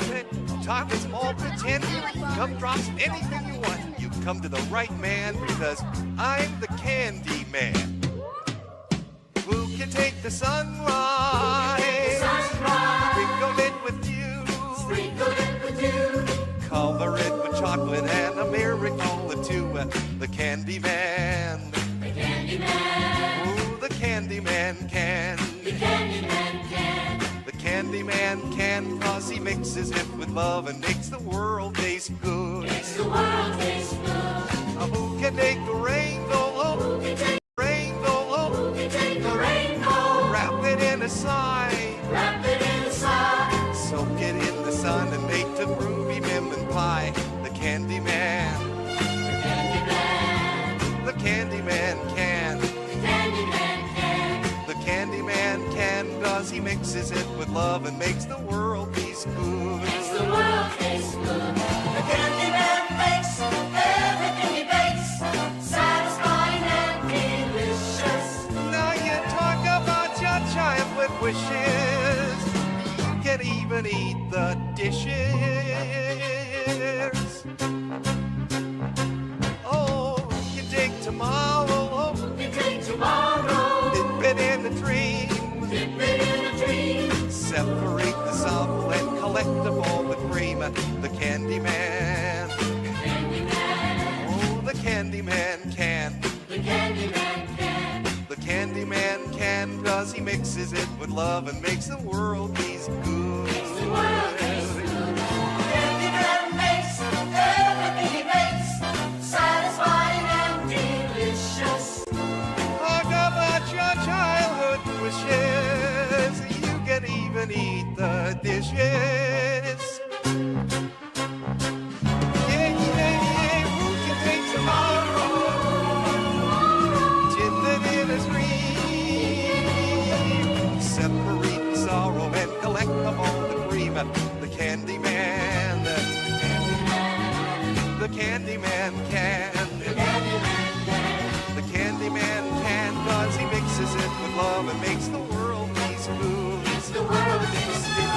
it. Talk is small, pretend. Gumdrops, anything you want. You've come to the right man because I'm the candy man. Who can take the sunrise? Sprinkle it with dew. Cover it with chocolate and a miracle or two. The candy man. Ooh, the candy man can. The candy man can, cause he mixes it with love and makes the world taste good. Who can take the rainbow? Wrap it in a sigh. Soak it in the sun and make the groovy lemon pie. The candy man. The candy man can. The candy man can, cause he mixes it with love and makes the world taste good. The candy man makes everything he bakes satisfying and delicious. Now you talk about your childhood wishes. You can even eat the dishes. Oh, you can take tomorrow. Dip it in a dream. Separate the sample and collect all the cream. The candy man. Oh, the candy man can. The candy man can, cause he mixes it with love and makes the world taste good. Candy man makes everything he makes satisfying and delicious. Talk about your childhood wishes. You can even eat the dishes. Yeah. Who can take tomorrow? Dip it in a dream. Separate the sorrow and collect them all the cream. The candy man. The candy man can. The candy man can, cause he mixes it with love and makes the world taste good.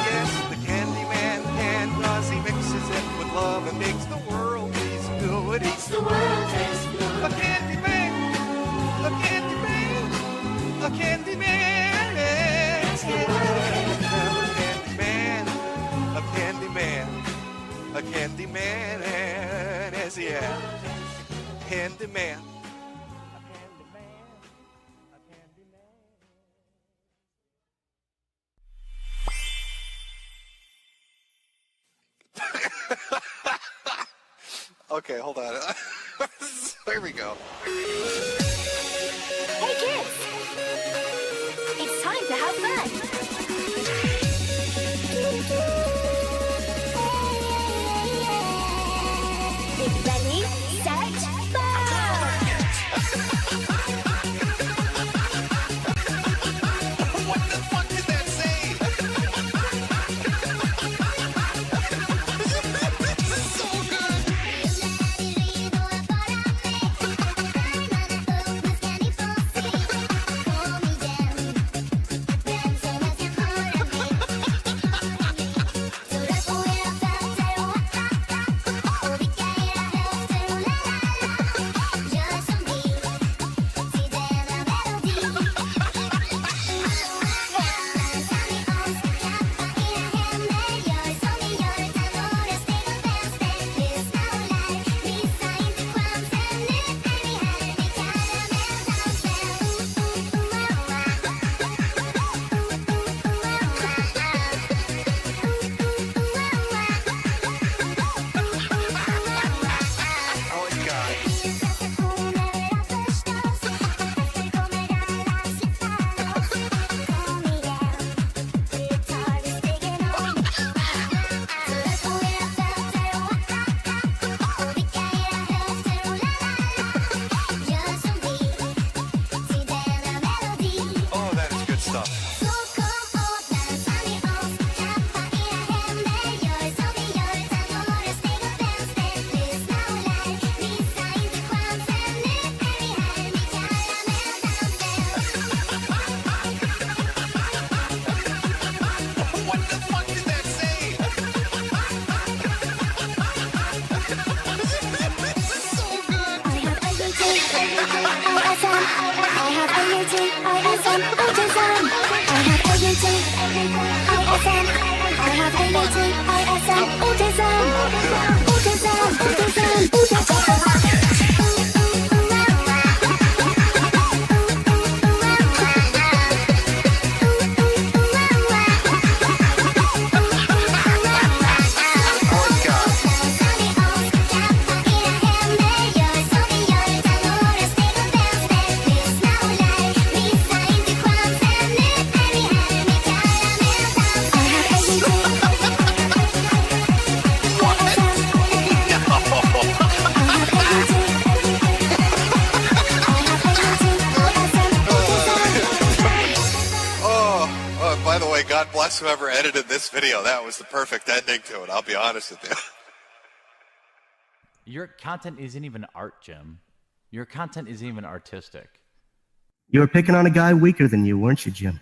Yes, the candy man can, cause he mixes it with love and makes the world taste good. A candy man, a candy man, a candy man. A candy man, a candy man, yes, yeah. Candy man. Okay, hold on. There we go. Hey kids! It's time to have fun! Ready, set, go! What the fuck did that say? This is so good. By the way, God bless whoever edited this video. That was the perfect ending to it, I'll be honest with you. Your content isn't even art, Jim. Your content isn't even artistic. You were picking on a guy weaker than you, weren't you, Jim?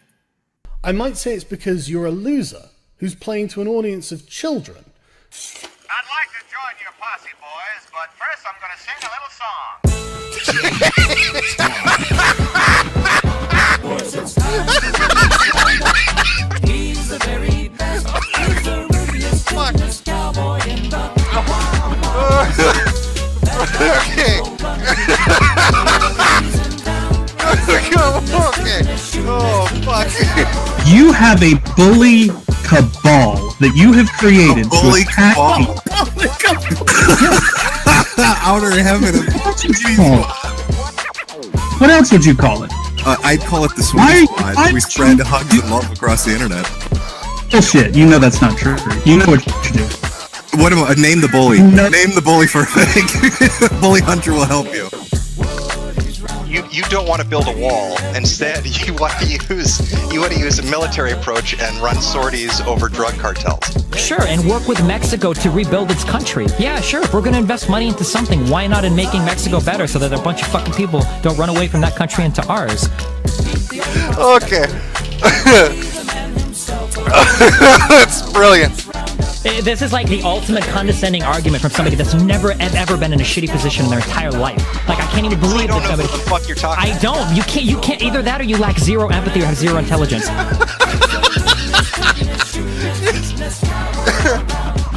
I might say it's because you're a loser who's playing to an audience of children. I'd like to join your posse, boys, but first I'm going to sing a little song. He's the very best. He's the rudest, coolest cowboy in the Okay. Oh, fuck. You have a bully cabal that you have created to attack people. Outer heaven of What else would you call it? I'd call it the Sweet Squad. We spread hugs and love across the internet. Bullshit. You know that's not true. You know what you do. What about name the bully? No. Name the bully for a thing. Bully Hunter will help you. You don't want to build a wall. Instead, you want to use a military approach and run sorties over drug cartels. Sure, and work with Mexico to rebuild its country. Yeah, sure. If we're going to invest money into something, why not in making Mexico better so that a bunch of fucking people don't run away from that country into ours? Okay. That's brilliant. This is like the ultimate condescending argument from somebody that's never ever been in a shitty position in their entire life. Like, I can't even believe You don't that know somebody. what the fuck you're talking I don't. You can't. Either that or you lack zero empathy or have zero intelligence.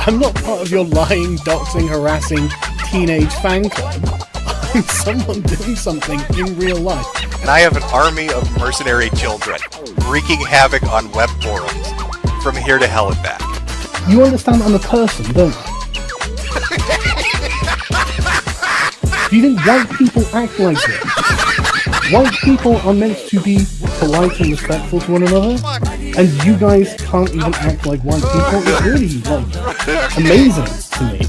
I'm not part of your lying, doxing, harassing teenage fan club. I'm someone doing something in real life. And I have an army of mercenary children wreaking havoc on web forums from here to hell and back. You understand I'm a person, don't you? Do you think white people act like this? White people are meant to be polite and respectful to one another, and you guys can't even act like white people. It's really, like, amazing to me.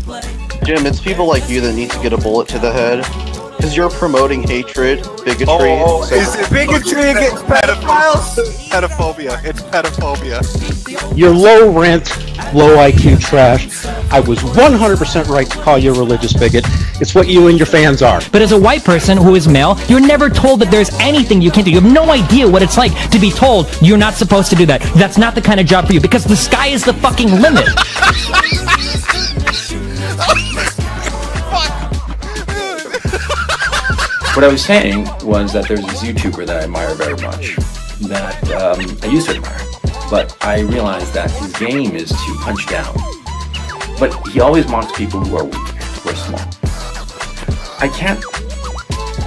Jim, it's people like you that need to get a bullet to the head. Because you're promoting hatred, bigotry. Is it bigotry against pedophiles? Pedophobia. It's pedophobia. You're low rent, low IQ trash. I was 100% right to call you a religious bigot. It's what you and your fans are. But as a white person who is male, you're never told that there's anything you can do. You have no idea what it's like to be told you're not supposed to do that. That's not the kind of job for you, because the sky is the fucking limit. What I was saying was that there's this YouTuber that I admire very much, that I used to admire, but I realized that his game is to punch down. But he always mocks people who are weak, who are small. I can't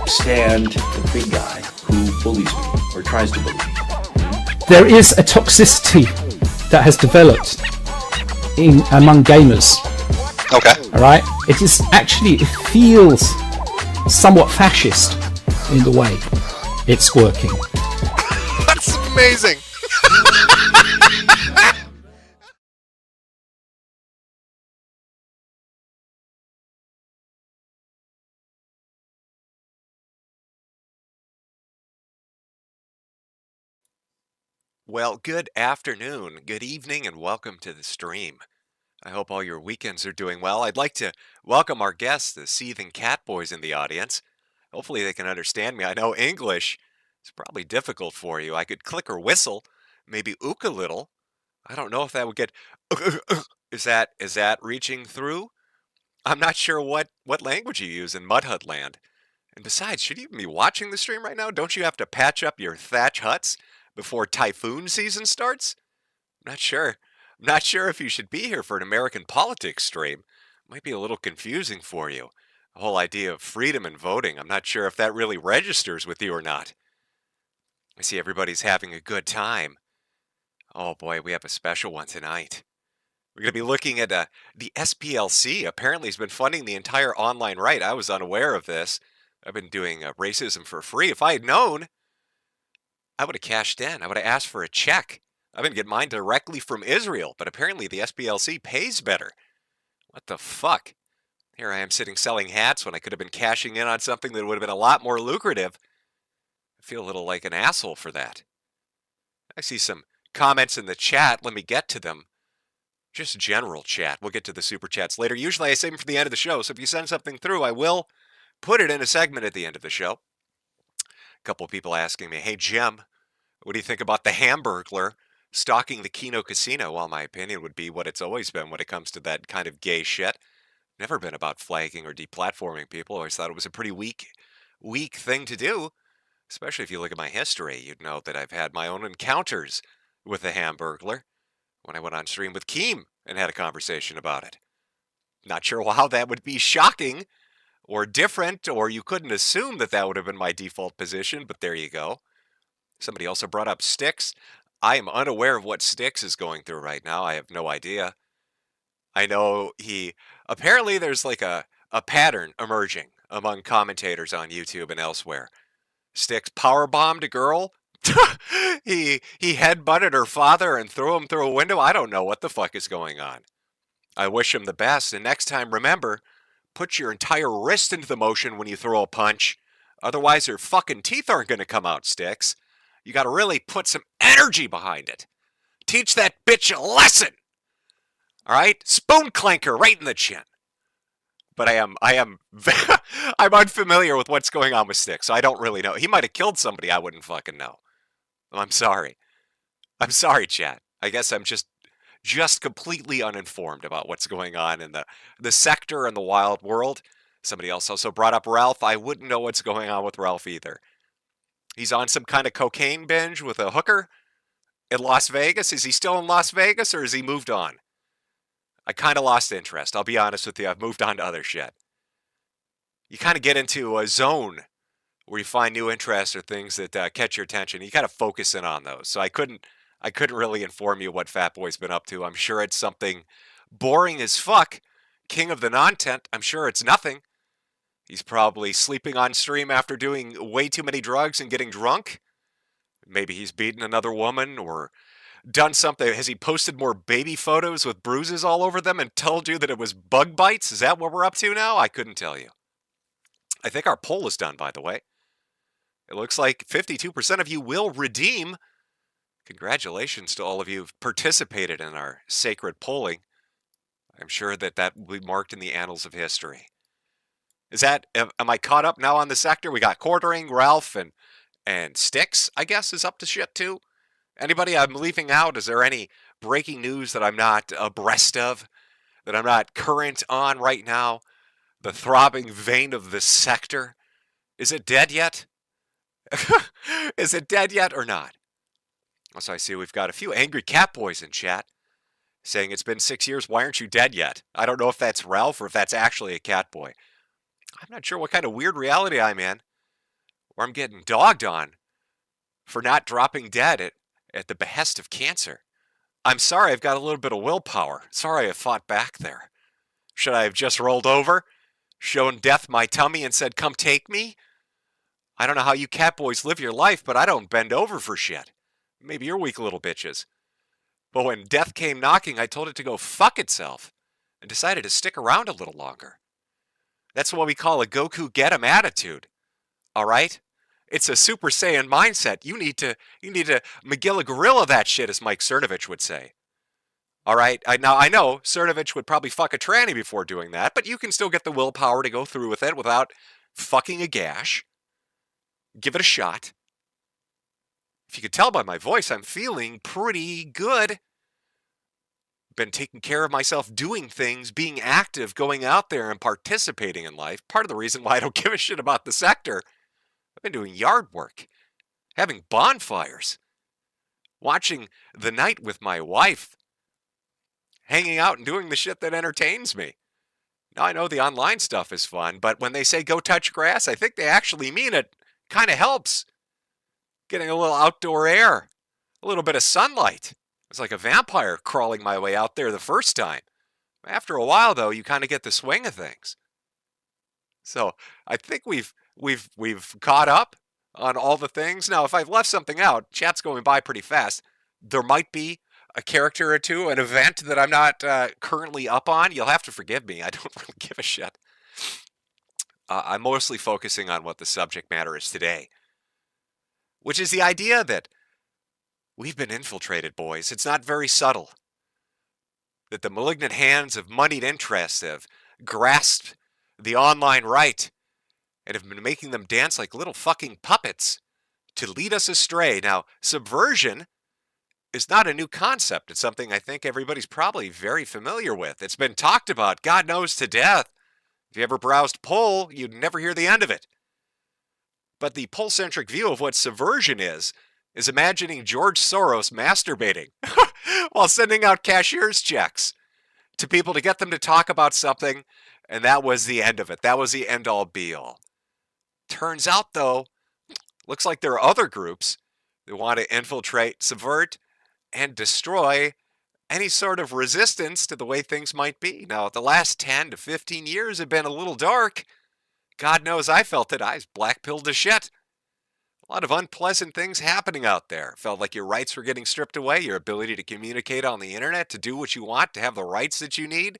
stand the big guy who bullies me, or tries to bully me. There is a toxicity that has developed among gamers. Okay. Alright? It feels somewhat fascist in the way it's working. That's amazing. Well, good afternoon, good evening, and welcome to the stream. I hope all your weekends are doing well. I'd like to welcome our guests, the seething cat boys in the audience. Hopefully they can understand me. I know English is probably difficult for you. I could click or whistle, maybe ook a little. I don't know if that would get... Is that reaching through? I'm not sure what language you use in Mud Hut land. And besides, should you even be watching the stream right now? Don't you have to patch up your thatch huts before typhoon season starts? I'm not sure. I'm not sure if you should be here for an American politics stream. Might be a little confusing for you. The whole idea of freedom and voting, I'm not sure if that really registers with you or not. I see everybody's having a good time. Oh boy, we have a special one tonight. We're going to be looking at the SPLC. Apparently has been funding the entire online right. I was unaware of this. I've been doing racism for free. If I had known, I would have cashed in. I would have asked for a check. I've been getting mine directly from Israel, but apparently the SPLC pays better. What the fuck? Here I am sitting selling hats when I could have been cashing in on something that would have been a lot more lucrative. I feel a little like an asshole for that. I see some comments in the chat. Let me get to them. Just general chat. We'll get to the super chats later. Usually I save them for the end of the show, so if you send something through, I will put it in a segment at the end of the show. A couple of people asking me, hey, Jim, what do you think about the Hamburglar stalking the Keno Casino? Well, my opinion would be what it's always been when it comes to that kind of gay shit. Never been about flagging or deplatforming people. Always thought it was a pretty weak thing to do. Especially if you look at my history, you'd know that I've had my own encounters with the Hamburglar when I went on stream with Keem and had a conversation about it. Not sure how that would be shocking or different, or you couldn't assume that that would have been my default position, but there you go. Somebody also brought up Styx. I am unaware of what Styx is going through right now. I have no idea. I know apparently there's like a pattern emerging among commentators on YouTube and elsewhere. Styx powerbombed a girl. he headbutted her father and threw him through a window. I don't know what the fuck is going on. I wish him the best, and next time, remember, put your entire wrist into the motion when you throw a punch. Otherwise, your fucking teeth aren't going to come out, Styx. You got to really put some energy behind it. Teach that bitch a lesson. All right? Spoon clanker right in the chin. But I'm unfamiliar with what's going on with Styx, so I don't really know. He might have killed somebody. I wouldn't fucking know. I'm sorry. I'm sorry, chat. I guess I'm just completely uninformed about what's going on in the sector and the wild world. Somebody else also brought up Ralph. I wouldn't know what's going on with Ralph either. He's on some kind of cocaine binge with a hooker in Las Vegas. Is he still in Las Vegas or has he moved on? I kind of lost interest. I'll be honest with you. I've moved on to other shit. You kind of get into a zone where you find new interests or things that catch your attention. You kind of focus in on those. So I couldn't really inform you what Fatboy's been up to. I'm sure it's something boring as fuck. King of the non-tent. I'm sure it's nothing. He's probably sleeping on stream after doing way too many drugs and getting drunk. Maybe he's beaten another woman or done something. Has he posted more baby photos with bruises all over them and told you that it was bug bites? Is that what we're up to now? I couldn't tell you. I think our poll is done, by the way. It looks like 52% of you will redeem. Congratulations to all of you who've participated in our sacred polling. I'm sure that will be marked in the annals of history. Am I caught up now on the sector? We got Quartering, Ralph, and Styx, I guess, is up to shit too. Anybody I'm leaving out? Is there any breaking news that I'm not abreast of? That I'm not current on right now? The throbbing vein of the sector? Is it dead yet? Is it dead yet or not? Also, I see we've got a few angry cat boys in chat saying it's been 6 years. Why aren't you dead yet? I don't know if that's Ralph or if that's actually a cat boy. I'm not sure what kind of weird reality I'm in where I'm getting dogged on for not dropping dead at the behest of cancer. I'm sorry I've got a little bit of willpower. Sorry I fought back there. Should I have just rolled over, shown death my tummy and said, come take me? I don't know how you cat boys live your life, but I don't bend over for shit. Maybe you're weak little bitches. But when death came knocking, I told it to go fuck itself and decided to stick around a little longer. That's what we call a Goku get 'em attitude. All right? It's a Super Saiyan mindset. You need to Magilla Gorilla that shit, as Mike Cernovich would say. All right? Now, I know Cernovich would probably fuck a tranny before doing that, but you can still get the willpower to go through with it without fucking a gash. Give it a shot. If you could tell by my voice, I'm feeling pretty good. been taking care of myself, doing things, being active, going out there and participating in life. Part of the reason why I don't give a shit about the sector. I've been doing yard work, having bonfires, watching the night with my wife, hanging out and doing the shit that entertains me. Now, I know the online stuff is fun, but when they say go touch grass, I think they actually mean it. Kind of helps. Getting a little outdoor air, a little bit of sunlight. It's like a vampire crawling my way out there the first time. After a while, though, you kind of get the swing of things. So I think we've caught up on all the things. Now, if I've left something out, chat's going by pretty fast. There might be a character or two, an event that I'm not currently up on. You'll have to forgive me. I don't really give a shit. I'm mostly focusing on what the subject matter is today, which is the idea that we've been infiltrated, boys. It's not very subtle. That the malignant hands of moneyed interests have grasped the online right and have been making them dance like little fucking puppets to lead us astray. Now, subversion is not a new concept. It's something I think everybody's probably very familiar with. It's been talked about, God knows, to death. If you ever browsed Poll, you'd never hear the end of it. But the Poll-centric view of what subversion is imagining George Soros masturbating while sending out cashier's checks to people to get them to talk about something, and that was the end of it. That was the end-all be-all. Turns out, though, looks like there are other groups that want to infiltrate, subvert, and destroy any sort of resistance to the way things might be. Now, the last 10 to 15 years have been a little dark. God knows I felt it. I was black-pilled to shit. A lot of unpleasant things happening out there. Felt like your rights were getting stripped away, your ability to communicate on the internet, to do what you want, to have the rights that you need,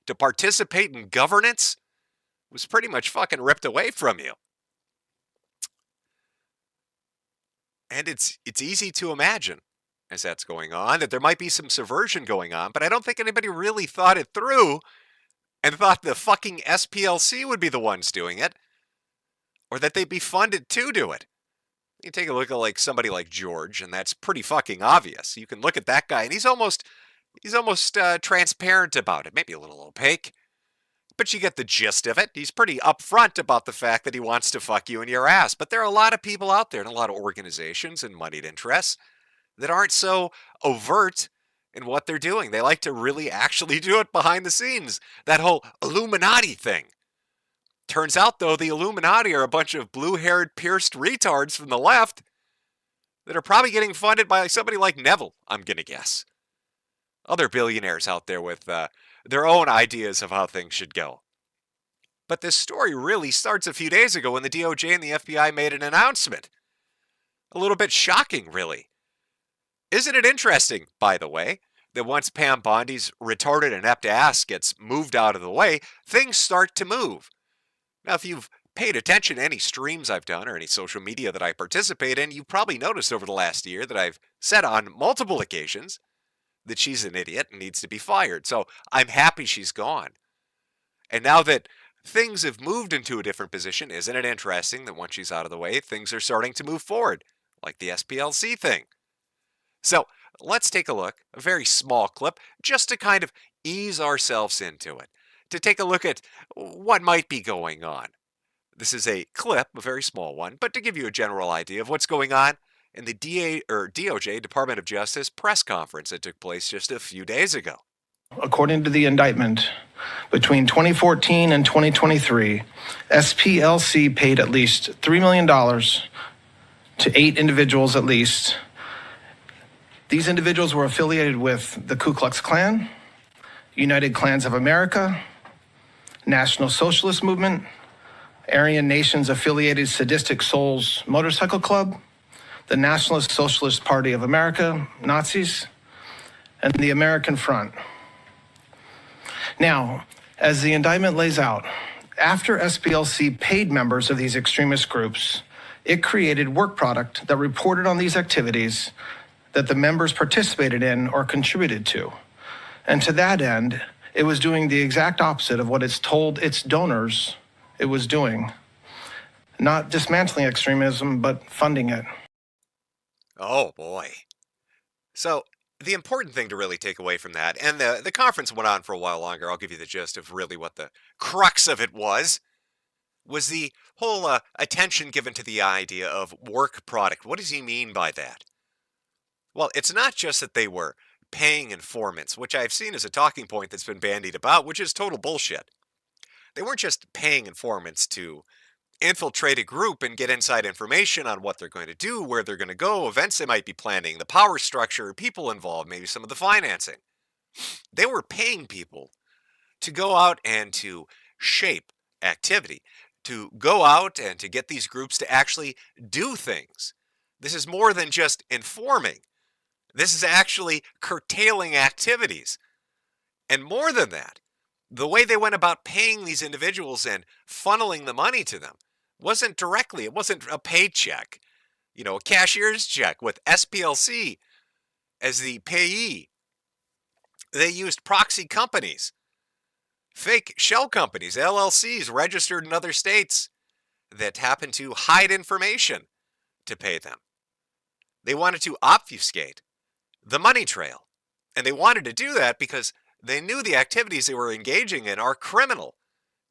to participate in governance was pretty much fucking ripped away from you. And it's easy to imagine, as that's going on, that there might be some subversion going on, but I don't think anybody really thought it through and thought the fucking SPLC would be the ones doing it, or that they'd be funded to do it. You take a look at like somebody like George, and that's pretty fucking obvious. You can look at that guy, and he's almost transparent about it, maybe a little opaque, but you get the gist of it. He's pretty upfront about the fact that he wants to fuck you in your ass. But there are a lot of people out there and a lot of organizations and moneyed interests that aren't so overt in what they're doing. They like to really actually do it behind the scenes. That whole Illuminati thing. Turns out, though, the Illuminati are a bunch of blue-haired, pierced retards from the left that are probably getting funded by somebody like Neville, I'm going to guess. Other billionaires out there with their own ideas of how things should go. But this story really starts a few days ago when the DOJ and the FBI made an announcement. A little bit shocking, really. Isn't it interesting, by the way, that once Pam Bondi's retarded inept ass gets moved out of the way, things start to move. Now, if you've paid attention to any streams I've done or any social media that I participate in, you've probably noticed over the last year that I've said on multiple occasions that she's an idiot and needs to be fired. So I'm happy she's gone. And now that things have moved into a different position, isn't it interesting that once she's out of the way, things are starting to move forward, like the SPLC thing? So let's take a look, a very small clip, just to kind of ease ourselves into it, to take a look at what might be going on. This is a clip, a very small one, but to give you a general idea of what's going on in the DOJ, Department of Justice, press conference that took place just a few days ago. According to the indictment, between 2014 and 2023, SPLC paid at least $3 million to 8 individuals at least. These individuals were affiliated with the Ku Klux Klan, United Klans of America, National Socialist Movement, Aryan Nations Affiliated Sadistic Souls Motorcycle Club, the Nationalist Socialist Party of America, Nazis, and the American Front. Now, as the indictment lays out, after SPLC paid members of these extremist groups, it created work product that reported on these activities that the members participated in or contributed to. And to that end, it was doing the exact opposite of what it's told its donors it was doing. Not dismantling extremism, but funding it. Oh boy. So the important thing to really take away from that, and the conference went on for a while longer, I'll give you the gist of really what the crux of it was the whole attention given to the idea of work product. What does he mean by that? Well, it's not just that they were paying informants, which I've seen as a talking point that's been bandied about, which is total bullshit. They weren't just paying informants to infiltrate a group and get inside information on what they're going to do, where they're going to go, events they might be planning, the power structure, people involved, maybe some of the financing. They were paying people to go out and to shape activity, to go out and to get these groups to actually do things. This is more than just informing. This is actually curtailing activities. And more than that, the way they went about paying these individuals and funneling the money to them wasn't directly, it wasn't a paycheck, a cashier's check with SPLC as the payee. They used proxy companies, fake shell companies, LLCs registered in other states that happen to hide information to pay them. They wanted to obfuscate the money trail. And they wanted to do that because they knew the activities they were engaging in are criminal.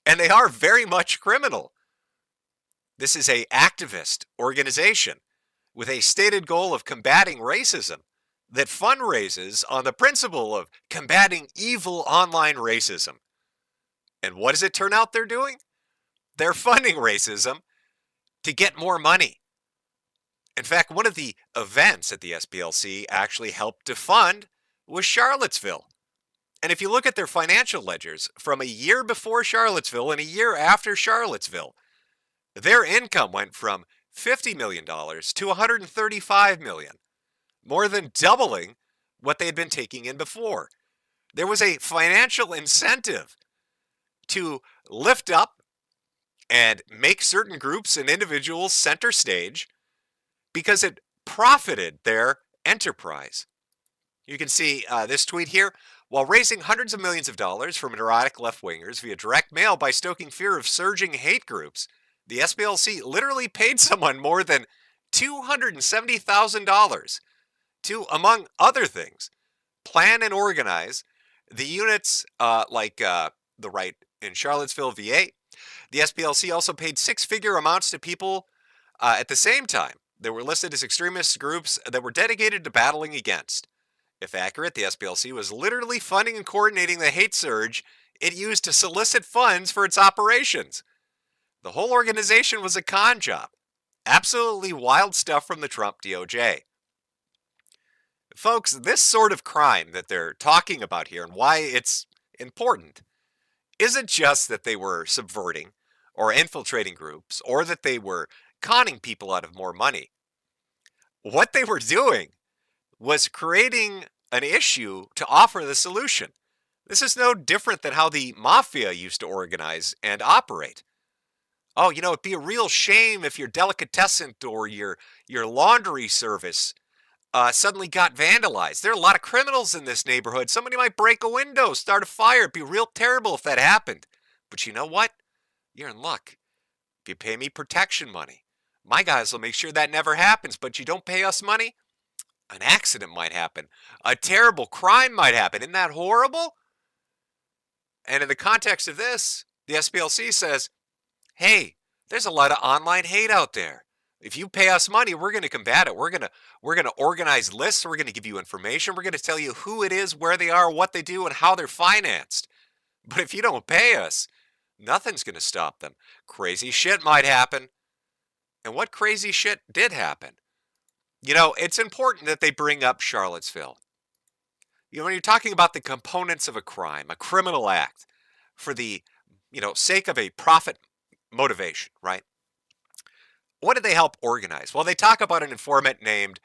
And they are very much criminal. This is an activist organization with a stated goal of combating racism that fundraises on the principle of combating evil online racism. And what does it turn out they're doing? They're funding racism to get more money. In fact, one of the events at the SPLC actually helped to fund was Charlottesville. And if you look at their financial ledgers from a year before Charlottesville and a year after Charlottesville, their income went from $50 million to $135 million, more than doubling what they had been taking in before. There was a financial incentive to lift up and make certain groups and individuals center stage because it profited their enterprise. You can see this tweet here. While raising hundreds of millions of dollars from neurotic left-wingers via direct mail by stoking fear of surging hate groups, the SPLC literally paid someone more than $270,000 to, among other things, plan and organize the units like the right in Charlottesville, VA. The SPLC also paid six-figure amounts to people at the same time that were listed as extremist groups that were dedicated to battling against. If accurate, the SPLC was literally funding and coordinating the hate surge it used to solicit funds for its operations. The whole organization was a con job. Absolutely wild stuff from the Trump DOJ. Folks, this sort of crime that they're talking about here and why it's important isn't just that they were subverting or infiltrating groups or that they were conning people out of more money. What they were doing was creating an issue to offer the solution. This is no different than how the mafia used to organize and operate. Oh, it'd be a real shame if your delicatessen or your laundry service suddenly got vandalized. There are a lot of criminals in this neighborhood. Somebody might break a window, start a fire. It'd be real terrible if that happened. But you know what? You're in luck. If you pay me protection money, my guys will make sure that never happens. But you don't pay us money, an accident might happen. A terrible crime might happen. Isn't that horrible? And in the context of this, the SPLC says, hey, there's a lot of online hate out there. If you pay us money, we're going to combat it. We're going to organize lists. We're going to give you information. We're going to tell you who it is, where they are, what they do, and how they're financed. But if you don't pay us, nothing's going to stop them. Crazy shit might happen. And what crazy shit did happen? It's important that they bring up Charlottesville. When you're talking about the components of a crime, a criminal act, for the, sake of a profit motivation, right? What did they help organize? Well, they talk about an informant named,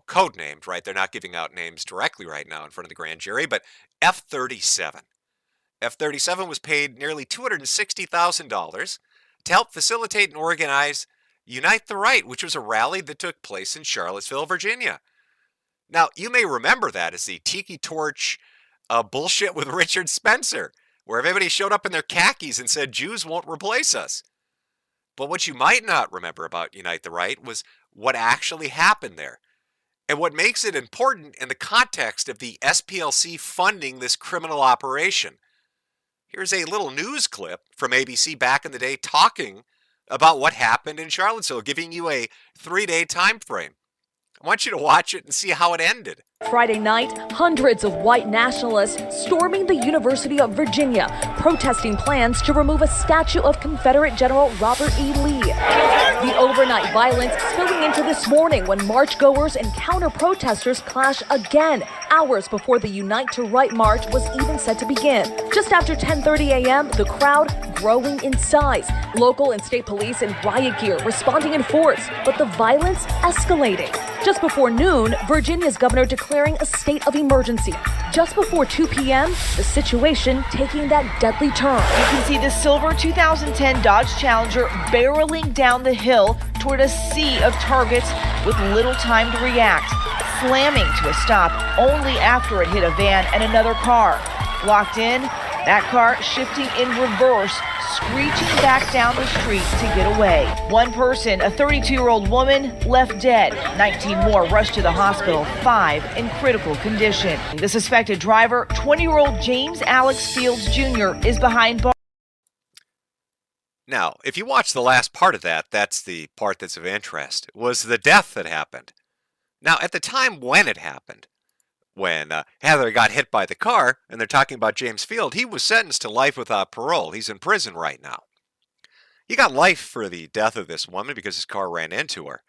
code-named, right? They're not giving out names directly right now in front of the grand jury, but F-37. F-37 was paid nearly $260,000 to help facilitate and organize Unite the Right, which was a rally that took place in Charlottesville, Virginia. Now, you may remember that as the tiki torch bullshit with Richard Spencer, where everybody showed up in their khakis and said, Jews won't replace us. But what you might not remember about Unite the Right was what actually happened there. and what makes it important in the context of the SPLC funding this criminal operation. Here's a little news clip from ABC back in the day talking about what happened in Charlottesville, giving you a 3-day time frame. I want you to watch it and see how it ended. Friday night, hundreds of white nationalists storming the University of Virginia, protesting plans to remove a statue of Confederate General Robert E. Lee. The overnight violence spilling into this morning when marchgoers and counter-protesters clash again, hours before the Unite to Right march was even set to begin. Just after 10:30 a.m., the crowd growing in size. Local and state police in riot gear responding in force, but the violence escalating. Just before noon, Virginia's governor declaring a state of emergency. Just before 2 p.m., the situation taking that deadly turn. You can see the silver 2010 Dodge Challenger barreling down the hill toward a sea of targets with little time to react, slamming to a stop only after it hit a van and another car. Locked in, that car shifting in reverse, screeching back down the street to get away. One person, a 32-year-old woman, left dead. 19 more rushed to the hospital, 5 in critical condition. The suspected driver, 20-year-old James Alex Fields Jr., is behind bars. Now, if you watch the last part of that, that's the part that's of interest, was the death that happened. Now, at the time when it happened, when Heather got hit by the car, and they're talking about James Field, he was sentenced to life without parole. He's in prison right now. He got life for the death of this woman because his car ran into her.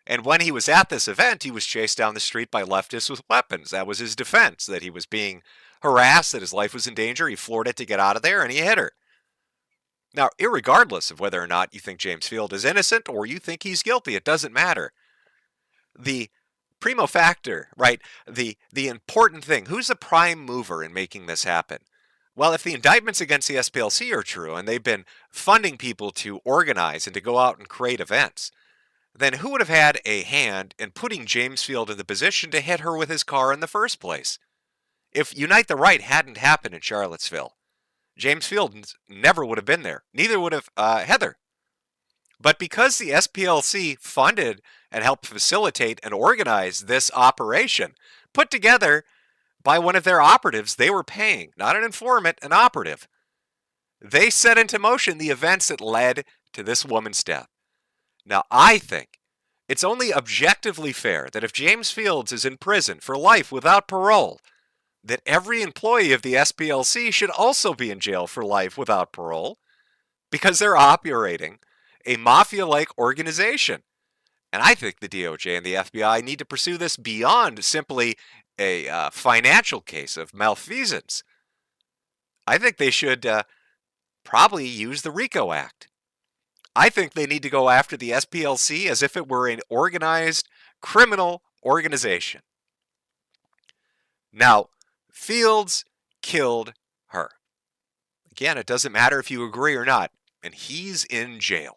And when he was at this event, he was chased down the street by leftists with weapons. That was his defense, that he was being harassed, that his life was in danger. He floored it to get out of there, and he hit her. Now, irregardless of whether or not you think James Field is innocent or you think he's guilty, it doesn't matter. The primo factor, right? The important thing, who's the prime mover in making this happen? Well, if the indictments against the SPLC are true and they've been funding people to organize and to go out and create events, then who would have had a hand in putting James Field in the position to hit her with his car in the first place? If Unite the Right hadn't happened in Charlottesville, James Field never would have been there. Neither would have Heather. But because the SPLC funded and helped facilitate and organize this operation, put together by one of their operatives they were paying, not an informant, an operative, they set into motion the events that led to this woman's death. Now, I think it's only objectively fair that if James Fields is in prison for life without parole, that every employee of the SPLC should also be in jail for life without parole because they're operating a mafia-like organization. And I think the DOJ and the FBI need to pursue this beyond simply a financial case of malfeasance. I think they should probably use the RICO Act. I think they need to go after the SPLC as if it were an organized criminal organization. Now, Fields killed her. Again, it doesn't matter if you agree or not, and he's in jail.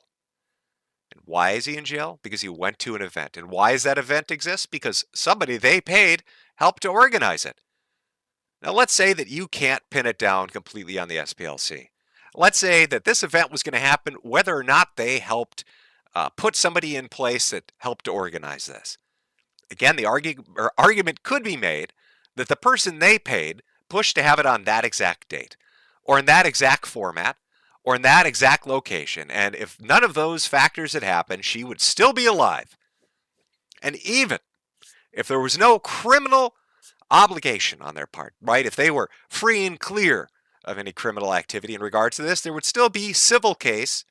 And why is he in jail? Because he went to an event. And why does that event exist? Because somebody they paid helped to organize it. Now, let's say that you can't pin it down completely on the SPLC. Let's say that this event was going to happen whether or not they helped put somebody in place that helped to organize this. Again, the argument could be made that the person they paid pushed to have it on that exact date, or in that exact format, or in that exact location. And if none of those factors had happened, she would still be alive. And even if there was no criminal obligation on their part, right? If they were free and clear of any criminal activity in regards to this, there would still be civil case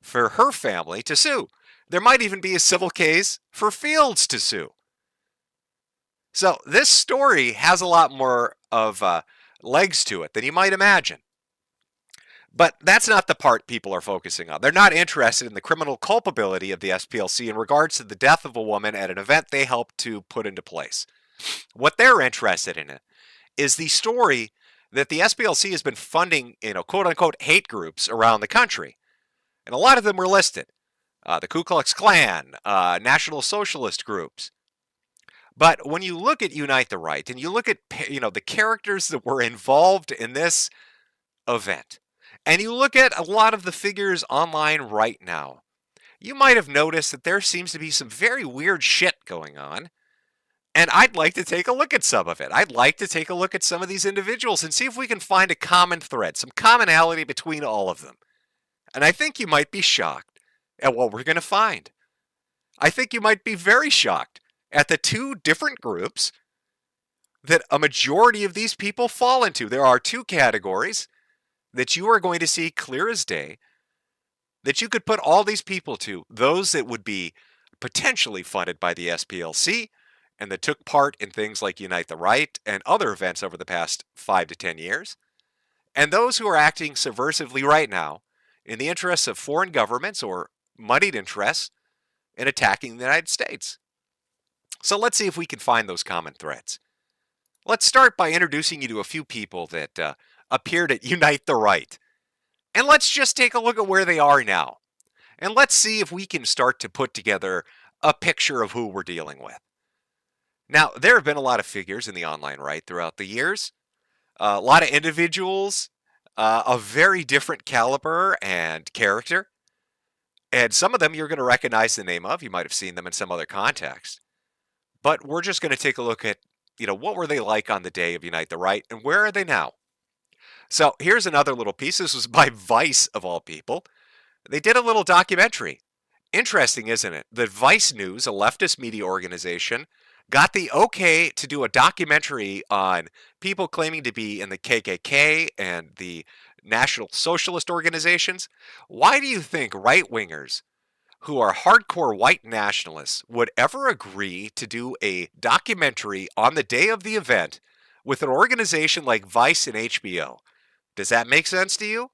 for her family to sue. There might even be a civil case for Fields to sue. So this story has a lot more of legs to it than you might imagine. But that's not the part people are focusing on. They're not interested in the criminal culpability of the SPLC in regards to the death of a woman at an event they helped to put into place. What they're interested in is the story that the SPLC has been funding, quote-unquote hate groups around the country. And a lot of them were listed. The Ku Klux Klan, National Socialist groups. But when you look at Unite the Right and you look at the characters that were involved in this event, and you look at a lot of the figures online right now, you might have noticed that there seems to be some very weird shit going on. And I'd like to take a look at some of it. I'd like to take a look at some of these individuals and see if we can find a common thread, some commonality between all of them. And I think you might be shocked at what we're going to find. I think you might be very shocked at the two different groups that a majority of these people fall into. There are two categories that you are going to see clear as day that you could put all these people to. Those that would be potentially funded by the SPLC and that took part in things like Unite the Right and other events over the past 5 to 10 years. And those who are acting subversively right now in the interests of foreign governments or moneyed interests in attacking the United States. So let's see if we can find those common threads. Let's start by introducing you to a few people that appeared at Unite the Right. And let's just take a look at where they are now. And let's see if we can start to put together a picture of who we're dealing with. Now, there have been a lot of figures in the online right throughout the years. A lot of individuals of very different caliber and character. And some of them you're going to recognize the name of. You might have seen them in some other context. But we're just going to take a look at, what were they like on the day of Unite the Right, and where are they now? So here's another little piece. This was by Vice, of all people. They did a little documentary. Interesting, isn't it? That Vice News, a leftist media organization, got the okay to do a documentary on people claiming to be in the KKK and the National Socialist organizations. Why do you think right-wingers who are hardcore white nationalists would ever agree to do a documentary on the day of the event with an organization like Vice and HBO? Does that make sense to you?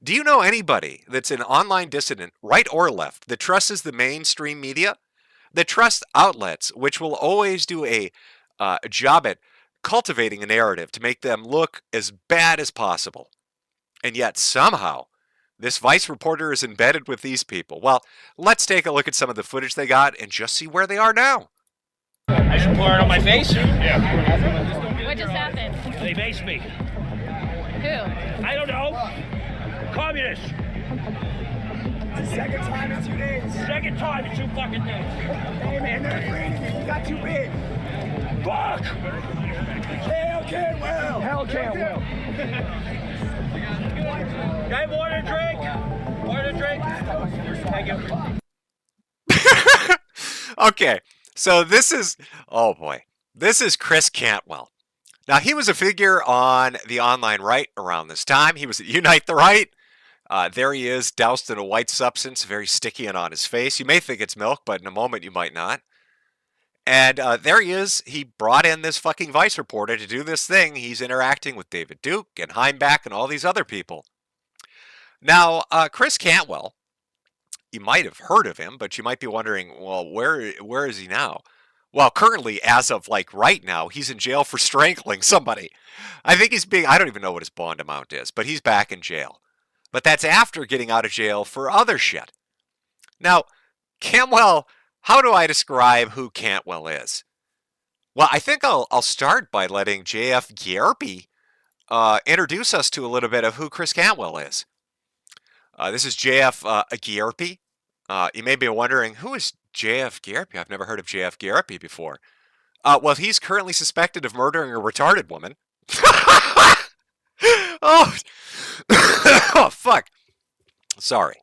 Do you know anybody that's an online dissident, right or left, that trusts the mainstream media? That trusts outlets which will always do a job at cultivating a narrative to make them look as bad as possible. And yet somehow this Vice reporter is embedded with these people. Well, let's take a look at some of the footage they got and just see where they are now. I should pour it on my face? Yeah. What just happened? They based me. Who? I don't know. Communists. It's the second time in 2 days. Second time in 2 fucking days. Hey man, they're afraid of you. You got too big. Fuck! Hell can't well. Hell can't well. Guy, water drink. Water drink. Thank you. Okay, so this is, oh boy, this is Chris Cantwell. Now, he was a figure on the online right around this time. He was at Unite the Right. There he is, doused in a white substance, very sticky and on his face. You may think it's milk, but in a moment you might not. And there he is. He brought in this fucking Vice reporter to do this thing. He's interacting with David Duke and Heimbach and all these other people. Now, Chris Cantwell, you might have heard of him, but you might be wondering, well, where is he now? Well, currently, as of like right now, he's in jail for strangling somebody. I think he's being, I don't even know what his bond amount is, but he's back in jail. But that's after getting out of jail for other shit. Now, Cantwell, how do I describe who Cantwell is? Well, I think I'll start by letting JF Gierpe introduce us to a little bit of who Chris Cantwell is. This is JF Gierpe. You may be wondering, who is JF Gierpe? I've never heard of JF Gierpe before. Well, he's currently suspected of murdering a retarded woman. Oh, oh, fuck. Sorry.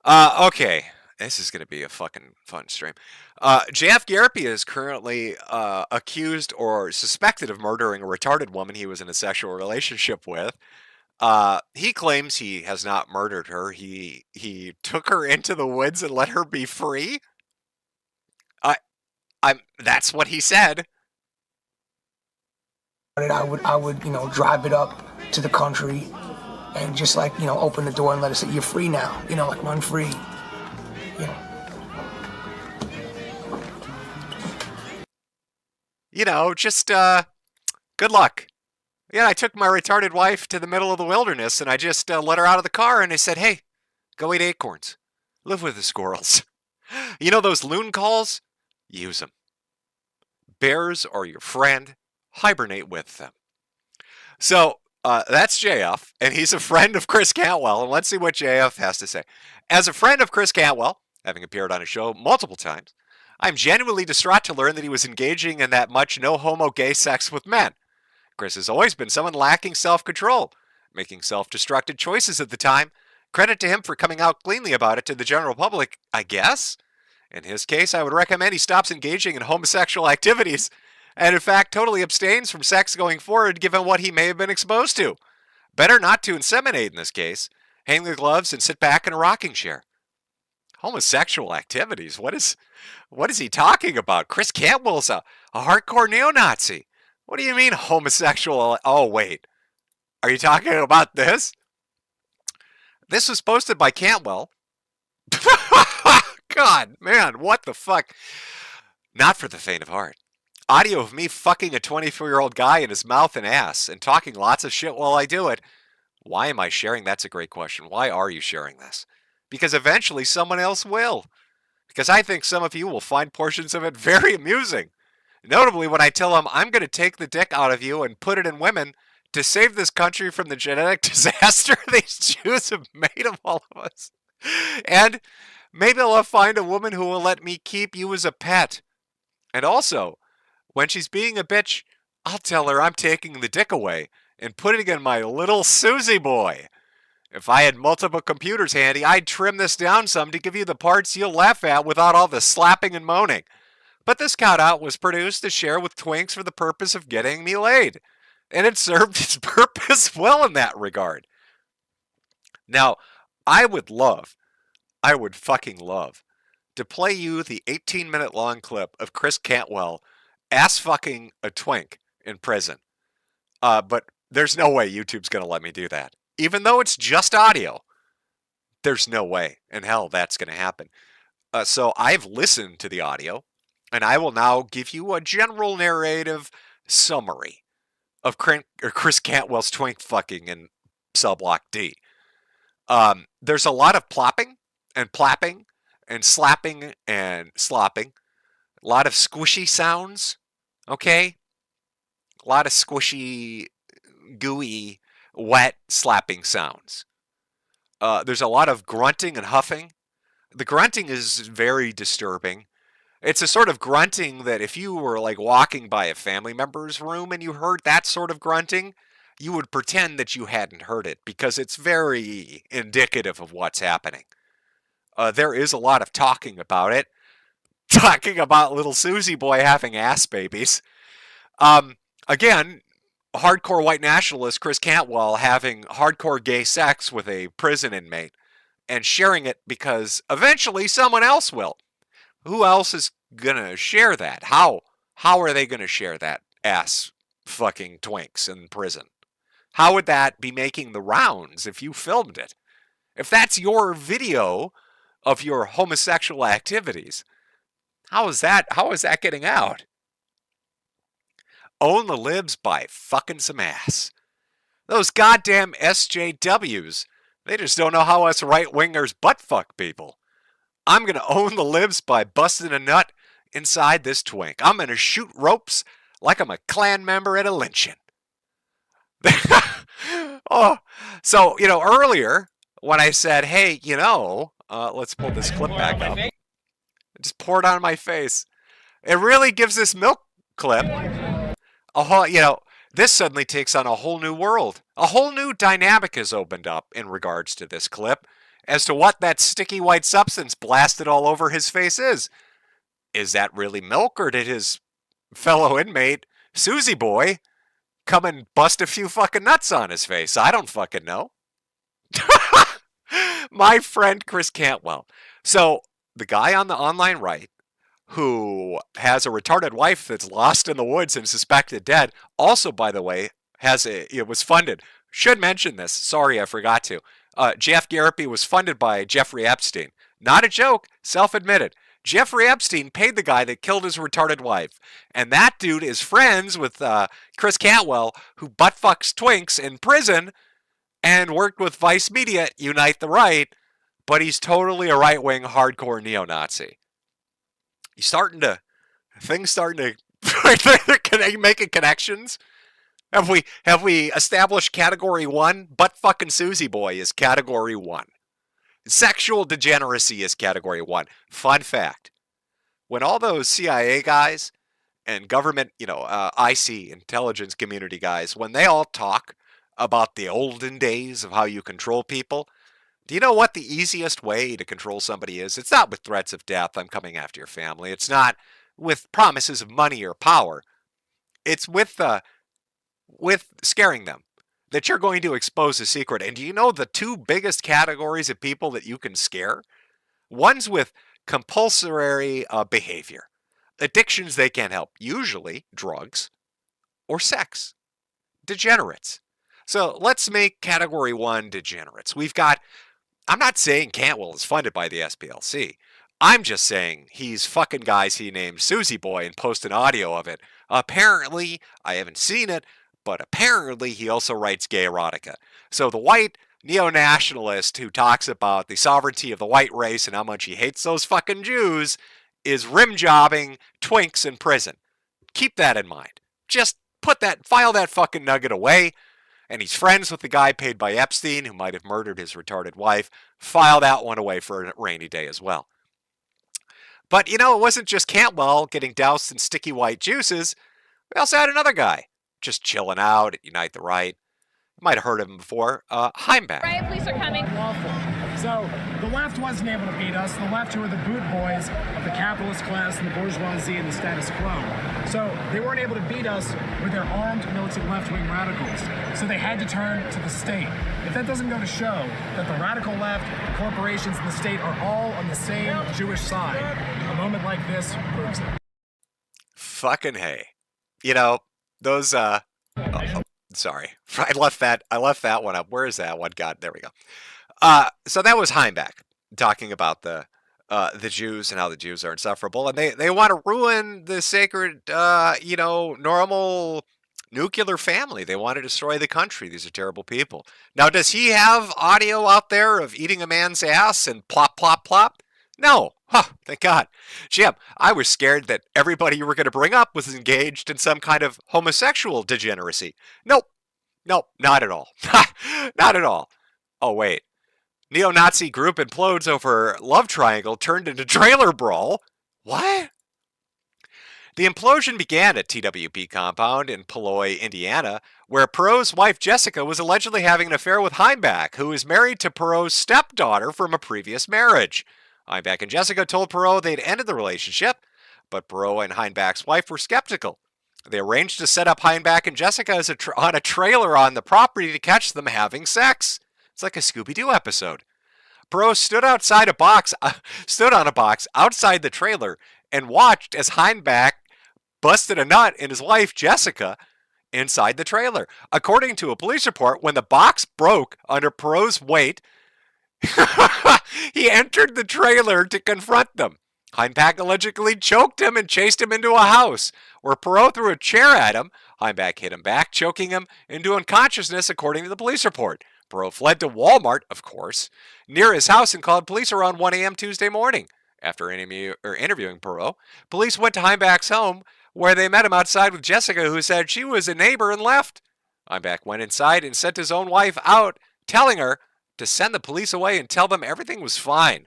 Okay. This is going to be a fucking fun stream. JF Gierpe is currently accused or suspected of murdering a retarded woman he was in a sexual relationship with. He claims he has not murdered her. He took her into the woods and let her be free. That's what he said. I would, drive it up to the country and just open the door and let us say, you're free now, like run free, just, good luck. Yeah, I took my retarded wife to the middle of the wilderness and I just let her out of the car and I said, hey, go eat acorns. Live with the squirrels. You know those loon calls? Use them. Bears are your friend. Hibernate with them. So that's JF, and he's a friend of Chris Cantwell, and let's see what JF has to say. As a friend of Chris Cantwell, having appeared on his show multiple times, I'm genuinely distraught to learn that he was engaging in that much no-homo gay sex with men. Chris has always been someone lacking self-control, making self-destructive choices at the time. Credit to him for coming out cleanly about it to the general public, I guess. In his case, I would recommend he stops engaging in homosexual activities and, in fact, totally abstains from sex going forward given what he may have been exposed to. Better not to inseminate in this case. Hang the gloves and sit back in a rocking chair. Homosexual activities? What is he talking about? Chris Cantwell's a hardcore neo-Nazi. What do you mean homosexual? Oh, wait. Are you talking about this? This was posted by Cantwell. God, man, what the fuck? Not for the faint of heart. Audio of me fucking a 24-year-old guy in his mouth and ass and talking lots of shit while I do it. Why am I sharing? That's a great question. Why are you sharing this? Because eventually someone else will. Because I think some of you will find portions of it very amusing. Notably when I tell them I'm going to take the dick out of you and put it in women to save this country from the genetic disaster these Jews have made of all of us. And maybe I'll find a woman who will let me keep you as a pet. And also, when she's being a bitch, I'll tell her I'm taking the dick away and putting it in my little Susie boy. If I had multiple computers handy, I'd trim this down some to give you the parts you'll laugh at without all the slapping and moaning. But this cutout was produced to share with twinks for the purpose of getting me laid. And it served its purpose well in that regard. Now, I would fucking love to play you the 18-minute long clip of Chris Cantwell ass fucking a twink in prison. But there's no way YouTube's going to let me do that. Even though it's just audio, there's no way in hell that's going to happen. So I've listened to the audio, and I will now give you a general narrative summary of Chris Cantwell's twink fucking in Cell Block D. There's a lot of plopping and plapping and slapping and slopping. A lot of squishy sounds, okay? A lot of squishy, gooey, wet slapping sounds. There's a lot of grunting and huffing. The grunting is very disturbing. It's a sort of grunting that if you were like walking by a family member's room and you heard that sort of grunting, you would pretend that you hadn't heard it because it's very indicative of what's happening. There is a lot of talking about it. Talking about little Susie boy having ass babies. Again, hardcore white nationalist Chris Cantwell having hardcore gay sex with a prison inmate and sharing it because eventually someone else will. Who else is gonna share that? How are they gonna share that ass fucking twinks in prison? How would that be making the rounds if you filmed it? If that's your video of your homosexual activities, how is that getting out? Own the libs by fucking some ass. Those goddamn SJWs, they just don't know how us right-wingers butt-fuck people. I'm going to own the libs by busting a nut inside this twink. I'm going to shoot ropes like I'm a Klan member at a lynching. Oh, so, earlier when I said, hey, let's pull this clip back up. Just pour it on my face. It really gives this milk clip a whole, this suddenly takes on a whole new world. A whole new dynamic has opened up in regards to this clip as to what that sticky white substance blasted all over his face is. Is that really milk, or did his fellow inmate, Susie boy, come and bust a few fucking nuts on his face? I don't fucking know. My friend Chris Cantwell. So, the guy on the online right, who has a retarded wife that's lost in the woods and suspected dead, also, by the way, it was funded. Should mention this. Sorry, I forgot to. Jeff Garrity was funded by Jeffrey Epstein. Not a joke, self-admitted. Jeffrey Epstein paid the guy that killed his retarded wife. And that dude is friends with Chris Cantwell, who butt-fucks twinks in prison and worked with Vice Media at Unite the Right, but he's totally a right-wing hardcore neo-Nazi. Things starting to making connections. Have we established category 1? Butt fucking Susie boy is category 1. Sexual degeneracy is category 1. Fun fact. when all those CIA guys and government, IC, intelligence community guys, when they all talk about the olden days of how you control people, do you know what the easiest way to control somebody is? It's not with threats of death, I'm coming after your family. It's not with promises of money or power. It's with scaring them that you're going to expose a secret. And do you know the two biggest categories of people that you can scare? One's with compulsory behavior. Addictions they can't help, usually drugs or sex. Degenerates. So let's make category 1 degenerates. We've got, I'm not saying Cantwell is funded by the SPLC. I'm just saying he's fucking guys he named Susie Boy and posted audio of it. Apparently, I haven't seen it, but apparently he also writes gay erotica. So the white neo-nationalist who talks about the sovereignty of the white race and how much he hates those fucking Jews is rim-jobbing twinks in prison. Keep that in mind. Just file that fucking nugget away. And he's friends with the guy paid by Epstein who might have murdered his retarded wife. File that one away for a rainy day as well. But, it wasn't just Cantwell getting doused in sticky white juices. We also had another guy just chilling out at Unite the Right. You might have heard of him before. Heimback. Riot police are coming. Lawful. So the left wasn't able to beat us. The left, who are the boot boys of the capitalist class and the bourgeoisie and the status quo. So they weren't able to beat us with their armed militant left-wing radicals. So they had to turn to the state. If that doesn't go to show that the radical left, the corporations, and the state are all on the same Jewish side, a moment like this proves it. Fucking hey. Those sorry. I left that one up. Where is that one? God, there we go. So that was Heimback talking about the Jews and how the Jews are insufferable, and they want to ruin the sacred, normal nuclear family. They want to destroy the country. These are terrible people. Now, does he have audio out there of eating a man's ass and plop, plop, plop? No. Huh, thank God. Jim, I was scared that everybody you were going to bring up was engaged in some kind of homosexual degeneracy. Nope. Nope, not at all. Not at all. Oh, wait. Neo-Nazi group implodes over love triangle turned into trailer brawl. What? The implosion began at TWP compound in Peloy, Indiana, where Perot's wife Jessica was allegedly having an affair with Heimback, who is married to Perot's stepdaughter from a previous marriage. Heimback and Jessica told Perot they'd ended the relationship, but Perot and Heimback's wife were skeptical. They arranged to set up Heimback and Jessica on a trailer on the property to catch them having sex. It's like a Scooby-Doo episode. Perot stood on a box outside the trailer and watched as Heimback busted a nut in his wife Jessica inside the trailer. According to a police report, when the box broke under Perot's weight, he entered the trailer to confront them. Heimback allegedly choked him and chased him into a house, where Perot threw a chair at him. Heimback hit him back, choking him into unconsciousness, according to the police report. Perot fled to Walmart, of course, near his house and called police around 1 a.m. Tuesday morning. After interviewing Perot, police went to Heimback's home, where they met him outside with Jessica, who said she was a neighbor and left. Heimback went inside and sent his own wife out, telling her to send the police away and tell them everything was fine.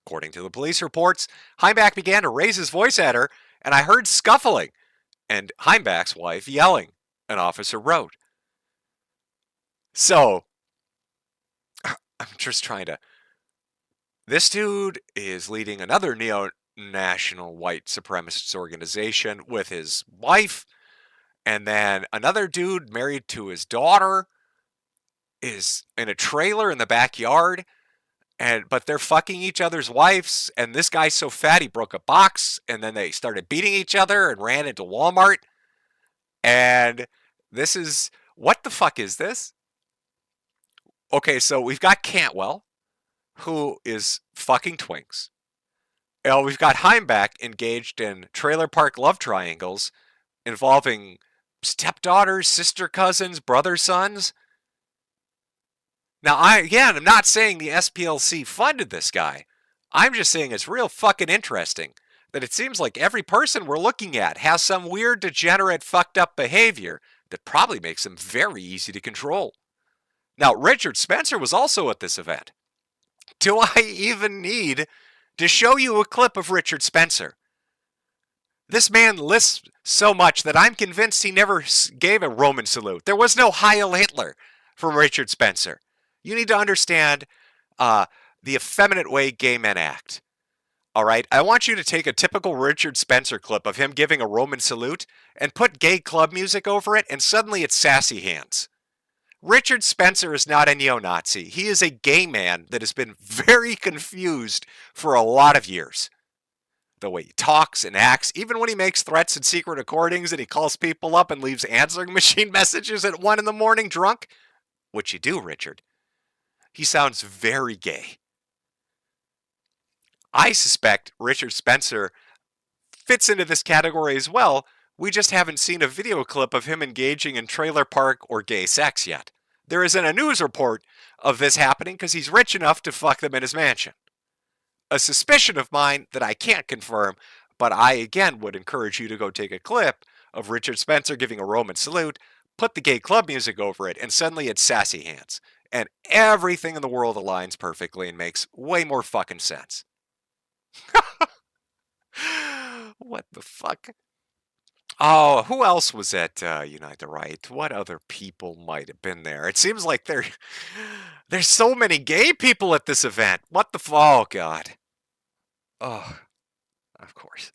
According to the police reports, Heimback began to raise his voice at her, and I heard scuffling, and Heimback's wife yelling, an officer wrote. So, I'm just trying to... This dude is leading another neo-national white supremacist organization with his wife, and then another dude married to his daughter is in a trailer in the backyard, but they're fucking each other's wives, and this guy's so fat he broke a box, and then they started beating each other and ran into Walmart, and this is... What the fuck is this? Okay, so we've got Cantwell, who is fucking twinks. We've got Heimback engaged in trailer park love triangles involving stepdaughters, sister cousins, brother sons. Now, I'm not saying the SPLC funded this guy. I'm just saying it's real fucking interesting that it seems like every person we're looking at has some weird, degenerate, fucked up behavior that probably makes them very easy to control. Now, Richard Spencer was also at this event. Do I even need to show you a clip of Richard Spencer? This man lisps so much that I'm convinced he never gave a Roman salute. There was no Heil Hitler from Richard Spencer. You need to understand the effeminate way gay men act. All right? I want you to take a typical Richard Spencer clip of him giving a Roman salute and put gay club music over it, and suddenly it's sassy hands. Richard Spencer is not a neo-Nazi. He is a gay man that has been very confused for a lot of years. The way he talks and acts, even when he makes threats and secret recordings and he calls people up and leaves answering machine messages at 1 in the morning drunk, which you do, Richard, he sounds very gay. I suspect Richard Spencer fits into this category as well. We just haven't seen a video clip of him engaging in trailer park or gay sex yet. There isn't a news report of this happening because he's rich enough to fuck them in his mansion. A suspicion of mine that I can't confirm, but I again would encourage you to go take a clip of Richard Spencer giving a Roman salute, put the gay club music over it, and suddenly it's sassy hands. And everything in the world aligns perfectly and makes way more fucking sense. What the fuck? Oh, who else was at Unite the Right? What other people might have been there? It seems like there's so many gay people at this event. What the oh God. Oh, of course.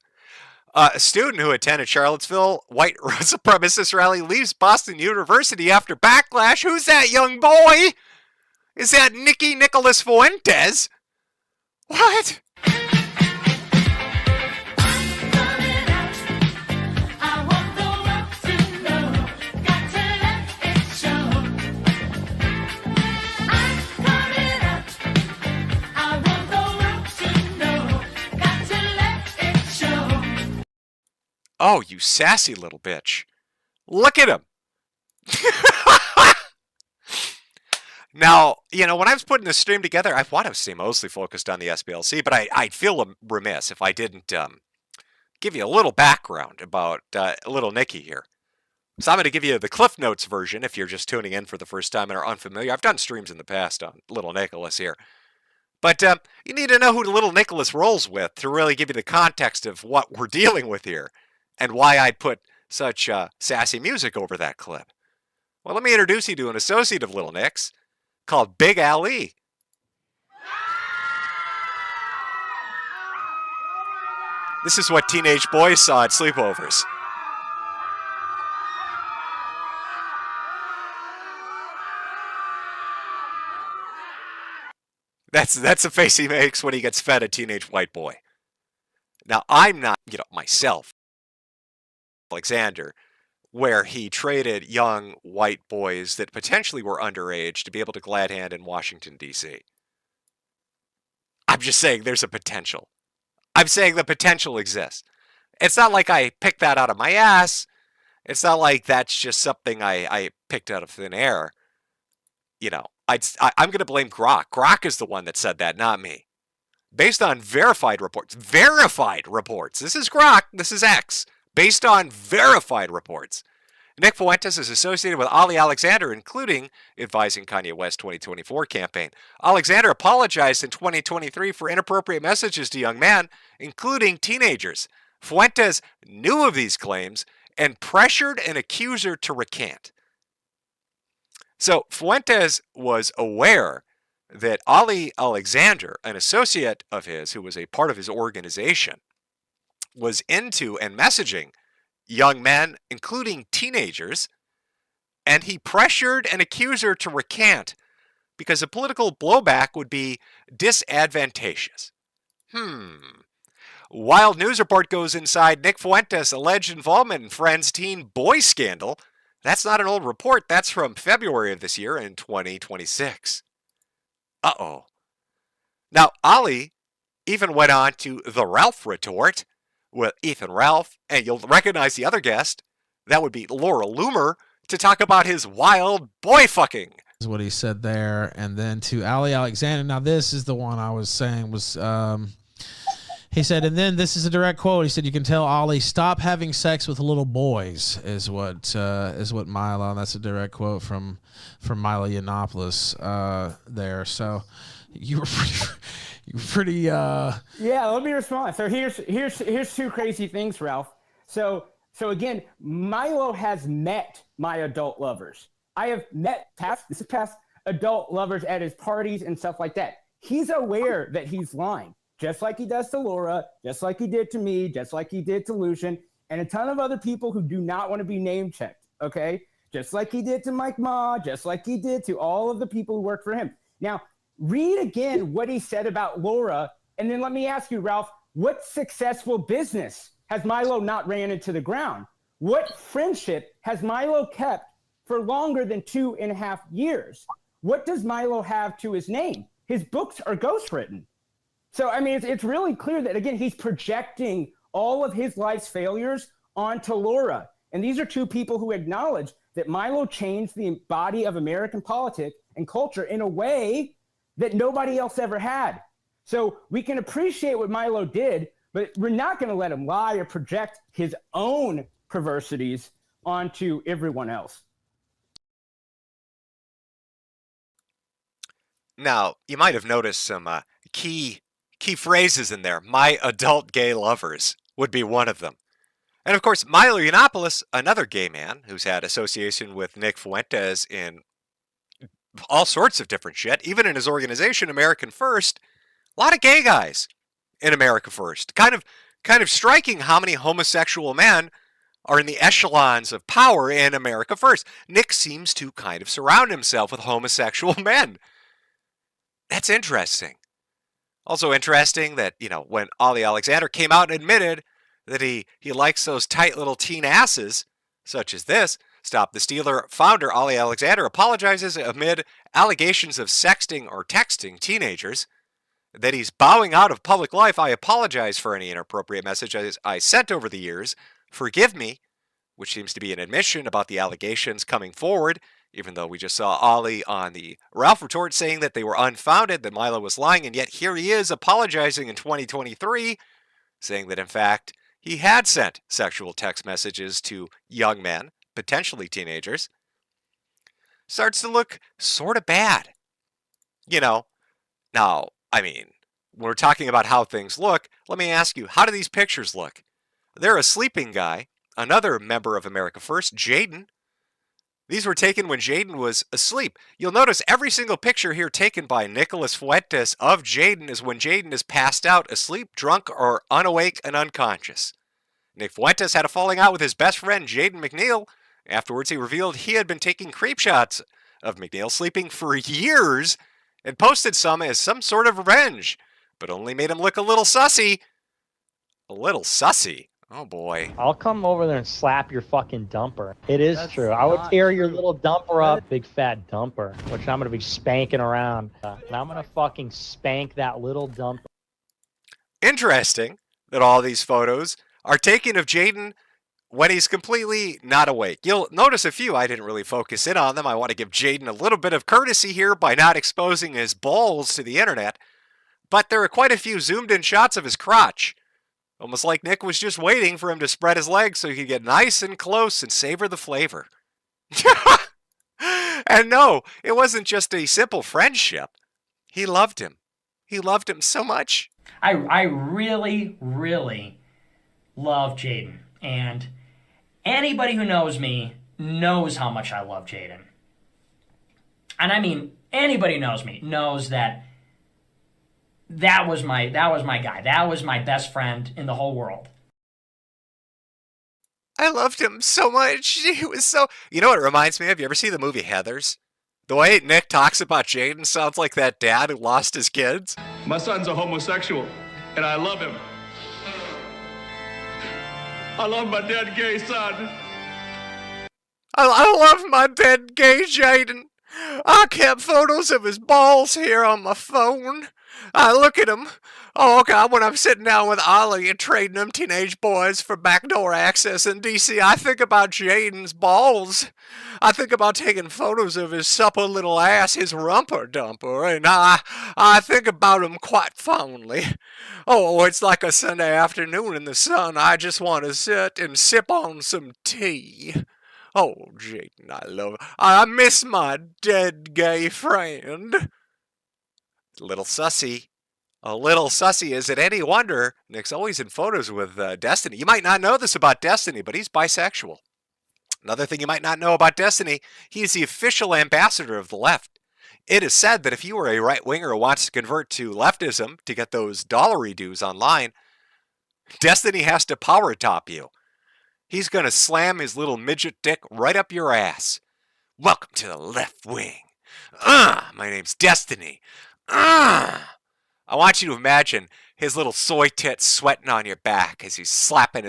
A student who attended Charlottesville white supremacist rally leaves Boston University after backlash. Who's that young boy? Is that Nicholas Fuentes? What? Oh, you sassy little bitch. Look at him. Now, you know, when I was putting this stream together, I want to stay mostly focused on the SPLC, but I'd feel remiss if I didn't give you a little background about little Nicky here. So I'm going to give you the Cliff Notes version if you're just tuning in for the first time and are unfamiliar. I've done streams in the past on little Nicholas here. But you need to know who little Nicholas rolls with to really give you the context of what we're dealing with here. And why I'd put such sassy music over that clip. Well, let me introduce you to an associate of Little Nick's called Big Ali. This is what teenage boys saw at sleepovers. That's the face he makes when he gets fed a teenage white boy. Now, I'm not, myself, Alexander, where he traded young white boys that potentially were underage to be able to glad hand in Washington, D.C. I'm just saying there's a potential. I'm saying the potential exists. It's not like I picked that out of my ass. It's not like that's just something I picked out of thin air. I'm going to blame Grok. Grok is the one that said that, not me. Based on verified reports. Verified reports. This is Grok. This is X. Based on verified reports. Nick Fuentes is associated with Ali Alexander, including advising Kanye West's 2024 campaign. Alexander apologized in 2023 for inappropriate messages to young men, including teenagers. Fuentes knew of these claims and pressured an accuser to recant. So Fuentes was aware that Ali Alexander, an associate of his who was a part of his organization, was into and messaging young men, including teenagers, and he pressured an accuser to recant because a political blowback would be disadvantageous. Wild news report goes inside Nick Fuentes' alleged involvement in Friends' teen boy scandal. That's not an old report. That's from February of this year in 2026. Uh-oh. Now, Ali even went on to the Ralph retort with Ethan Ralph, and you'll recognize the other guest. That would be Laura Loomer, to talk about his wild boy fucking. Is what he said there. And then to Ali Alexander. Now, this is the one I was saying was... he said, and then this is a direct quote. He said, "You can tell Ali, stop having sex with little boys," is what Milo, and that's a direct quote from Milo Yiannopoulos there. So you were pretty Yeah, let me respond. So here's two crazy things, Ralph. So again, Milo has met my adult lovers. I have met past adult lovers at his parties and stuff like that. He's aware that he's lying, just like he does to Laura, just like he did to me, just like he did to Lucian, and a ton of other people who do not want to be name checked, okay? Just like he did to Mike Ma, just like he did to all of the people who work for him. Now, read again what he said about Laura, and then let me ask you, Ralph, what successful business has Milo not ran into the ground? What friendship has Milo kept for longer than 2.5 years? What does Milo have to his name? His books are ghostwritten. So, I mean, it's really clear that, again, he's projecting all of his life's failures onto Laura. And these are two people who acknowledge that Milo changed the body of American politics and culture in a way that nobody else ever had. So we can appreciate what Milo did, but we're not going to let him lie or project his own perversities onto everyone else. Now, you might have noticed some key phrases in there. My adult gay lovers would be one of them. And of course, Milo Yiannopoulos, another gay man who's had association with Nick Fuentes in all sorts of different shit, even in his organization, American First. A lot of gay guys in America First. Kind of striking how many homosexual men are in the echelons of power in America First. Nick seems to kind of surround himself with homosexual men. That's interesting. Also interesting that, when Ollie Alexander came out and admitted that he likes those tight little teen asses, such as this, Stop the Stealer founder Ollie Alexander apologizes amid allegations of sexting or texting teenagers, that he's bowing out of public life. I apologize for any inappropriate messages I sent over the years. Forgive me, which seems to be an admission about the allegations coming forward, even though we just saw Ollie on the Ralph Retort saying that they were unfounded, that Milo was lying, and yet here he is apologizing in 2023, saying that in fact he had sent sexual text messages to young men, potentially teenagers. Starts to look sort of bad. Now, I mean, when we're talking about how things look, let me ask you, how do these pictures look? They're a sleeping guy, another member of America First, Jaden. These were taken when Jaden was asleep. You'll notice every single picture here taken by Nicholas Fuentes of Jaden is when Jaden is passed out, asleep, drunk, or unawake and unconscious. Nick Fuentes had a falling out with his best friend, Jaden McNeil. Afterwards, he revealed he had been taking creep shots of McNeil sleeping for years and posted some as some sort of revenge, but only made him look a little sussy. A little sussy? Oh boy. I'll come over there and slap your fucking dumper. It is true. I would tear your little dumper up, big fat dumper, which I'm going to be spanking around. And I'm going to fucking spank that little dumper. Interesting that all these photos are taken of Jaden when he's completely not awake. You'll notice a few. I didn't really focus in on them. I want to give Jaden a little bit of courtesy here by not exposing his balls to the internet. But there are quite a few zoomed in shots of his crotch. Almost like Nick was just waiting for him to spread his legs so he could get nice and close and savor the flavor. And no, it wasn't just a simple friendship. He loved him. He loved him so much. I really, really love Jaden. And anybody who knows me knows how much I love Jaden. And I mean, anybody who knows me knows that that was my guy. That was my best friend in the whole world. I loved him so much. He was so... You know what it reminds me of? You ever see the movie Heathers? The way Nick talks about Jaden sounds like that dad who lost his kids. My son's a homosexual, and I love him. I love my dead gay son. I love my dead gay Jaden. I kept photos of his balls here on my phone. I look at him. Oh, God, when I'm sitting down with Ollie and trading them teenage boys for backdoor access in D.C., I think about Jaden's balls. I think about taking photos of his supple little ass, his rumper dumper, and I think about him quite fondly. Oh, it's like a Sunday afternoon in the sun. I just want to sit and sip on some tea. Oh, Jaden, I love it. I miss my dead gay friend. Little sussy. A little sussy. Is it any wonder Nick's always in photos with Destiny? You might not know this about Destiny, but he's bisexual. Another thing you might not know about Destiny, he is the official ambassador of the left. It is said that if you are a right-winger who wants to convert to leftism to get those dollary dues online, Destiny has to power top you. He's going to slam his little midget dick right up your ass. Welcome to the left wing. My name's Destiny. I want you to imagine his little soy tits sweating on your back as he's slapping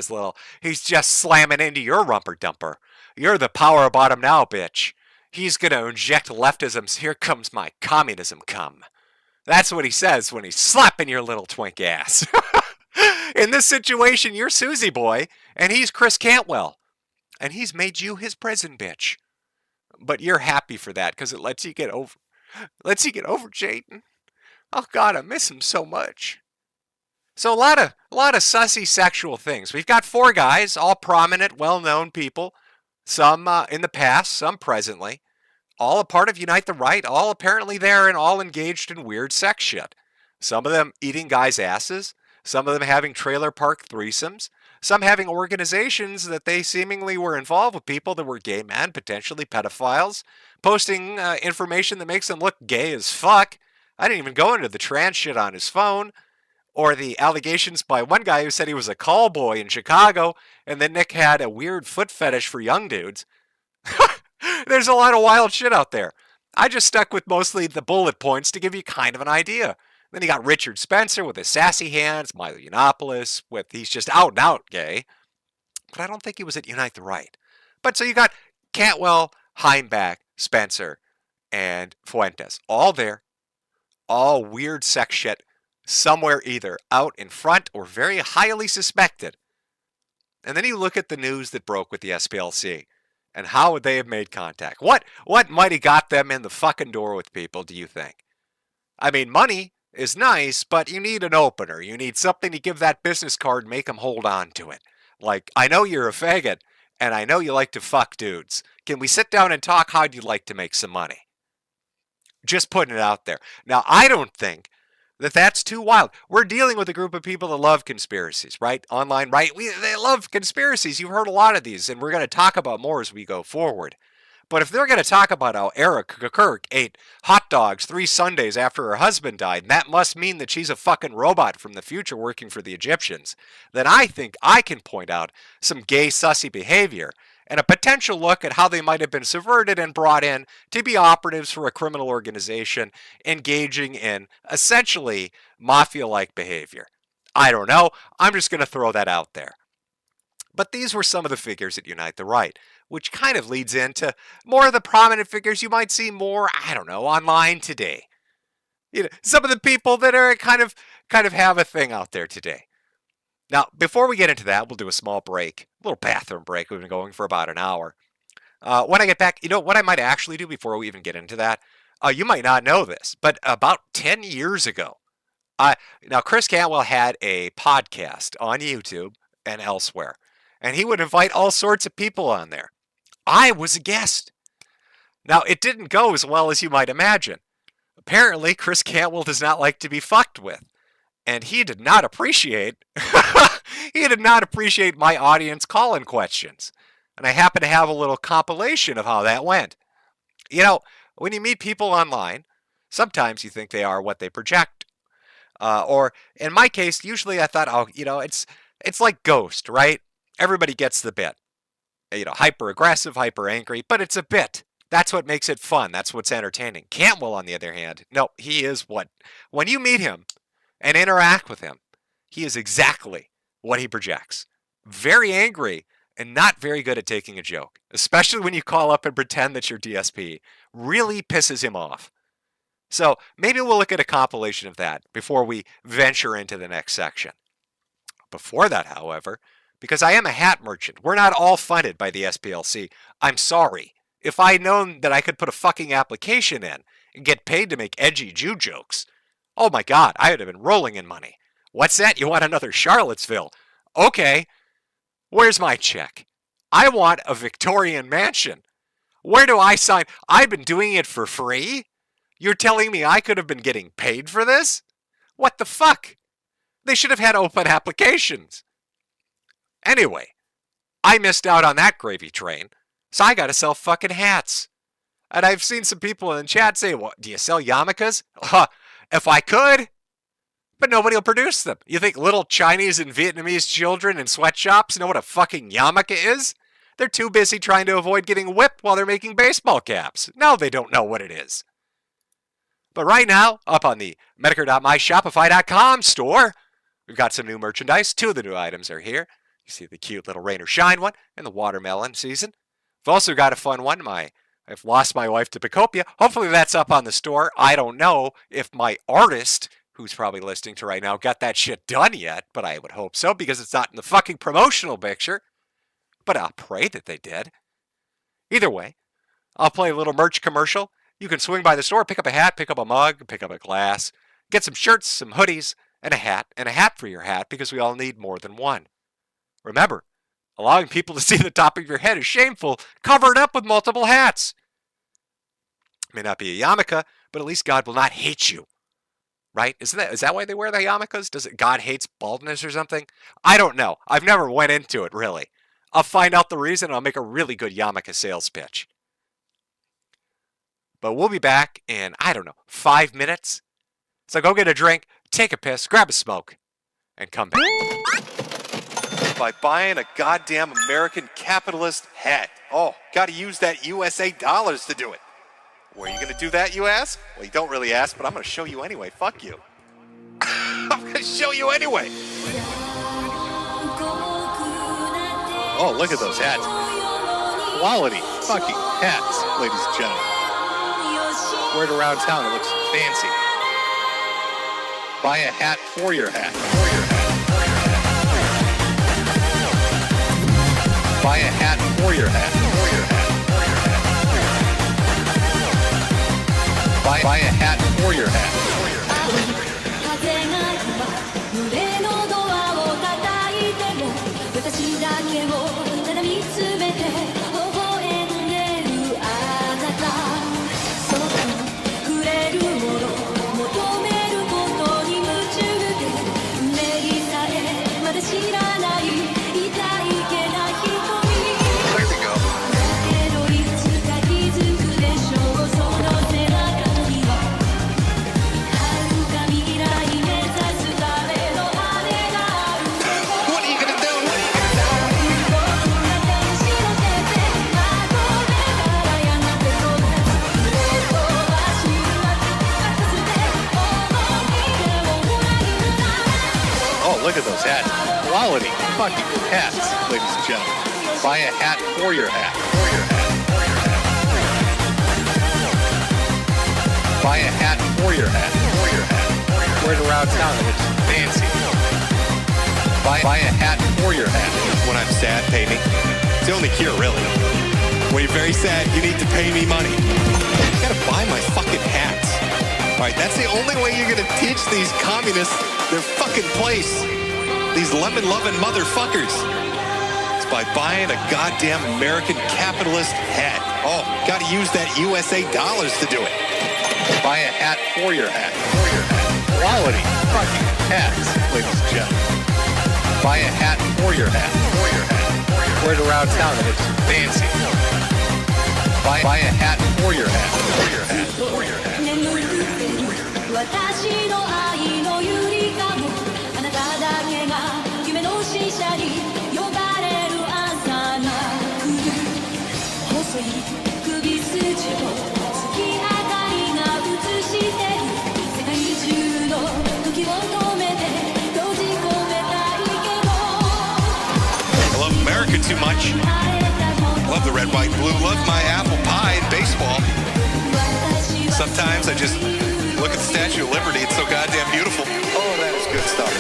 he's just slamming into your rumper dumper. You're the power bottom now, bitch. He's going to inject leftism's here comes my communism cum. That's what he says when he's slapping your little twink ass. In this situation, you're Susie Boy, and he's Chris Cantwell. And he's made you his prison bitch. But you're happy for that because it lets you get over Jaden. Oh God, I miss him so much. So a lot of sussy sexual things. We've got 4 guys, all prominent, well-known people. Some in the past, some presently. All a part of Unite the Right, all apparently there and all engaged in weird sex shit. Some of them eating guys' asses. Some of them having trailer park threesomes. Some having organizations that they seemingly were involved with people that were gay men, potentially pedophiles. Posting information that makes them look gay as fuck. I didn't even go into the trans shit on his phone. Or the allegations by one guy who said he was a call boy in Chicago, and then Nick had a weird foot fetish for young dudes. There's a lot of wild shit out there. I just stuck with mostly the bullet points to give you kind of an idea. Then you got Richard Spencer with his sassy hands, Milo Yiannopoulos he's just out and out gay. But I don't think he was at Unite the Right. But so you got Cantwell, Heimbach, Spencer, and Fuentes. All there. All weird sex shit. Somewhere either out in front or very highly suspected. And then you look at the news that broke with the SPLC. And how would they have made contact? What might have got them in the fucking door with people, do you think? I mean, money is nice, but you need an opener. You need something to give that business card and make them hold on to it. Like, I know you're a faggot, and I know you like to fuck dudes. Can we sit down and talk? How'd you like to make some money? Just putting it out there. Now, I don't think that's too wild. We're dealing with a group of people that love conspiracies, right? Online, right? They love conspiracies. You've heard a lot of these, and we're going to talk about more as we go forward. But if they're going to talk about how Erica Kirk ate hot dogs 3 Sundays after her husband died, and that must mean that she's a fucking robot from the future working for the Egyptians, then I think I can point out some gay sussy behavior and a potential look at how they might have been subverted and brought in to be operatives for a criminal organization engaging in essentially mafia-like behavior. I don't know. I'm just going to throw that out there. But these were some of the figures at Unite the Right, which kind of leads into more of the prominent figures you might see more, I don't know, online today. You know, some of the people that are kind of have a thing out there today. Now, before we get into that, we'll do a small break, a little bathroom break. We've been going for about an hour. When I get back, you know what I might actually do before we even get into that? You might not know this, but about 10 years ago, now Chris Cantwell had a podcast on YouTube and elsewhere, and he would invite all sorts of people on there. I was a guest. Now, it didn't go as well as you might imagine. Apparently, Chris Cantwell does not like to be fucked with. And he did not appreciate my audience calling questions. And I happen to have a little compilation of how that went. You know, when you meet people online, sometimes you think they are what they project. Or in my case, usually I thought, oh, you know, it's like Ghost, right? Everybody gets the bit. You know, hyper aggressive, hyper angry, but it's a bit. That's what makes it fun. That's what's entertaining. Cantwell, on the other hand, no, he is what, when you meet him and interact with him, he is exactly what he projects. Very angry and not very good at taking a joke, especially when you call up and pretend that you're DSP. Really pisses him off. So maybe we'll look at a compilation of that before we venture into the next section. Before that, however, because I am a hat merchant, we're not all funded by the SPLC. I'm sorry. If I'd known that I could put a fucking application in and get paid to make edgy Jew jokes, oh my God, I would have been rolling in money. What's that? You want another Charlottesville? Okay. Where's my check? I want a Victorian mansion. Where do I sign? I've been doing it for free? You're telling me I could have been getting paid for this? What the fuck? They should have had open applications. Anyway, I missed out on that gravy train, so I gotta sell fucking hats. And I've seen some people in the chat say, well, do you sell yarmulkes? If I could, but nobody will produce them. You think little Chinese and Vietnamese children in sweatshops know what a fucking yarmulke is? They're too busy trying to avoid getting whipped while they're making baseball caps. No, they don't know what it is. But right now, up on the Metokur.myshopify.com store, we've got some new merchandise. 2 of the new items are here. You see the cute little rain or shine one and the watermelon season. We've also got a fun one, I've lost my wife to Picopia. Hopefully that's up on the store. I don't know if my artist, who's probably listening to right now, got that shit done yet, but I would hope so because it's not in the fucking promotional picture. But I'll pray that they did. Either way, I'll play a little merch commercial. You can swing by the store, pick up a hat, pick up a mug, pick up a glass, get some shirts, some hoodies, and a hat for your hat because we all need more than one. Remember, allowing people to see the top of your head is shameful. Cover it up with multiple hats. It may not be a yarmulke, but at least God will not hate you. Right? Is that why they wear the yarmulkes? Does it God hates baldness or something? I don't know. I've never went into it, really. I'll find out the reason and I'll make a really good yarmulke sales pitch. But we'll be back in, 5 minutes. So go get a drink, take a piss, grab a smoke, and come back. By buying a goddamn American capitalist hat. Oh, gotta use that USA dollars to do it. Where are you gonna do that, you ask? Well, you don't really ask, but I'm gonna show you anyway. Fuck you. I'm gonna show you anyway. Oh, look at those hats. Quality fucking hats, ladies and gentlemen. Wear it around town, it looks fancy. Buy a hat for your hat. Buy a hat for your hat. Buy a hat for your hat. Look at those hats. Quality fucking hats, ladies and gentlemen. Buy a hat for your hat. Buy a hat for your hat. Wear it around town, it looks fancy. Buy a hat for your hat. When I'm sad, pay me. It's the only cure, really. When you're very sad, you need to pay me money. You gotta buy my fucking hats. Alright, that's the only way you're gonna teach these communists their fucking place. These lemon-loving motherfuckers. It's by buying a goddamn American capitalist hat. Oh, gotta use that USA dollars to do it. Buy a hat for your hat. Quality fucking hats, ladies and gentlemen. Buy a hat for your hat. Wear it around town and it's fancy. Buy a hat for your hat. For your hat. 私の愛のゆりかごあなただけが夢の使者に呼ばれる朝が来る細い首筋を月明かりが映してる世界中の時を止めて閉じ込めたいけど I love America too much. Love the red, white, blue. Love my apple pie and baseball. Sometimes I just look at the Statue of Liberty. It's so goddamn beautiful. Oh, that is good stuff.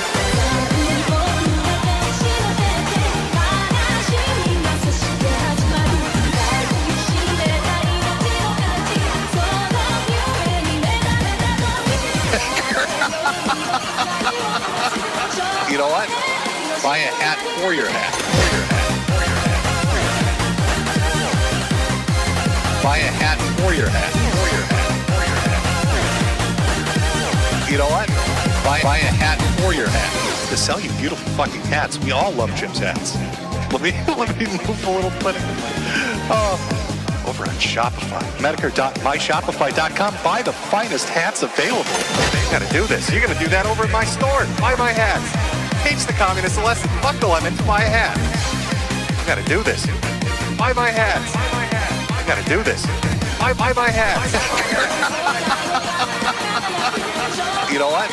You know what? Buy a hat for your hat. Buy a hat for your hat. You know what? buy a hat for your hat. To sell you beautiful fucking hats. We all love Jim's hats. Let me move a little bit. Over on Shopify. MyShopify.com. Buy the finest hats available. You gotta do this. You're gonna do that over at my store. Buy my hats. Teach the communists a lesson. Fuck the lemons. Buy a hat. You gotta do this. Buy my hats. I gotta do this. Buy my hats. You know what?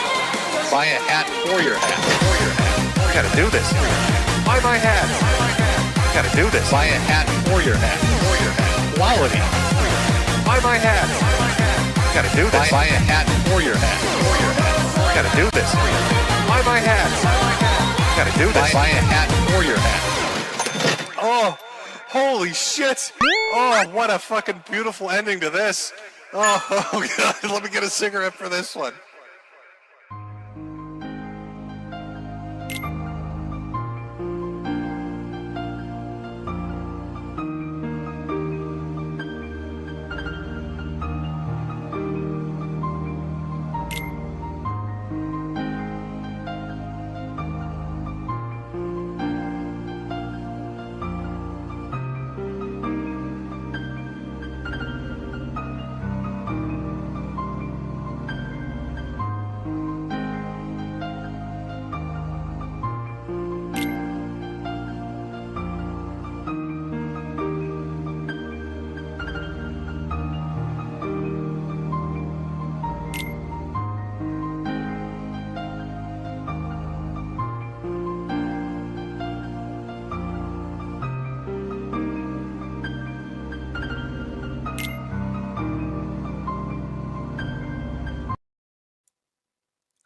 Buy a hat for your hat. You gotta do this. Buy my hats. You gotta do this. Buy a hat for your hat. Quality. Buy my hats. You gotta do this. Buy a hat for your hat. You gotta do this. Buy my hats. You gotta do this. Buy a hat for your hat. Oh, holy shit. Oh, what a fucking beautiful ending to this. Oh, God. Let me get a cigarette for this one.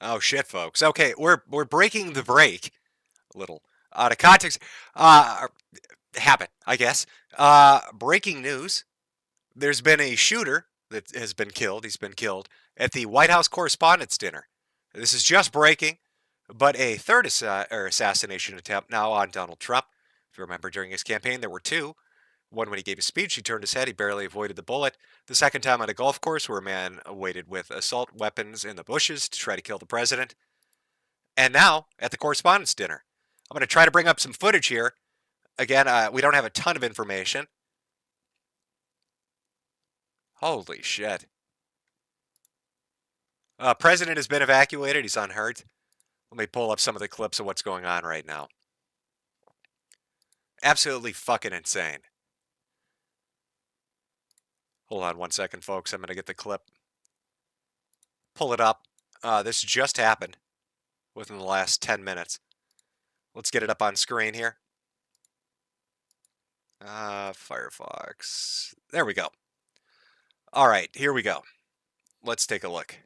Oh shit, folks. Okay, we're breaking the break. A little out of context. Habit, I guess. Breaking news. There's been a shooter that has been killed. He's been killed at the White House Correspondents' Dinner. This is just breaking, but a third assassination attempt now on Donald Trump. If you remember, during his campaign, there were two. One when he gave a speech, he turned his head, he barely avoided the bullet. The second time on a golf course where a man waited with assault weapons in the bushes to try to kill the president. And now, at the Correspondents' Dinner. I'm going to try to bring up some footage here. Again, we don't have a ton of information. Holy shit. President has been evacuated. He's unhurt. Let me pull up some of the clips of what's going on right now. Absolutely fucking insane. Hold on one second, folks. I'm going to get the clip. Pull it up. This just happened within the last 10 minutes. Let's get it up on screen here. Firefox. There we go. All right, here we go. Let's take a look.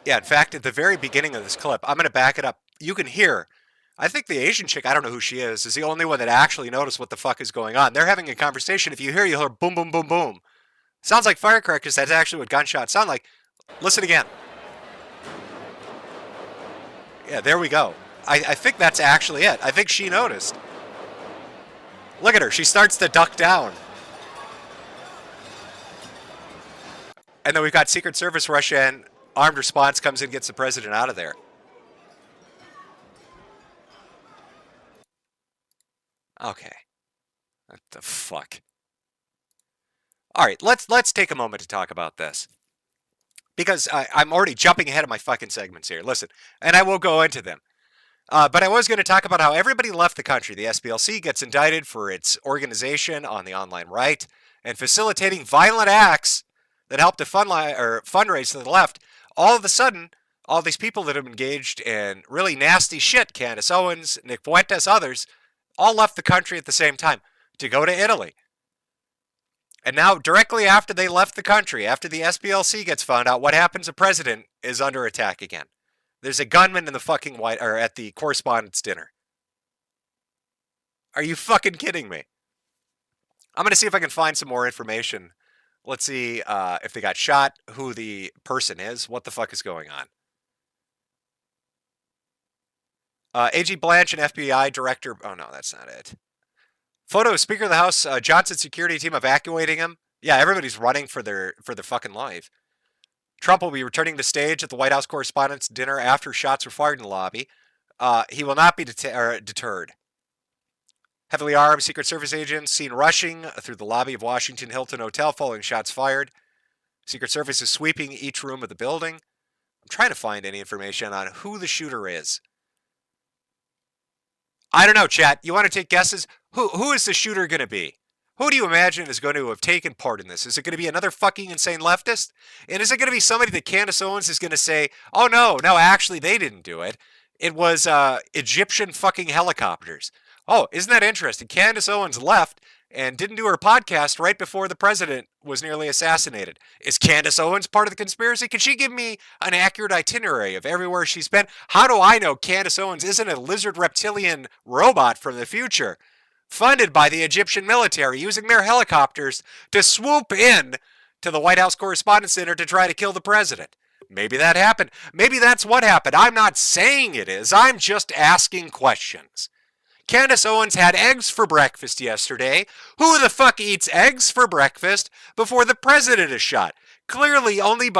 Yeah, in fact, at the very beginning of this clip, I'm going to back it up. You can hear, I think the Asian chick, I don't know who she is the only one that actually noticed what the fuck is going on. They're having a conversation. If you hear, you'll hear boom, boom, boom, boom. Sounds like firecrackers. That's actually what gunshots sound like. Listen again. Yeah, there we go. I think that's actually it. I think she noticed. Look at her. She starts to duck down. And then we've got Secret Service rush in. Armed response comes in, gets the president out of there. Okay. What the fuck? All right, let's take a moment to talk about this. Because I'm already jumping ahead of my fucking segments here. Listen, and I will go into them. But I was going to talk about how everybody left the country. The SPLC gets indicted for its organization on the online right and facilitating violent acts that help to fundraise to the left. All of a sudden, all these people that have engaged in really nasty shit, Candace Owens, Nick Fuentes, others, all left the country at the same time to go to Italy. And now, directly after they left the country, after the SPLC gets found out, what happens? The president is under attack again. There's a gunman in the fucking at the Correspondents' Dinner. Are you fucking kidding me? I'm going to see if I can find some more information. Let's see if they got shot, who the person is, what the fuck is going on. AG Blanche and FBI director. Oh, no, that's not it. Photo of Speaker of the House, Johnson security team evacuating him. Yeah, everybody's running for their fucking life. Trump will be returning to stage at the White House Correspondents' Dinner after shots were fired in the lobby. He will not be deterred. Heavily armed Secret Service agents seen rushing through the lobby of Washington Hilton Hotel following shots fired. Secret Service is sweeping each room of the building. I'm trying to find any information on who the shooter is. I don't know, chat. You want to take guesses? Who is the shooter going to be? Who do you imagine is going to have taken part in this? Is it going to be another fucking insane leftist? And is it going to be somebody that Candace Owens is going to say, oh, no, actually, they didn't do it. It was Egyptian fucking helicopters. Oh, isn't that interesting? Candace Owens left and didn't do her podcast right before the president was nearly assassinated. Is Candace Owens part of the conspiracy? Can she give me an accurate itinerary of everywhere she's been? How do I know Candace Owens isn't a lizard reptilian robot from the future, funded by the Egyptian military, using their helicopters to swoop in to the White House Correspondents' Center to try to kill the president? Maybe that happened. Maybe that's what happened. I'm not saying it is. I'm just asking questions. Candace Owens had eggs for breakfast yesterday. Who the fuck eats eggs for breakfast before the president is shot? Clearly, only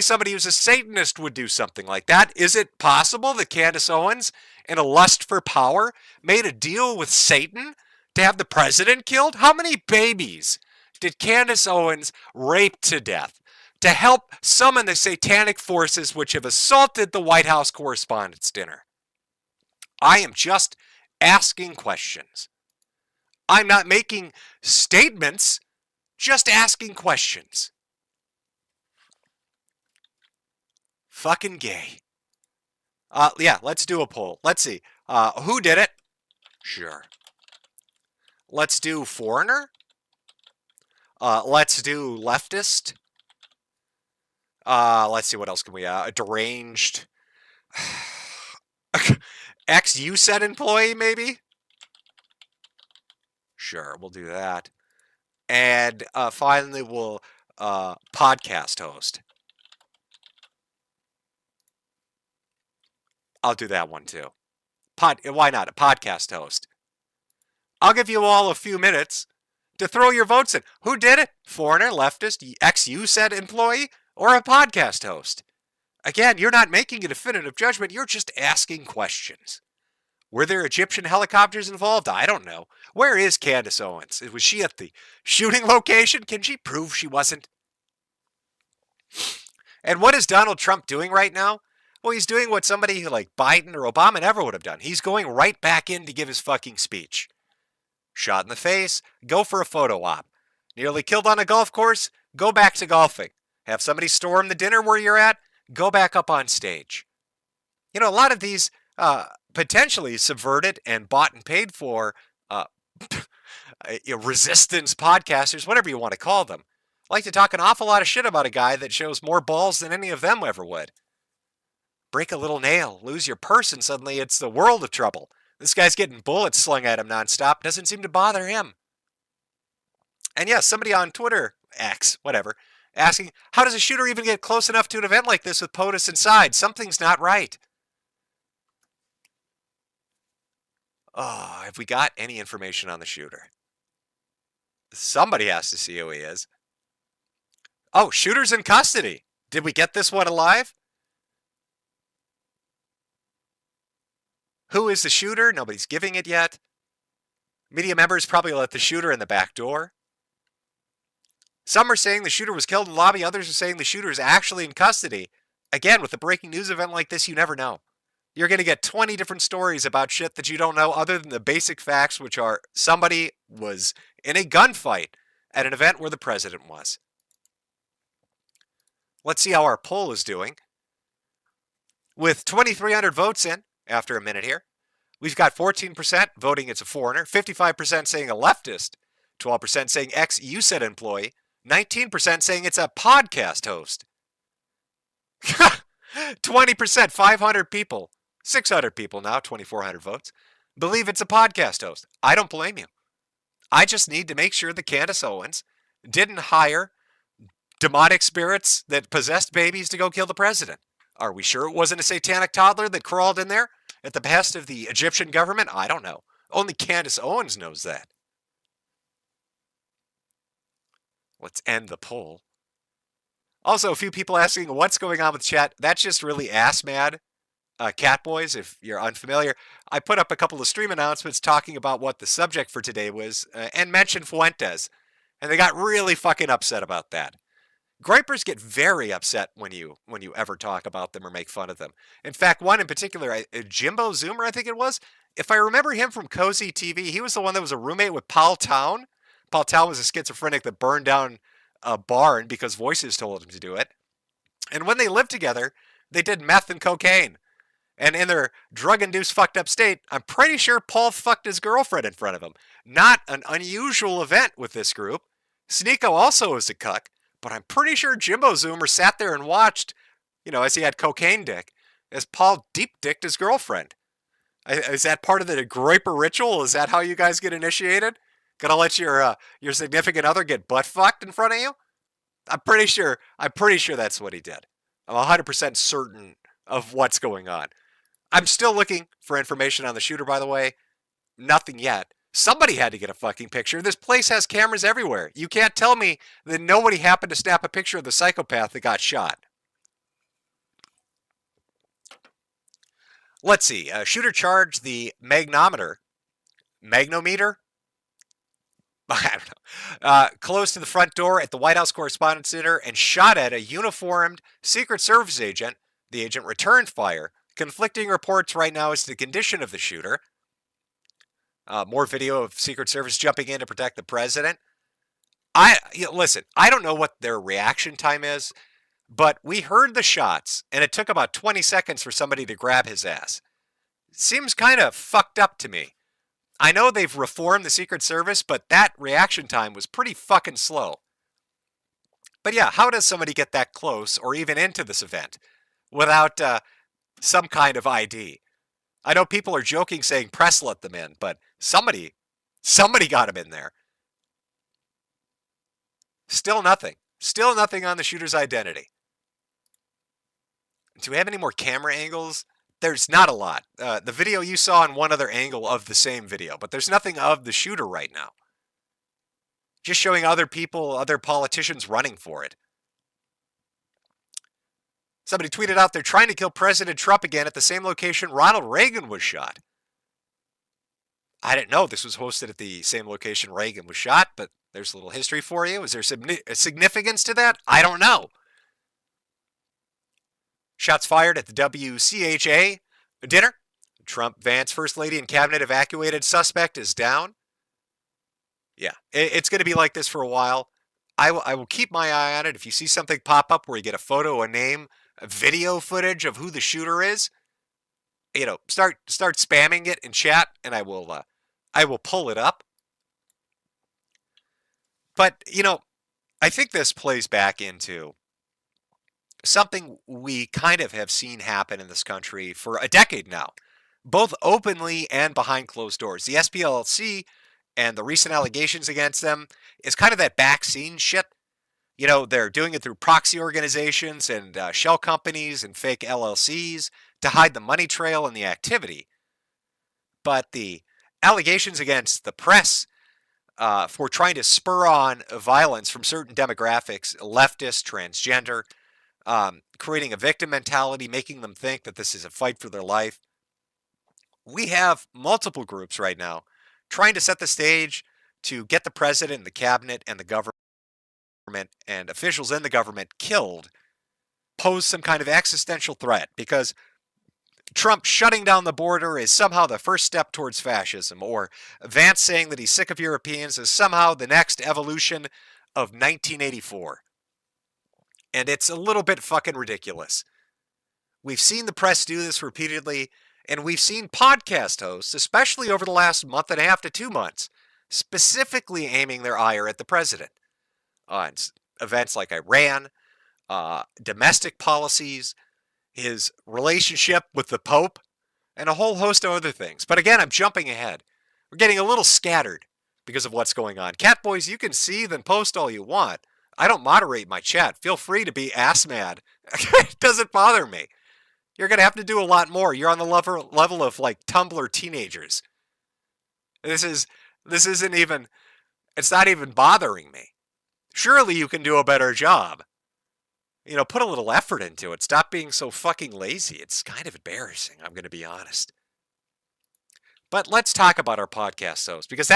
somebody who's a Satanist would do something like that. Is it possible that Candace Owens, in a lust for power, made a deal with Satan to have the president killed? How many babies did Candace Owens rape to death to help summon the satanic forces which have assaulted the White House Correspondents' Dinner? I am just asking questions. I'm not making statements, just asking questions. Fucking gay. Yeah, let's do a poll. Let's see. Who did it? Sure. Let's do foreigner. Let's do leftist. Let's see, what else can we, deranged. Ex-USET employee, maybe? Sure, we'll do that. And finally, we'll podcast host. I'll do that one too. Why not? A podcast host. I'll give you all a few minutes to throw your votes in. Who did it? Foreigner, leftist, ex-USET employee, or a podcast host? Again, you're not making a definitive judgment. You're just asking questions. Were there Egyptian helicopters involved? I don't know. Where is Candace Owens? Was she at the shooting location? Can she prove she wasn't? And what is Donald Trump doing right now? Well, he's doing what somebody like Biden or Obama never would have done. He's going right back in to give his fucking speech. Shot in the face, go for a photo op. Nearly killed on a golf course, go back to golfing. Have somebody storm the dinner where you're at, go back up on stage. You know, a lot of these potentially subverted and bought and paid for resistance podcasters, whatever you want to call them, like to talk an awful lot of shit about a guy that shows more balls than any of them ever would. Break a little nail, lose your purse, and suddenly it's the world of trouble. This guy's getting bullets slung at him nonstop. Doesn't seem to bother him. And yes, somebody on Twitter, X, whatever, asking, how does a shooter even get close enough to an event like this with POTUS inside? Something's not right. Oh, have we got any information on the shooter? Somebody has to see who he is. Oh, shooter's in custody. Did we get this one alive? Who is the shooter? Nobody's giving it yet. Media members probably let the shooter in the back door. Some are saying the shooter was killed in the lobby. Others are saying the shooter is actually in custody. Again, with a breaking news event like this, you never know. You're going to get 20 different stories about shit that you don't know other than the basic facts, which are somebody was in a gunfight at an event where the president was. Let's see how our poll is doing. With 2,300 votes in, after a minute here, we've got 14% voting it's a foreigner, 55% saying a leftist, 12% saying ex-USET employee, 19% saying it's a podcast host. 20%, 500 people, 600 people now, 2,400 votes, believe it's a podcast host. I don't blame you. I just need to make sure that Candace Owens didn't hire demonic spirits that possessed babies to go kill the president. Are we sure it wasn't a satanic toddler that crawled in there at the behest of the Egyptian government? I don't know. Only Candace Owens knows that. Let's end the poll. Also, a few people asking what's going on with chat. That's just really ass mad. Cat boys, if you're unfamiliar, I put up a couple of stream announcements talking about what the subject for today was and mentioned Fuentes, and they got really fucking upset about that. Gripers get very upset when you ever talk about them or make fun of them. In fact, one in particular, Jimbo Zoomer, I think it was. If I remember him from Cozy TV, he was the one that was a roommate with Paul Town. Paul Town was a schizophrenic that burned down a barn because voices told him to do it. And when they lived together, they did meth and cocaine. And in their drug-induced fucked up state, I'm pretty sure Paul fucked his girlfriend in front of him. Not an unusual event with this group. Sneeko also is a cuck, but I'm pretty sure Jimbo Zoomer sat there and watched, as he had cocaine dick, as Paul deep-dicked his girlfriend. Is that part of the Groiper ritual? Is that how you guys get initiated? Gonna let your significant other get butt fucked in front of you? I'm pretty sure that's what he did. I'm 100% certain of what's going on. I'm still looking for information on the shooter, by the way. Nothing yet. Somebody had to get a fucking picture. This place has cameras everywhere. You can't tell me that nobody happened to snap a picture of the psychopath that got shot. Let's see. Shooter charged the magnometer. Magnometer? I don't know. Close to the front door at the White House Correspondents' Center and shot at a uniformed Secret Service agent. The agent returned fire. Conflicting reports right now as to the condition of the shooter. More video of Secret Service jumping in to protect the president. Listen, I don't know what their reaction time is, but we heard the shots, and it took about 20 seconds for somebody to grab his ass. Seems kind of fucked up to me. I know they've reformed the Secret Service, but that reaction time was pretty fucking slow. But yeah, how does somebody get that close or even into this event without some kind of ID? I know people are joking saying press let them in, but somebody got him in there. Still nothing. Still nothing on the shooter's identity. Do we have any more camera angles? There's not a lot. The video you saw in one other angle of the same video, but there's nothing of the shooter right now. Just showing other people, other politicians running for it. Somebody tweeted out they're trying to kill President Trump again at the same location Ronald Reagan was shot. I didn't know this was hosted at the same location Reagan was shot, but there's a little history for you. Is there significance to that? I don't know. Shots fired at the WCHA dinner. Trump, Vance, First Lady, and Cabinet evacuated. Suspect is down. Yeah, it's going to be like this for a while. I will keep my eye on it. If you see something pop up where you get a photo, a name, a video footage of who the shooter is, start spamming it in chat, and I will pull it up. But I think this plays back into something we kind of have seen happen in this country for a decade now, both openly and behind closed doors. The SPLC and the recent allegations against them is kind of that backseat shit. They're doing it through proxy organizations and shell companies and fake LLCs to hide the money trail and the activity. But the allegations against the press for trying to spur on violence from certain demographics, leftist, transgender, creating a victim mentality, making them think that this is a fight for their life. We have multiple groups right now trying to set the stage to get the president and the cabinet and the government and officials in the government killed, pose some kind of existential threat, because Trump shutting down the border is somehow the first step towards fascism, or Vance saying that he's sick of Europeans is somehow the next evolution of 1984. And it's a little bit fucking ridiculous. We've seen the press do this repeatedly, and we've seen podcast hosts, especially over the last month and a half to 2 months, specifically aiming their ire at the president on events like Iran, domestic policies, his relationship with the Pope, and a whole host of other things. But again, I'm jumping ahead. We're getting a little scattered because of what's going on. Catboys, you can seethe and post all you want. I don't moderate my chat. Feel free to be ass mad. It doesn't bother me. You're going to have to do a lot more. You're on the level of like Tumblr teenagers. This isn't even, it's not even bothering me. Surely you can do a better job. You know, put a little effort into it. Stop being so fucking lazy. It's kind of embarrassing, I'm going to be honest. But let's talk about our podcast host, because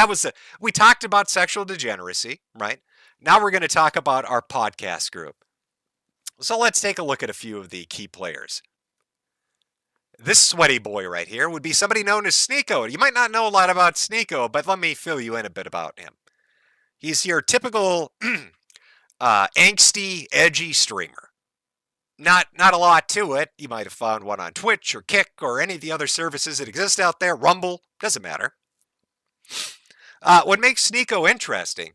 we talked about sexual degeneracy, right? Now we're going to talk about our podcast group. So let's take a look at a few of the key players. This sweaty boy right here would be somebody known as Sneeko. You might not know a lot about Sneeko, but let me fill you in a bit about him. He's your typical angsty, edgy streamer. Not a lot to it. You might have found one on Twitch or Kick or any of the other services that exist out there. Rumble, doesn't matter. What makes Sneeko interesting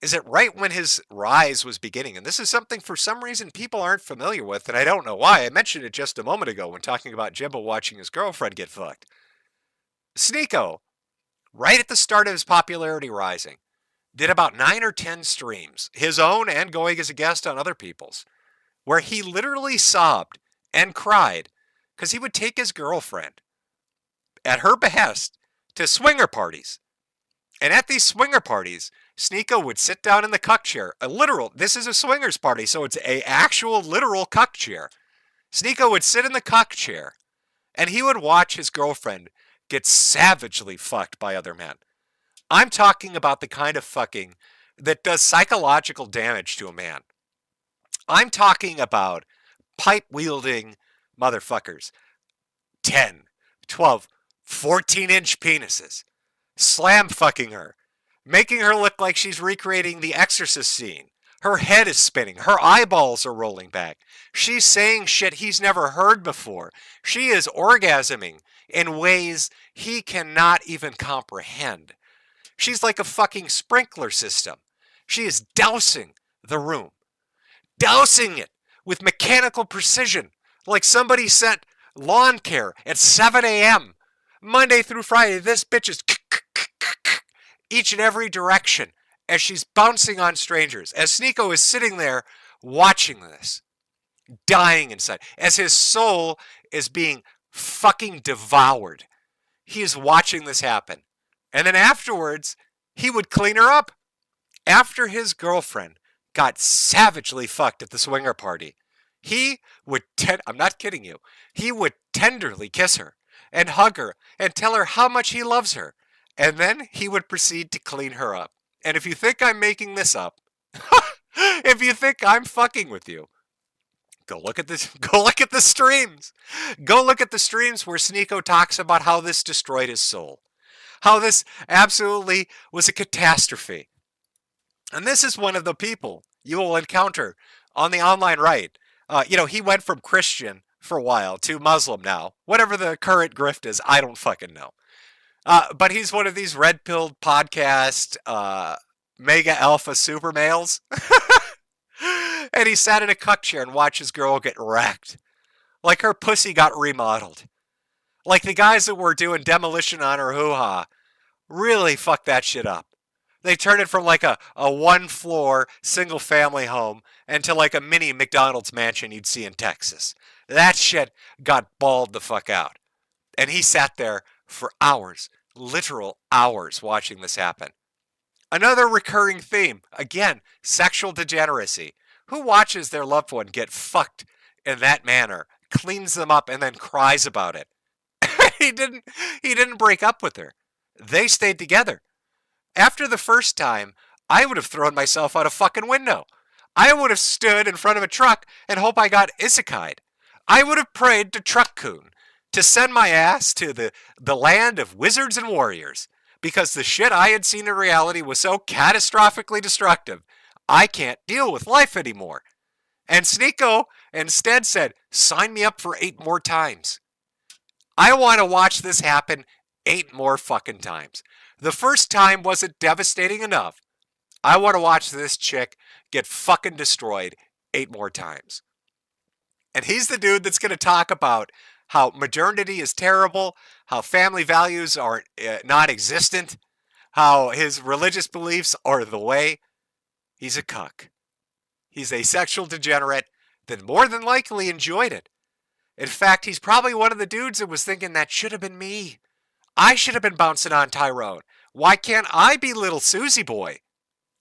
is that right when his rise was beginning, and this is something for some reason people aren't familiar with, and I don't know why. I mentioned it just a moment ago when talking about Jimbo watching his girlfriend get fucked. Sneeko, right at the start of his popularity rising, did about 9 or 10 streams, his own and going as a guest on other people's, where he literally sobbed and cried because he would take his girlfriend, at her behest, to swinger parties. And at these swinger parties, Sneeko would sit down in the cuck chair. This is a swingers party, so it's a actual literal cuck chair. Sneeko would sit in the cuck chair, and he would watch his girlfriend get savagely fucked by other men. I'm talking about the kind of fucking that does psychological damage to a man. I'm talking about pipe-wielding motherfuckers. 10, 12, 14-inch penises. Slam fucking her. Making her look like she's recreating the Exorcist scene. Her head is spinning. Her eyeballs are rolling back. She's saying shit he's never heard before. She is orgasming in ways he cannot even comprehend. She's like a fucking sprinkler system. She is dousing the room. Dousing it with mechanical precision, like somebody sent lawn care at 7 a.m. Monday through Friday. This bitch is each and every direction as she's bouncing on strangers. As Sneeko is sitting there watching this, dying inside, as his soul is being fucking devoured. He is watching this happen. And then afterwards, he would clean her up. After his girlfriend got savagely fucked at the swinger party, he would, I'm not kidding you, he would tenderly kiss her and hug her and tell her how much he loves her. And then he would proceed to clean her up. And if you think I'm making this up, if you think I'm fucking with you, go look at this. Go look at the streams. Go look at the streams where Sneeko talks about how this destroyed his soul. How this absolutely was a catastrophe. And this is one of the people you will encounter on the online right. He went from Christian for a while to Muslim now. Whatever the current grift is, I don't fucking know. But he's one of these red-pilled podcast mega alpha super males. And he sat in a cuck chair and watched his girl get wrecked. Like her pussy got remodeled. Like the guys that were doing demolition on her hoo-ha really fucked that shit up. They turned it from like a one-floor single-family home into like a mini McDonald's mansion you'd see in Texas. That shit got balled the fuck out. And he sat there for hours, literal hours, watching this happen. Another recurring theme, again, sexual degeneracy. Who watches their loved one get fucked in that manner, cleans them up, and then cries about it? He didn't break up with her. They stayed together. After the first time, I would have thrown myself out a fucking window. I would have stood in front of a truck and hope I got isekai'd. I would have prayed to Truck-kun to send my ass to the land of wizards and warriors, because the shit I had seen in reality was so catastrophically destructive, I can't deal with life anymore. And Sneeko instead said, sign me up for 8 more times. I want to watch this happen 8 more fucking times. The first time wasn't devastating enough. I want to watch this chick get fucking destroyed 8 more times. And he's the dude that's going to talk about how modernity is terrible, how family values are non-existent, how his religious beliefs are the way. He's a cuck. He's a sexual degenerate that more than likely enjoyed it. In fact, he's probably one of the dudes that was thinking that should have been me. I should have been bouncing on Tyrone. Why can't I be little Susie boy?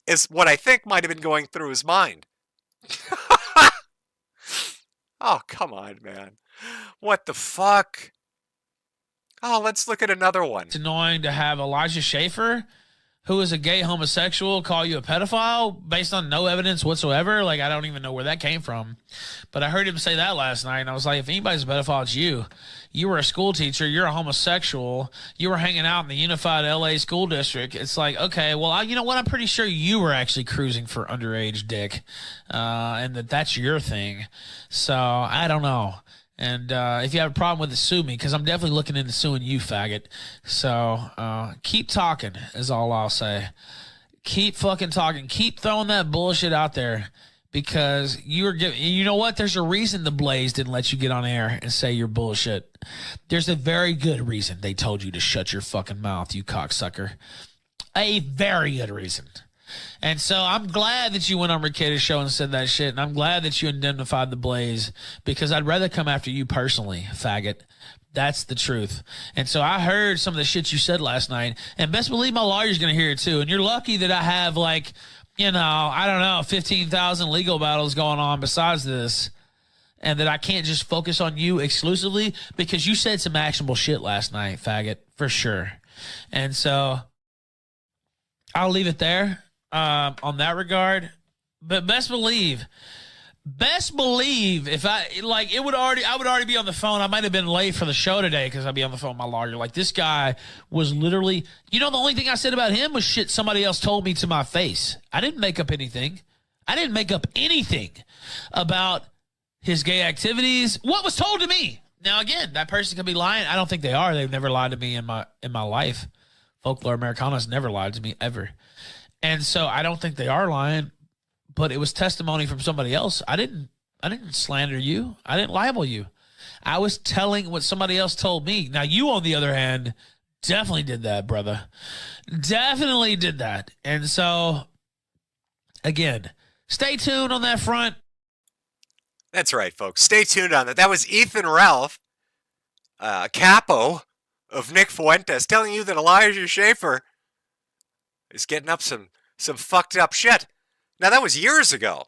Is what I think might have been going through his mind. Oh, come on, man. What the fuck? Oh, let's look at another one. It's annoying to have Elijah Schaefer, who is a gay homosexual, call you a pedophile based on no evidence whatsoever. Like, I don't even know where that came from. But I heard him say that last night, and I was like, if anybody's a pedophile, it's you. You were a school teacher. You're a homosexual. You were hanging out in the unified LA school district. It's like, okay, well, you know what? I'm pretty sure you were actually cruising for underage dick, and that's your thing. So, I don't know. And if you have a problem with it, sue me, because I'm definitely looking into suing you, faggot. So keep talking is all I'll say. Keep fucking talking. Keep throwing that bullshit out there, because you're giving. You know what? There's a reason the Blaze didn't let you get on air and say your bullshit. There's a very good reason they told you to shut your fucking mouth, you cocksucker. A very good reason. And so I'm glad that you went on Ricketti's show and said that shit, and I'm glad that you indemnified the Blaze, because I'd rather come after you personally, faggot. That's the truth. And so I heard some of the shit you said last night, and best believe my lawyer's going to hear it too. And you're lucky that I have, like, you know, I don't know, 15,000 legal battles going on besides this, and that I can't just focus on you exclusively, because you said some actionable shit last night, faggot, for sure. And so I'll leave it there. On that regard, but best believe if I would already be on the phone. I might have been late for the show today because I'd be on the phone with my lawyer. Like, this guy was literally, the only thing I said about him was shit somebody else told me to my face. I didn't make up anything. I didn't make up anything about his gay activities. What was told to me? Now, again, that person could be lying. I don't think they are. They've never lied to me in my life. Folklore Americana's never lied to me ever. And so I don't think they are lying, but it was testimony from somebody else. I didn't slander you. I didn't libel you. I was telling what somebody else told me. Now, you, on the other hand, definitely did that, brother. Definitely did that. And so, again, stay tuned on that front. That's right, folks. Stay tuned on that. That was Ethan Ralph, capo of Nick Fuentes, telling you that Elijah Schaefer is getting up some fucked up shit. Now, that was years ago.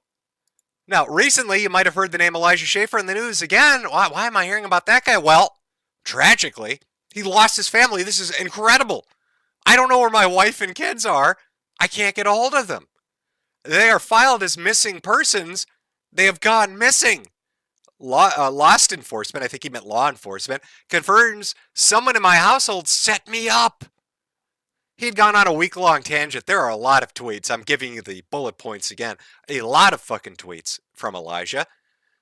Now, recently, you might have heard the name Elijah Schaefer in the news again. Why am I hearing about that guy? Well, tragically, he lost his family. This is incredible. I don't know where my wife and kids are. I can't get a hold of them. They are filed as missing persons. They have gone missing. Lost enforcement, I think he meant law enforcement, confirms someone in my household set me up. He had gone on a week-long tangent. There are a lot of tweets. I'm giving you the bullet points again. A lot of fucking tweets from Elijah,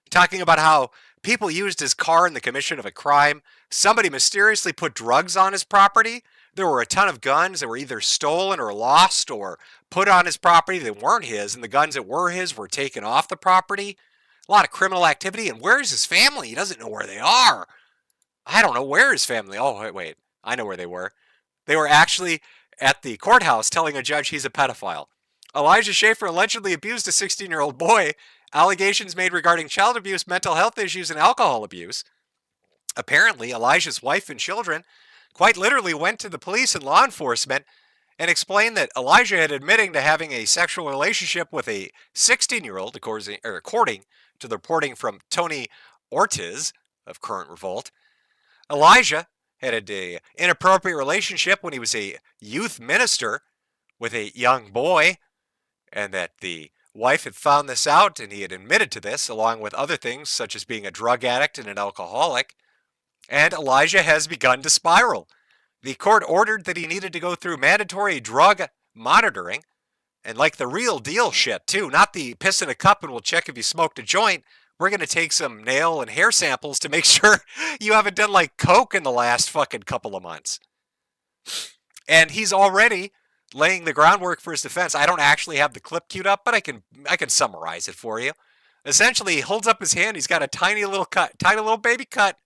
talking about how people used his car in the commission of a crime. Somebody mysteriously put drugs on his property. There were a ton of guns that were either stolen or lost or put on his property that weren't his, and the guns that were his were taken off the property. A lot of criminal activity. And where's his family? He doesn't know where they are. I don't know where his family. Oh, wait. I know where they were. They were actually at the courthouse telling a judge he's a pedophile. Elijah Schaefer allegedly abused a 16-year-old boy. Allegations made regarding child abuse, mental health issues, and alcohol abuse. Apparently, Elijah's wife and children quite literally went to the police and law enforcement and explained that Elijah had admitting to having a sexual relationship with a 16-year-old, according to the reporting from Tony Ortiz of Current Revolt. Elijah had an inappropriate relationship when he was a youth minister with a young boy, and that the wife had found this out, and he had admitted to this, along with other things, such as being a drug addict and an alcoholic, and Elijah has begun to spiral. The court ordered that he needed to go through mandatory drug monitoring, and like the real deal shit, too, not the piss in a cup and we'll check if you smoked a joint. We're going to take some nail and hair samples to make sure you haven't done like coke in the last fucking couple of months. And he's already laying the groundwork for his defense. I don't actually have the clip queued up, but I can summarize it for you. Essentially, he holds up his hand. He's got a tiny little cut, tiny little baby cut.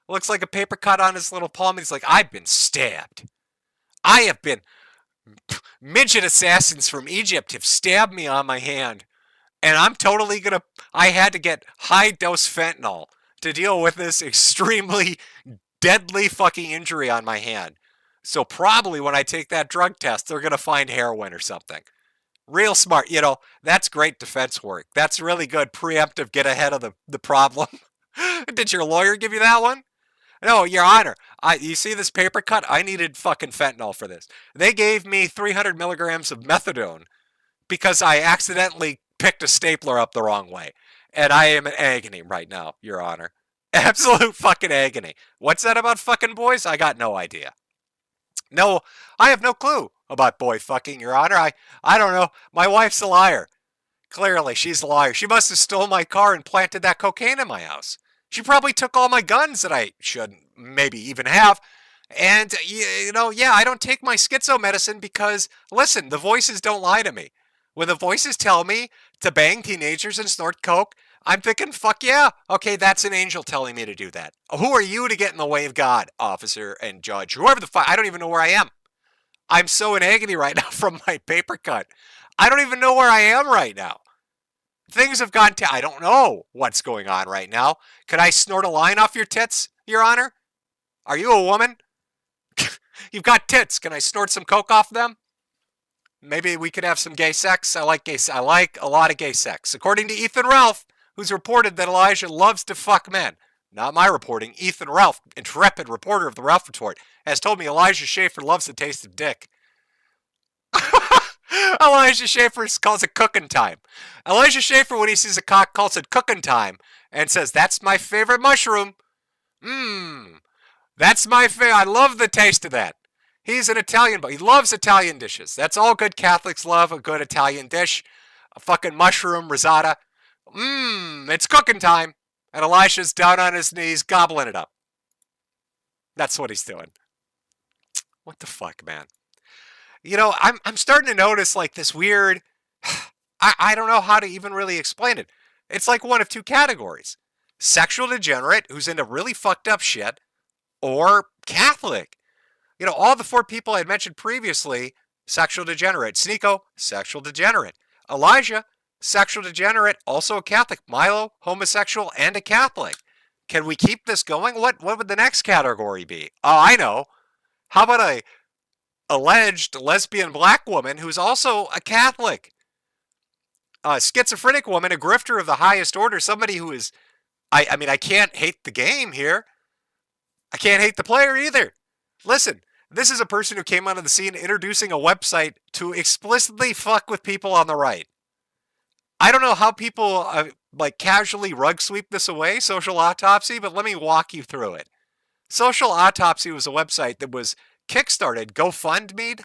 Looks like a paper cut on his little palm. He's like, I've been stabbed. I have been midget assassins from Egypt have stabbed me on my hand. And I'm totally gonna, I had to get high dose fentanyl to deal with this extremely deadly fucking injury on my hand. So probably when I take that drug test, they're gonna find heroin or something. Real smart, you know, that's great defense work. That's really good preemptive, get ahead of the problem. Did your lawyer give you that one? No, Your Honor. You see this paper cut? I needed fucking fentanyl for this. They gave me 300 milligrams of methadone because I accidentally picked a stapler up the wrong way. And I am in agony right now, Your Honor. Absolute fucking agony. What's that about fucking boys? I got no idea. No, I have no clue about boy fucking, Your Honor. I don't know. My wife's a liar. Clearly, she's a liar. She must have stolen my car and planted that cocaine in my house. She probably took all my guns that I shouldn't maybe even have. And, you know, yeah, I don't take my schizo medicine because, listen, the voices don't lie to me. When the voices tell me to bang teenagers and snort coke, I'm thinking, fuck yeah. Okay, that's an angel telling me to do that. Who are you to get in the way of God, officer and judge? Whoever the fuck, I don't even know where I am. I'm so in agony right now from my paper cut. I don't even know where I am right now. Things have gone I don't know what's going on right now. Could I snort a line off your tits, Your Honor? Are you a woman? You've got tits. Can I snort some coke off them? Maybe we could have some gay sex. I like a lot of gay sex. According to Ethan Ralph, who's reported that Elijah loves to fuck men. Not my reporting. Ethan Ralph, intrepid reporter of the Ralph Report, has told me Elijah Schaefer loves the taste of dick. Elijah Schaefer calls it cooking time. Elijah Schaefer, when he sees a cock, calls it cooking time and says, that's my favorite mushroom. That's my favorite. I love the taste of that. He's an Italian, but he loves Italian dishes. That's all good Catholics love, a good Italian dish. A fucking mushroom risotto. It's cooking time. And Elijah's down on his knees gobbling it up. That's what he's doing. What the fuck, man? You know, I'm starting to notice like this weird, I don't know how to even really explain it. It's like one of two categories. Sexual degenerate who's into really fucked up shit, or Catholic. You know, all the four people I had mentioned previously, sexual degenerate. Sneeko, sexual degenerate. Elijah, sexual degenerate, also a Catholic. Milo, homosexual and a Catholic. Can we keep this going? What would the next category be? Oh, I know. How about a alleged lesbian black woman who's also a Catholic? A schizophrenic woman, a grifter of the highest order, somebody who is, I mean, I can't hate the game here. I can't hate the player either. Listen, this is a person who came onto the scene introducing a website to explicitly fuck with people on the right. I don't know how people like casually rug sweep this away, Social Autopsy, but let me walk you through it. Social Autopsy was a website that was kickstarted, GoFundMe,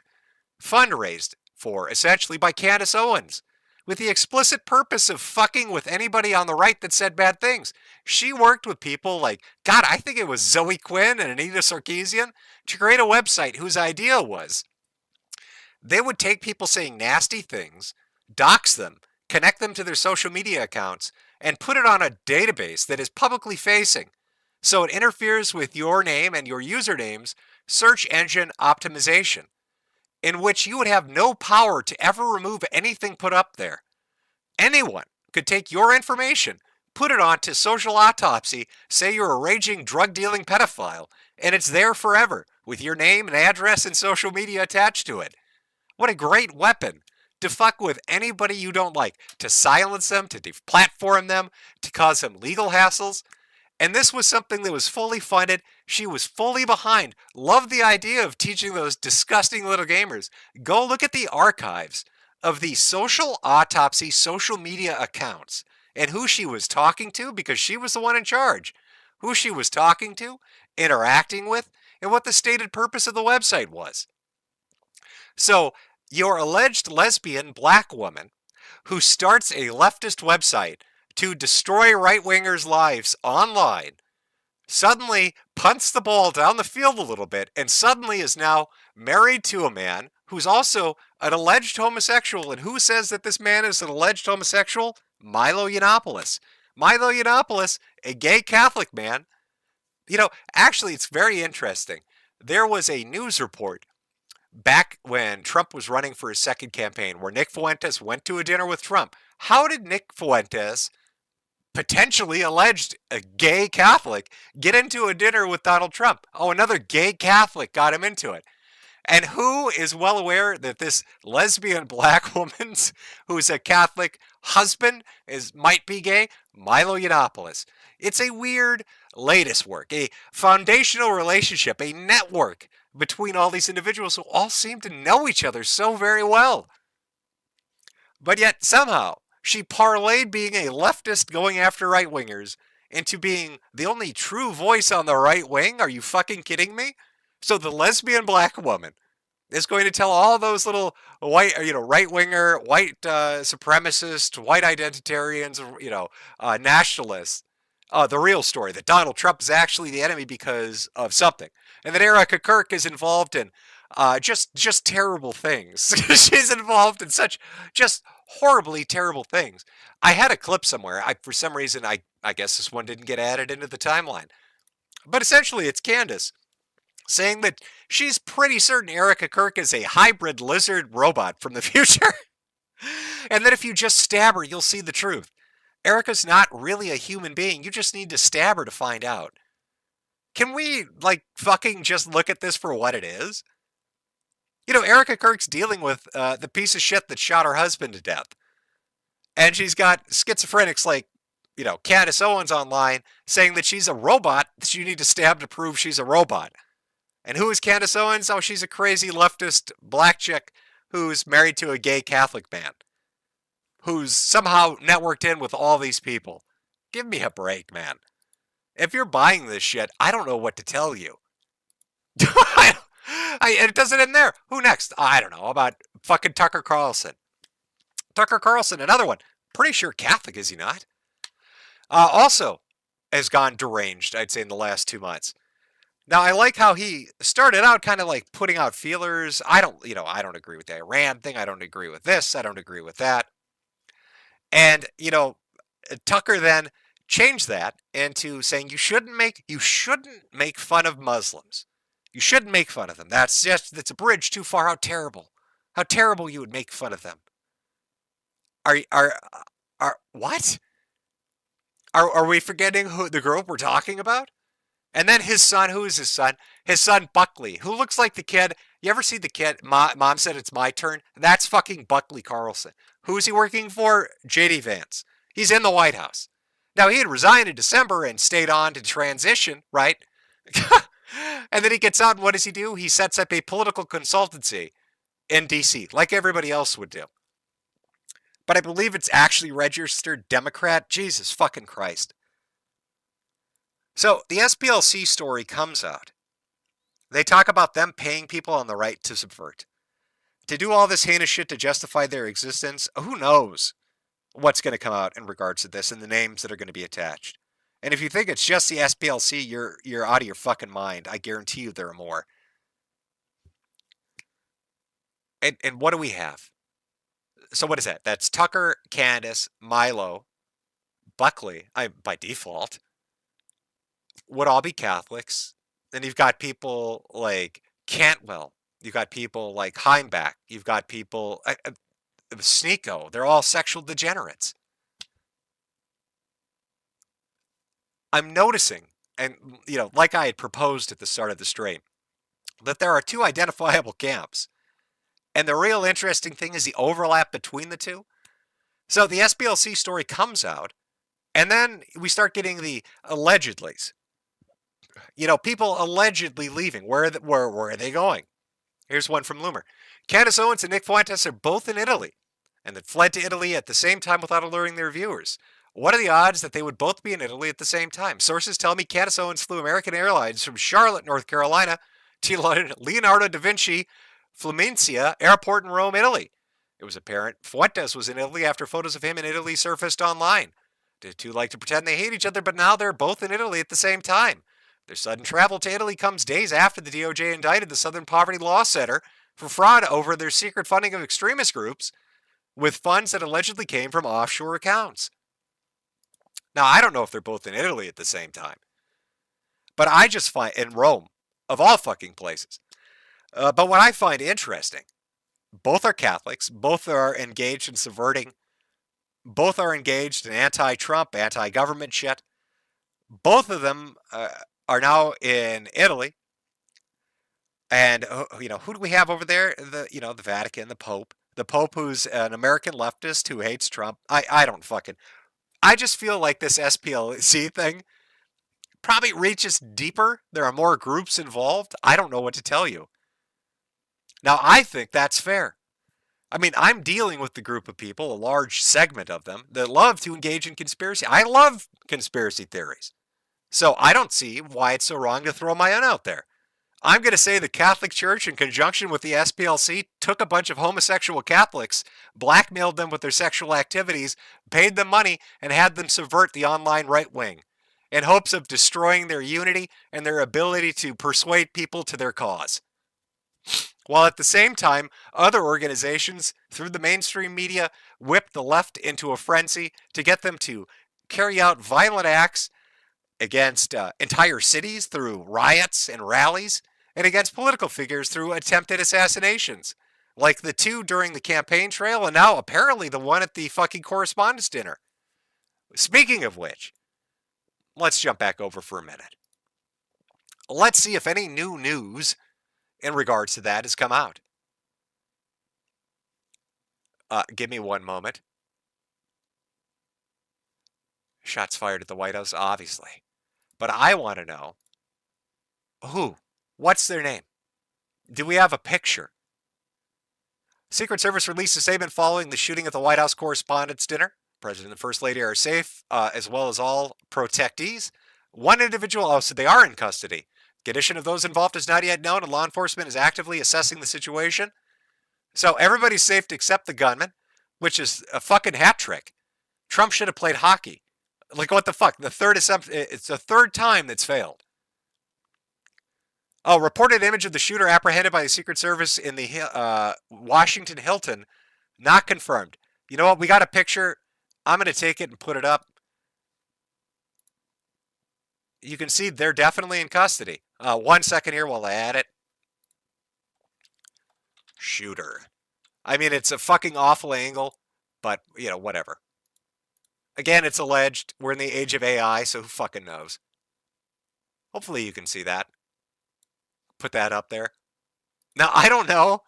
fundraised for, essentially by Candace Owens, with the explicit purpose of fucking with anybody on the right that said bad things. She worked with people like, God, I think it was Zoe Quinn and Anita Sarkeesian, to create a website whose idea was they would take people saying nasty things, dox them, connect them to their social media accounts, and put it on a database that is publicly facing. So it interferes with your name and your username's search engine optimization, in which you would have no power to ever remove anything put up there. Anyone could take your information, put it onto Social Autopsy, say you're a raging drug-dealing pedophile, and it's there forever, with your name and address and social media attached to it. What a great weapon to fuck with anybody you don't like, to silence them, to deplatform them, to cause them legal hassles. And this was something that was fully funded. She was fully behind. Loved the idea of teaching those disgusting little gamers. Go look at the archives of the Social Autopsy social media accounts and who she was talking to, because she was the one in charge. Who she was talking to, interacting with, and what the stated purpose of the website was. So, your alleged lesbian black woman who starts a leftist website to destroy right-wingers' lives online suddenly punts the ball down the field a little bit and suddenly is now married to a man who's also an alleged homosexual. And who says that this man is an alleged homosexual? Milo Yiannopoulos. Milo Yiannopoulos, a gay Catholic man. You know, actually, it's very interesting. There was a news report back when Trump was running for his second campaign, where Nick Fuentes went to a dinner with Trump. How did Nick Fuentes, potentially alleged a gay Catholic, get into a dinner with Donald Trump? Oh, another gay Catholic got him into it. And who is well aware that this lesbian black woman who's a Catholic husband might be gay? Milo Yiannopoulos. It's a weird latest work, a foundational relationship, a network between all these individuals who all seem to know each other so very well. But yet somehow she parlayed being a leftist going after right-wingers into being the only true voice on the right wing. Are you fucking kidding me? So the lesbian black woman is going to tell all those little white, right-winger, white supremacist, white identitarians, nationalists, the real story, that Donald Trump is actually the enemy because of something. And that Erica Kirk is involved in just terrible things. She's involved in such just horribly terrible things. I had a clip somewhere. For some reason, I guess this one didn't get added into the timeline. But essentially, it's Candace saying that she's pretty certain Erica Kirk is a hybrid lizard robot from the future. And that if you just stab her, you'll see the truth. Erica's not really a human being. You just need to stab her to find out. Can we, fucking just look at this for what it is? Erica Kirk's dealing with the piece of shit that shot her husband to death. And she's got schizophrenics like, Candace Owens online saying that she's a robot that you need to stab to prove she's a robot. And who is Candace Owens? Oh, she's a crazy leftist black chick who's married to a gay Catholic man, who's somehow networked in with all these people. Give me a break, man. If you're buying this shit, I don't know what to tell you. It doesn't end there. Who next? I don't know. How about fucking Tucker Carlson? Tucker Carlson, another one. Pretty sure Catholic, is he not? Also has gone deranged, I'd say, in the last 2 months. Now, I like how he started out kind of like putting out feelers. I don't agree with the Iran thing. I don't agree with this. I don't agree with that. And, Tucker then changed that into saying you shouldn't make fun of Muslims. You shouldn't make fun of them. That's a bridge too far. How terrible you would make fun of them. What? Are we forgetting who the group we're talking about? And then his son, who is his son? His son, Buckley, who looks like the kid. You ever see the kid? Mom said it's my turn. That's fucking Buckley Carlson. Who is he working for? J.D. Vance. He's in the White House. Now, he had resigned in December and stayed on to transition, right? And then he gets out, and what does he do? He sets up a political consultancy in D.C., like everybody else would do. But I believe it's actually registered Democrat. Jesus fucking Christ. So the SPLC story comes out. They talk about them paying people on the right to subvert. To do all this heinous shit to justify their existence, who knows what's going to come out in regards to this and the names that are going to be attached. And if you think it's just the SPLC, you're out of your fucking mind. I guarantee you there are more. And what do we have? So what is that? That's Tucker, Candace, Milo, Buckley, by default, would all be Catholics. Then you've got people like Cantwell. You've got people like Heimbach. You've got people, Sneeko. They're all sexual degenerates. I'm noticing, and like I had proposed at the start of the stream, that there are two identifiable camps. And the real interesting thing is the overlap between the two. So the SPLC story comes out, and then we start getting the allegedlys. People allegedly leaving. Where are they going? Here's one from Loomer. Candace Owens and Nick Fuentes are both in Italy, and that fled to Italy at the same time without alerting their viewers. What are the odds that they would both be in Italy at the same time? Sources tell me Candace Owens flew American Airlines from Charlotte, North Carolina, to Leonardo da Vinci Fluminense Airport in Rome, Italy. It was apparent Fuentes was in Italy after photos of him in Italy surfaced online. The two like to pretend they hate each other, but now they're both in Italy at the same time. Their sudden travel to Italy comes days after the DOJ indicted the Southern Poverty Law Center for fraud over their secret funding of extremist groups with funds that allegedly came from offshore accounts. Now, I don't know if they're both in Italy at the same time, but I just find in Rome, of all fucking places. But what I find interesting, both are Catholics, both are engaged in subverting, both are engaged in anti-Trump, anti-government shit. Both of them are now in Italy. And, who do we have over there? The Vatican, the Pope. The Pope who's an American leftist who hates Trump. I just feel like this SPLC thing probably reaches deeper. There are more groups involved. I don't know what to tell you. Now, I think that's fair. I mean, I'm dealing with the group of people, a large segment of them, that love to engage in conspiracy. I love conspiracy theories. So I don't see why it's so wrong to throw my own out there. I'm going to say the Catholic Church, in conjunction with the SPLC, took a bunch of homosexual Catholics, blackmailed them with their sexual activities, paid them money, and had them subvert the online right wing in hopes of destroying their unity and their ability to persuade people to their cause. While at the same time, other organizations, through the mainstream media, whipped the left into a frenzy to get them to carry out violent acts against entire cities through riots and rallies, and against political figures through attempted assassinations, like the two during the campaign trail, and now apparently the one at the fucking correspondence dinner. Speaking of which, let's jump back over for a minute. Let's see if any new news in regards to that has come out. Give me one moment. Shots fired at the White House, obviously. But I want to know who? What's their name? Do we have a picture? Secret Service released a statement following the shooting at the White House Correspondents' Dinner. President and First Lady are safe, as well as all protectees. One individual, so they are in custody. Condition of those involved is not yet known, and law enforcement is actively assessing the situation. So everybody's safe except the gunman, which is a fucking hat trick. Trump should have played hockey. Like, what the fuck? It's the third time that's failed. Oh, reported image of the shooter apprehended by the Secret Service in the Washington Hilton. Not confirmed. You know what? We got a picture. I'm going to take it and put it up. You can see they're definitely in custody. 1 second here while I add it. Shooter. I mean, it's a fucking awful angle, but, whatever. Again, it's alleged. We're in the age of AI, so who fucking knows? Hopefully you can see that. Put that up there. Now, I don't know.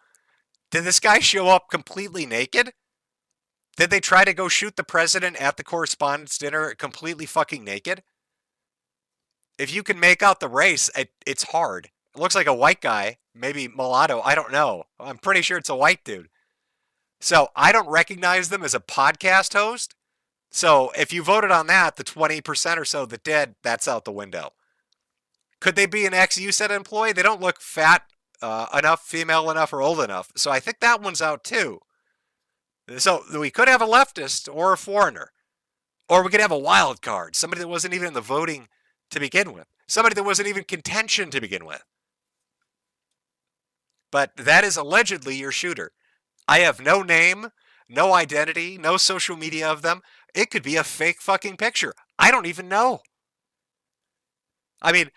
Did this guy show up completely naked? Did they try to go shoot the president at the correspondence dinner completely fucking naked? If you can make out the race, it's hard. It looks like a white guy, maybe mulatto, I don't know. I'm pretty sure it's a white dude. So I don't recognize them as a podcast host. So if you voted on that, the 20% or so that did, that's out the window. Could they be an ex-USET employee? They don't look fat enough, female enough, or old enough. So I think that one's out too. So we could have a leftist or a foreigner. Or we could have a wild card. Somebody that wasn't even in the voting to begin with. Somebody that wasn't even contention to begin with. But that is allegedly your shooter. I have no name, no identity, no social media of them. It could be a fake fucking picture. I don't even know. I mean,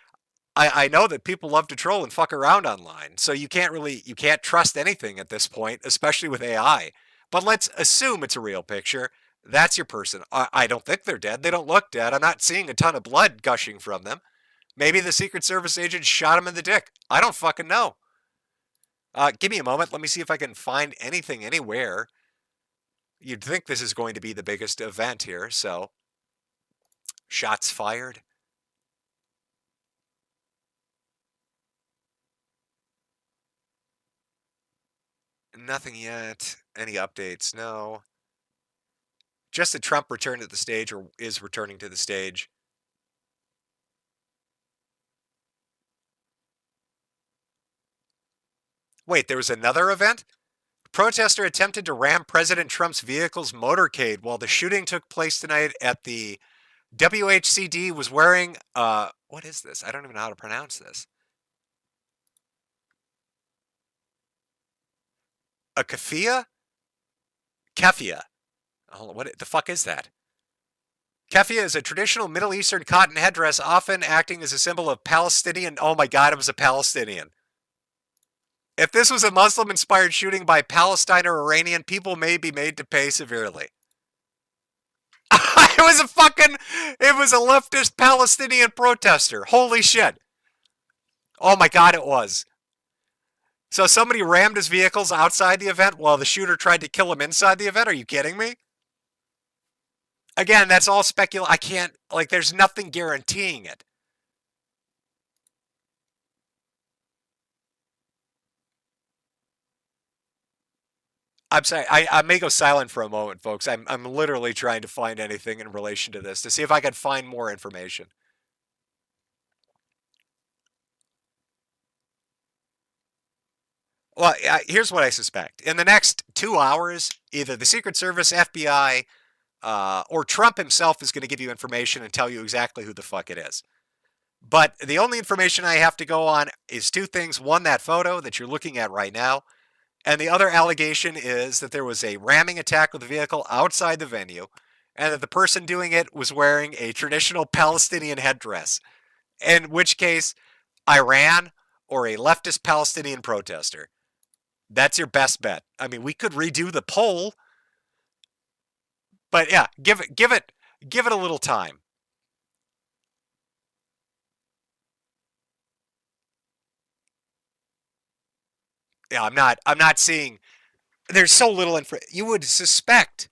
I know that people love to troll and fuck around online, so you can't trust anything at this point, especially with AI. But let's assume it's a real picture. That's your person. I don't think they're dead. They don't look dead. I'm not seeing a ton of blood gushing from them. Maybe the Secret Service agent shot him in the dick. I don't fucking know. Give me a moment. Let me see if I can find anything anywhere. You'd think this is going to be the biggest event here, so. Shots fired. Nothing yet. Any updates? No. Just that Trump returned to the stage, or is returning to the stage. Wait, there was another event? Protester attempted to ram President Trump's vehicle's motorcade while the shooting took place tonight at the WHCD was wearing, what is this? I don't even know how to pronounce this. A keffiyeh? Keffiyeh. Oh, what the fuck is that? Keffiyeh is a traditional Middle Eastern cotton headdress, often acting as a symbol of Palestinian. Oh my God, it was a Palestinian. If this was a Muslim-inspired shooting by Palestine or Iranian, people may be made to pay severely. It was a leftist Palestinian protester. Holy shit. Oh my God, it was. So somebody rammed his vehicles outside the event while the shooter tried to kill him inside the event? Are you kidding me? Again, that's all speculation. I can't, like, there's nothing guaranteeing it. I'm sorry, I may go silent for a moment, folks. I'm literally trying to find anything in relation to this to see if I can find more information. Well, here's what I suspect. In the next 2 hours, either the Secret Service, FBI, or Trump himself is going to give you information and tell you exactly who the fuck it is. But the only information I have to go on is two things. One, that photo that you're looking at right now. And the other allegation is that there was a ramming attack with a vehicle outside the venue, and that the person doing it was wearing a traditional Palestinian headdress, in which case, Iran or a leftist Palestinian protester. That's your best bet. I mean, we could redo the poll, but yeah, give it a little time. Yeah, I'm not seeing, there's so little info. You would suspect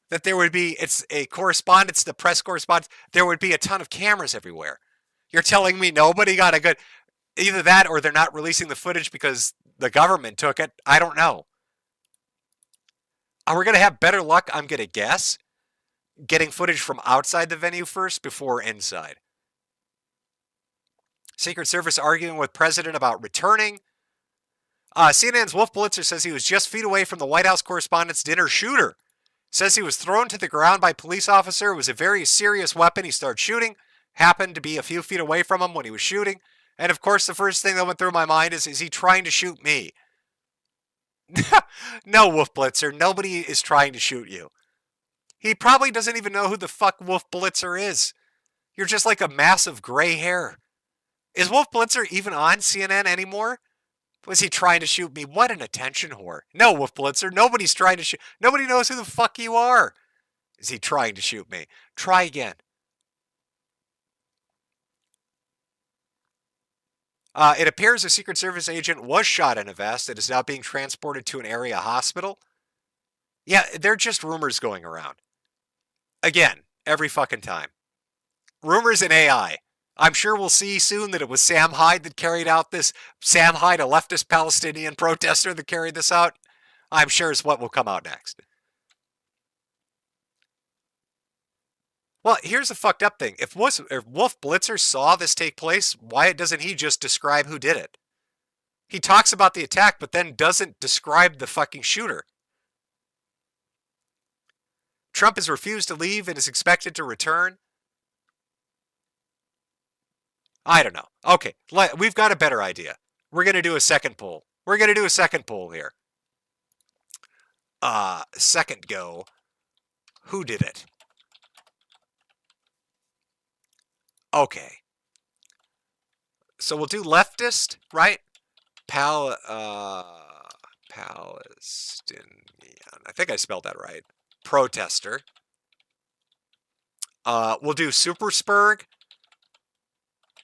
that there would be, it's a correspondence, the press correspondence, there would be a ton of cameras everywhere. You're telling me nobody got a good, either that or they're not releasing the footage because the government took it. I don't know. Are we going to have better luck, I'm going to guess, getting footage from outside the venue first before inside? Secret Service arguing with President about returning. CNN's Wolf Blitzer says he was just feet away from the White House correspondent's dinner shooter. Says he was thrown to the ground by a police officer. It was a very serious weapon. He started shooting. Happened to be a few feet away from him when he was shooting. And of course, the first thing that went through my mind is he trying to shoot me? No, Wolf Blitzer. Nobody is trying to shoot you. He probably doesn't even know who the fuck Wolf Blitzer is. You're just like a mass of gray hair. Is Wolf Blitzer even on CNN anymore? Was he trying to shoot me? What an attention whore. No, Wolf Blitzer. Nobody's trying to shoot. Nobody knows who the fuck you are. Is he trying to shoot me? Try again. It appears a Secret Service agent was shot in a vest and is now being transported to an area hospital. Yeah, they're just rumors going around. Again, every fucking time. Rumors and AI. I'm sure we'll see soon that it was Sam Hyde that carried out this. Sam Hyde, a leftist Palestinian protester that carried this out. I'm sure is what will come out next. Well, here's the fucked up thing. If Wolf Blitzer saw this take place, why doesn't he just describe who did it? He talks about the attack, but then doesn't describe the fucking shooter. Trump has refused to leave and is expected to return. I don't know. Okay, we've got a better idea. We're going to do a second poll. We're going to do a second poll here. Second go. Who did it? Okay. So we'll do leftist, right? Palestinian. I think I spelled that right. Protester. We'll do Superspurg,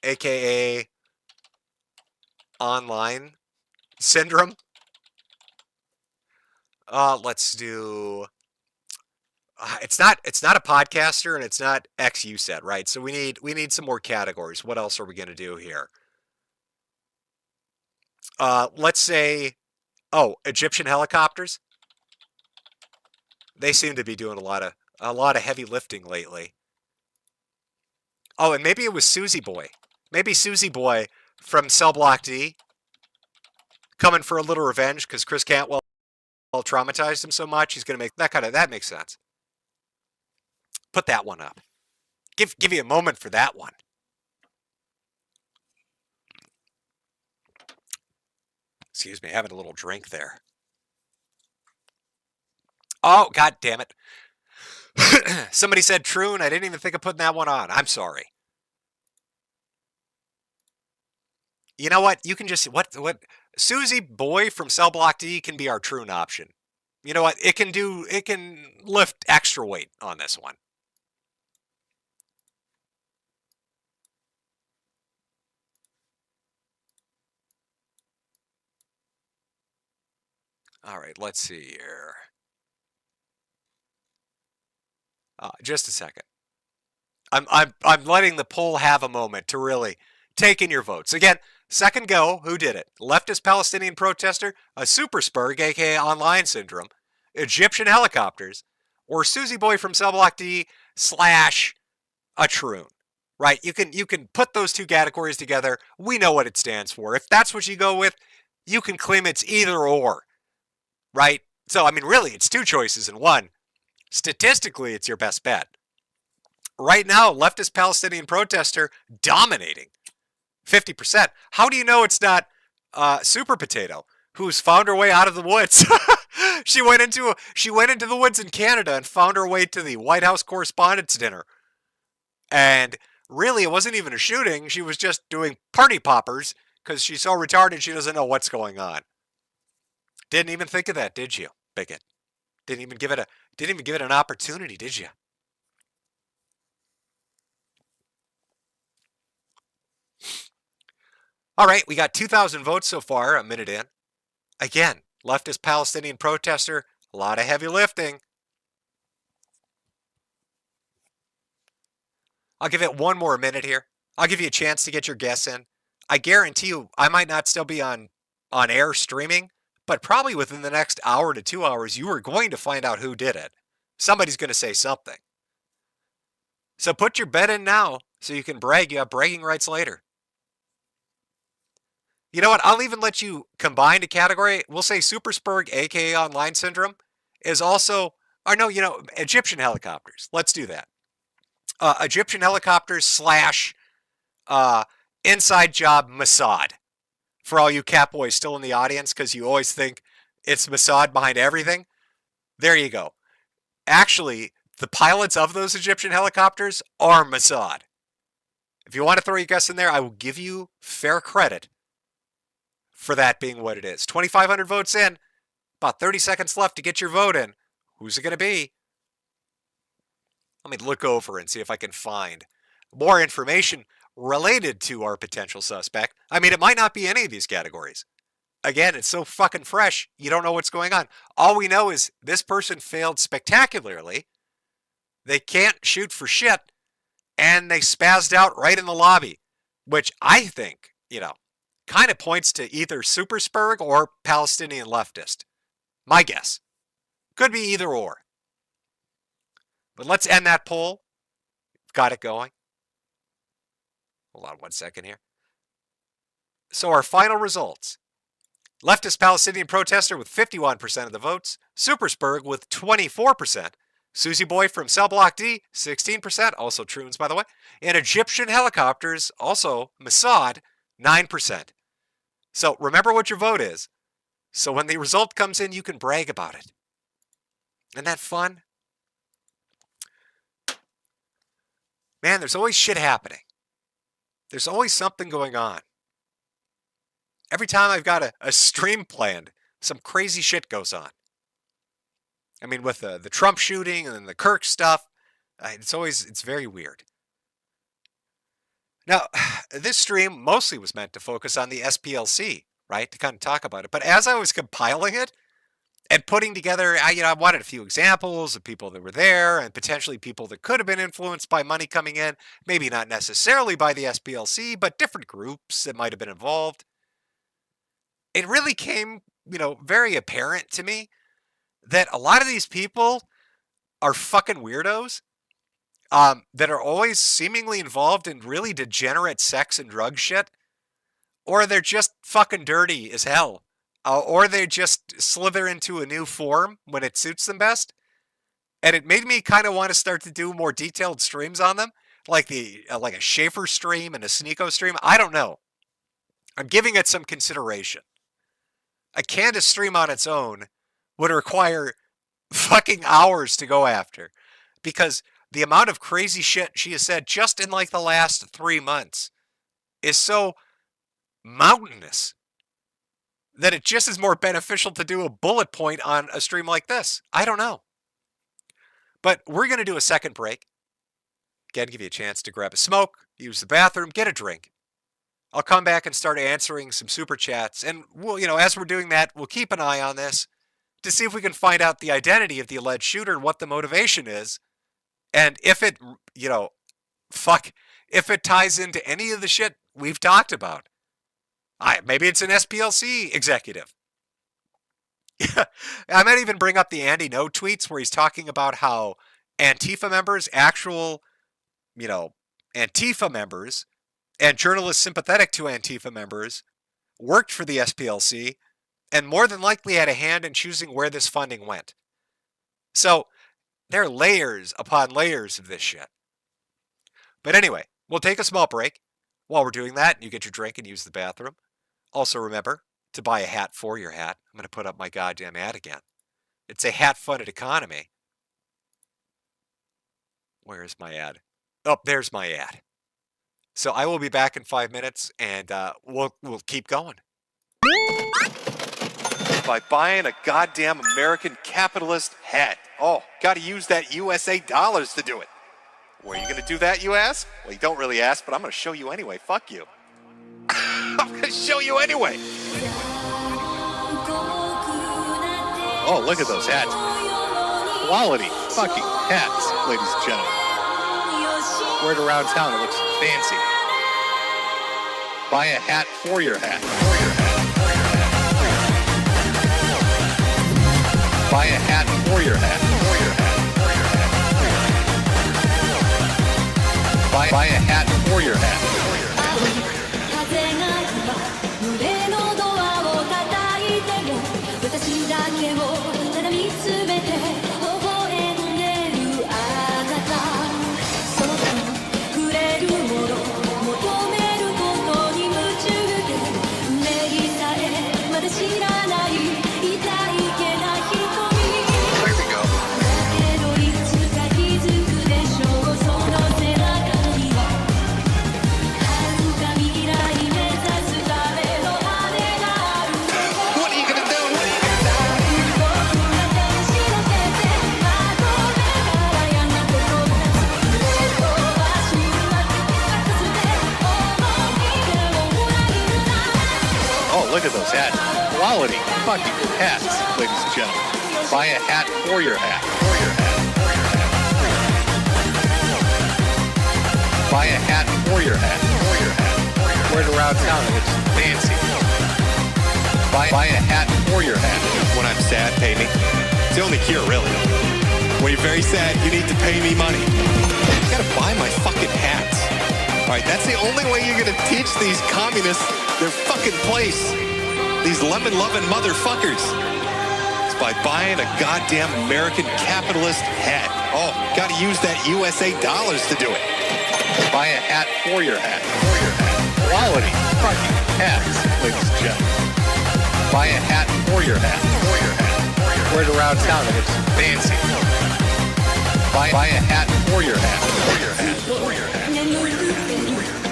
aka online syndrome. Let's do. It's not a podcaster and it's not XU set, right? So we need some more categories. What else are we going to do here? Let's say, Egyptian helicopters. They seem to be doing a lot of heavy lifting lately. Oh, and maybe it was Susie Boy. Maybe Susie Boy from Cell Block D coming for a little revenge because Chris Cantwell traumatized him so much. He's going to make that makes sense. Put that one up. Give you a moment for that one. Excuse me, having a little drink there. Oh, god damn it. Somebody said true, and I didn't even think of putting that one on. I'm sorry. You know what? You can just Susie Boy from Cell Block D can be our Troon option. You know what? It can lift extra weight on this one. All right, let's see here. Just a second. I'm letting the poll have a moment to really take in your votes. Again, second go, who did it? Leftist Palestinian protester, a super spurg, aka online syndrome, Egyptian helicopters, or Susie Boy from Cell Block D / a Troon. Right? You can put those two categories together. We know what it stands for. If that's what you go with, you can claim it's either or. Right? So I mean, really, it's two choices in one. Statistically, it's your best bet. Right now, leftist Palestinian protester dominating 50%. How do you know it's not Super Potato, who's found her way out of the woods? She went into the woods in Canada and found her way to the White House Correspondents' Dinner. And really, it wasn't even a shooting. She was just doing party poppers because she's so retarded she doesn't know what's going on. Didn't even think of that, did you, bigot? Didn't even give it an opportunity, did you? All right, we got 2,000 votes so far, a minute in. Again, leftist Palestinian protester, a lot of heavy lifting. I'll give it one more minute here. I'll give you a chance to get your guess in. I guarantee you, I might not still be on air streaming, but probably within the next hour to 2 hours, you are going to find out who did it. Somebody's going to say something. So put your bet in now so you can brag. You have bragging rights later. You know what? I'll even let you combine a category. We'll say Super Spurg, aka Online Syndrome, is also, or no, Egyptian helicopters. Let's do that. Egyptian helicopters / inside job Mossad. For all you cat boys still in the audience, because you always think it's Mossad behind everything. There you go. Actually, the pilots of those Egyptian helicopters are Mossad. If you want to throw your guess in there, I will give you fair credit for that being what it is. 2,500 votes in. About 30 seconds left to get your vote in. Who's it going to be? Let me look over and see if I can find more information related to our potential suspect. I mean, it might not be any of these categories. Again, it's so fucking fresh, you don't know what's going on. All we know is this person failed spectacularly. They can't shoot for shit, and they spazzed out right in the lobby, which I think, kind of points to either Super Spurg or Palestinian leftist. My guess. Could be either or. But let's end that poll. Got it going. Hold on 1 second here. So our final results. Leftist Palestinian protester with 51% of the votes. Super Spurg with 24%. Susie Boy from Cell Block D, 16%. Also Troons, by the way. And Egyptian helicopters, also Mossad, 9%. So remember what your vote is. So when the result comes in, you can brag about it. Isn't that fun? Man, there's always shit happening. There's always something going on. Every time I've got a stream planned, some crazy shit goes on. I mean, with the Trump shooting and then the Kirk stuff, it's very weird. Now, this stream mostly was meant to focus on the SPLC, right? To kind of talk about it. But as I was compiling it and putting together, I wanted a few examples of people that were there and potentially people that could have been influenced by money coming in. Maybe not necessarily by the SPLC, but different groups that might have been involved. It really came, very apparent to me that a lot of these people are fucking weirdos. That are always seemingly involved in really degenerate sex and drug shit, or they're just fucking dirty as hell, or they just slither into a new form when it suits them best. And it made me kind of want to start to do more detailed streams on them, like a Schaefer stream and a Sneeko stream. I don't know. I'm giving it some consideration. A Candace stream on its own would require fucking hours to go after, because the amount of crazy shit she has said just in the last 3 months is so mountainous that it just is more beneficial to do a bullet point on a stream like this. I don't know. But we're going to do a second break. Again, give you a chance to grab a smoke, use the bathroom, get a drink. I'll come back and start answering some super chats. And we'll, as we're doing that, we'll keep an eye on this to see if we can find out the identity of the alleged shooter and what the motivation is. And if it, if it ties into any of the shit we've talked about. Maybe it's an SPLC executive. I might even bring up the Andy No tweets where he's talking about how Antifa members, actual, Antifa members, and journalists sympathetic to Antifa members worked for the SPLC and more than likely had a hand in choosing where this funding went. So there are layers upon layers of this shit. But anyway, we'll take a small break. While we're doing that, you get your drink and use the bathroom. Also remember to buy a hat for your hat. I'm going to put up my goddamn ad again. It's a hat-funded economy. Where is my ad? Oh, there's my ad. So I will be back in 5 minutes, and we'll keep going. By buying a goddamn American capitalist hat. Oh, got to use that USA dollars to do it. Where are you going to do that, you ask? Well, you don't really ask, but I'm going to show you anyway. Fuck you. I'm going to show you anyway. Oh, look at those hats. Quality fucking hats, ladies and gentlemen. Wear it around town. It looks fancy. Buy a hat for your hat. Buy a hat for your hat. Buy a hat for your hat. Look at those hats. Quality fucking hats, ladies and gentlemen. Buy a hat for your hat. Buy a hat for your hat. Wear it around town. It looks fancy. Buy a hat for your hat. When I'm sad, pay me. It's the only cure, really. When you're very sad, you need to pay me money. You gotta buy my fucking hats. All right, that's the only way you're gonna teach these communists their fucking place. These lemon-loving motherfuckers. It's by buying a goddamn American capitalist hat. Oh, gotta use that USA dollars to do it. Buy a hat for your hat. Quality fucking hats, ladies and gentlemen. Buy a hat for your hat. Wear it around town. It looks fancy. Buy a hat for your hat. For your hat.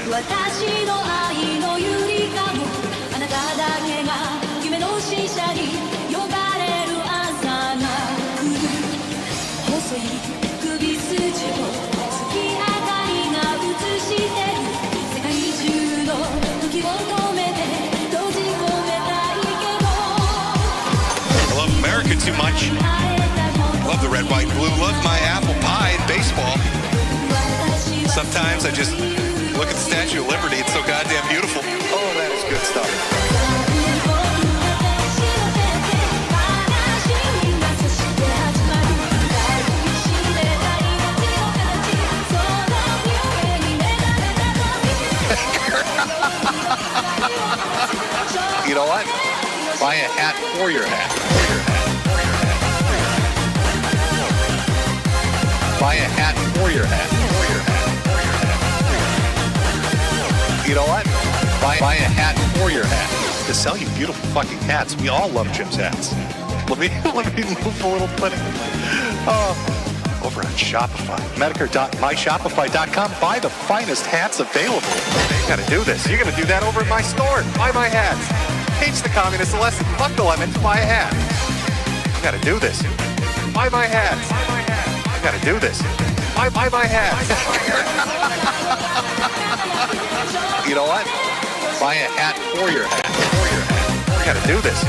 私の愛のゆりかごあなただけが夢の使者に呼ばれる朝が来る細い首筋を月明かりが映してる世界中の時を止めて閉じ込めたいけど I love America too much. Love the red, white, and blue. Love my apple pie and baseball. Sometimes I just look at the Statue of Liberty. It's so goddamn beautiful. Oh, that is good stuff. You know what? Buy a hat for your hat. Buy a hat for your hat. You know what? Buy a hat for your hat. To sell you beautiful fucking hats. We all love Jim's hats. Let me move a little bit. Over on Shopify. Metokur.myshopify.com. Buy the finest hats available. You gotta do this. You're gonna do that over at my store. Buy my hats. teach the communists a lesson. Fuck the lemons, buy a hat. You gotta do this. Buy my hats. You gotta do this. Buy my hats. You know what? Buy a hat for your hat. You gotta do this.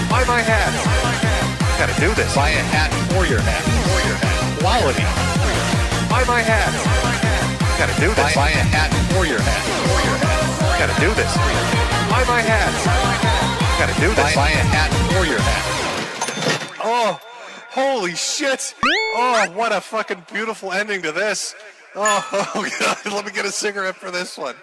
Buy my hats. You gotta do this. Buy a hat for your hat. Quality. Buy my hats. You gotta do this. Buy a hat for your hat. You gotta do this. Buy my hats. You gotta do this. Buy a hat for your hat. Oh, holy shit. Oh, what a fucking beautiful ending to this. Oh, God, let me get a cigarette for this one.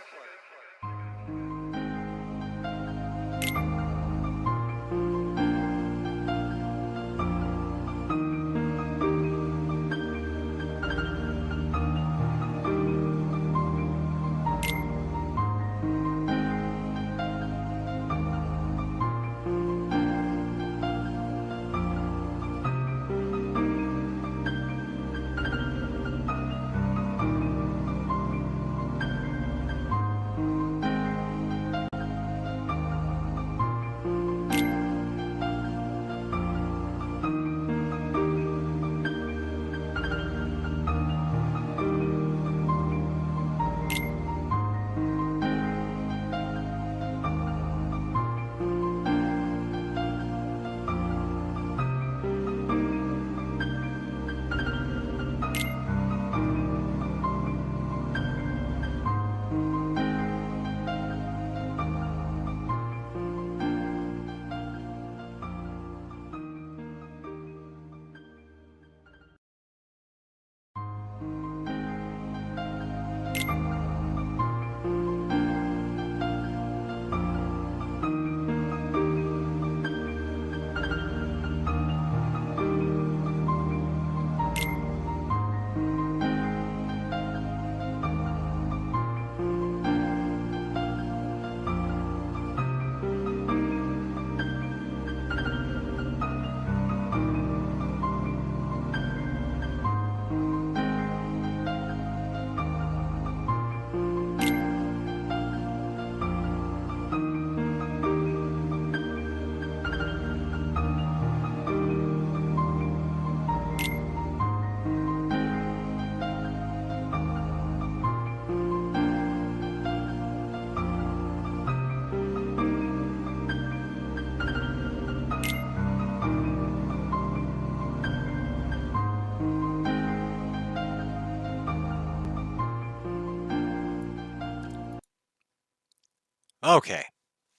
Okay,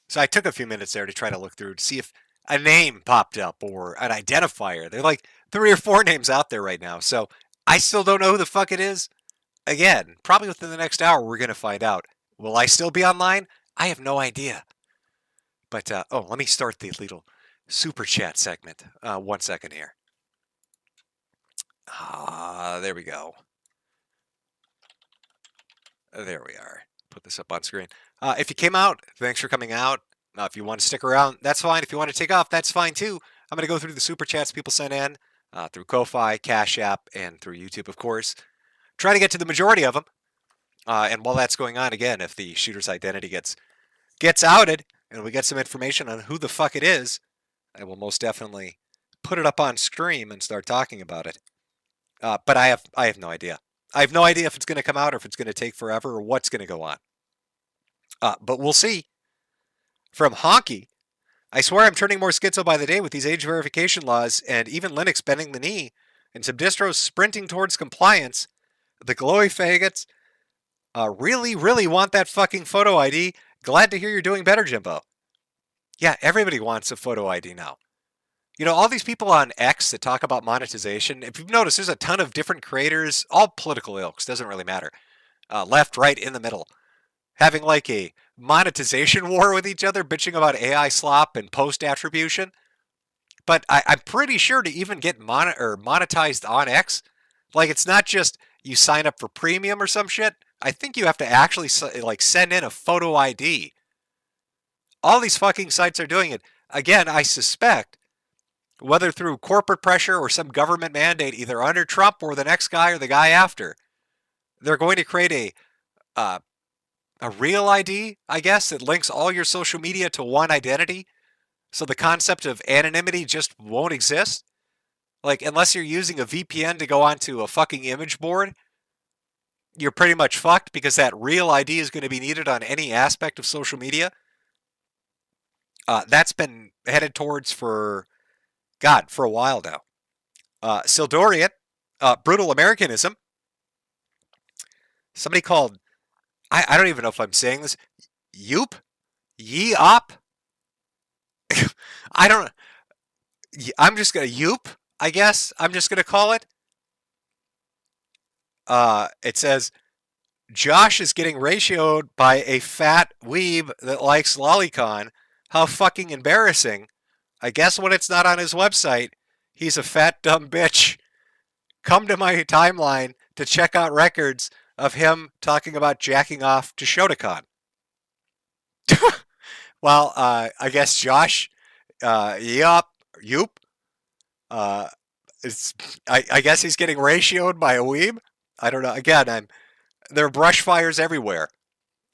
so I took a few minutes there to try to look through to see if a name popped up or an identifier. There are like 3 or 4 names out there right now, so I still don't know who the fuck it is. Again, probably within the next hour we're going to find out. Will I still be online? I have no idea. But, oh, let me start the little super chat segment. 1 second here. There we go. There we are. Put this up on screen. If you came out, thanks for coming out. If you want to stick around, that's fine. If you want to take off, that's fine too. I'm going to go through the super chats people sent in through Ko-Fi, CashApp, and through YouTube, of course. Try to get to the majority of them. And while that's going on, again, if the shooter's identity gets outed and we get some information on who the fuck it is, I will most definitely put it up on stream and start talking about it. But I have no idea. I have no idea if it's going to come out or if it's going to take forever or what's going to go on. But we'll see. From Honky, I swear I'm turning more schizo by the day with these age verification laws and even Linux bending the knee and some distros sprinting towards compliance. The glowy faggots really, really want that fucking photo ID. Glad to hear you're doing better, Jimbo. Yeah, everybody wants a photo ID now. You know, all these people on X that talk about monetization, if you've noticed, there's a ton of different creators, all political ilks, doesn't really matter. Left, right, in the middle. Having like a monetization war with each other, bitching about AI slop and post attribution. But I'm pretty sure to even get monetized on X, like it's not just you sign up for premium or some shit. I think you have to actually like send in a photo ID. All these fucking sites are doing it. Again, I suspect, whether through corporate pressure or some government mandate, either under Trump or the next guy or the guy after, they're going to create a a real ID, I guess, that links all your social media to one identity. So the concept of anonymity just won't exist. Like, unless you're using a VPN to go onto a fucking image board, you're pretty much fucked because that real ID is going to be needed on any aspect of social media. That's been headed towards for a while now. Sildorian, brutal Americanism. Somebody called, I don't even know if I'm saying this, Yoop? Yee-op? I don't, I'm just going to Yoop, I guess. I'm just going to call it. It says, Josh is getting ratioed by a fat weeb that likes lolicon. How fucking embarrassing. I guess when it's not on his website, he's a fat dumb bitch. Come to my timeline to check out records of him talking about jacking off to Shotokan. Well, I guess Josh, Yoop, I guess he's getting ratioed by a weeb. I don't know. Again, there are brush fires everywhere.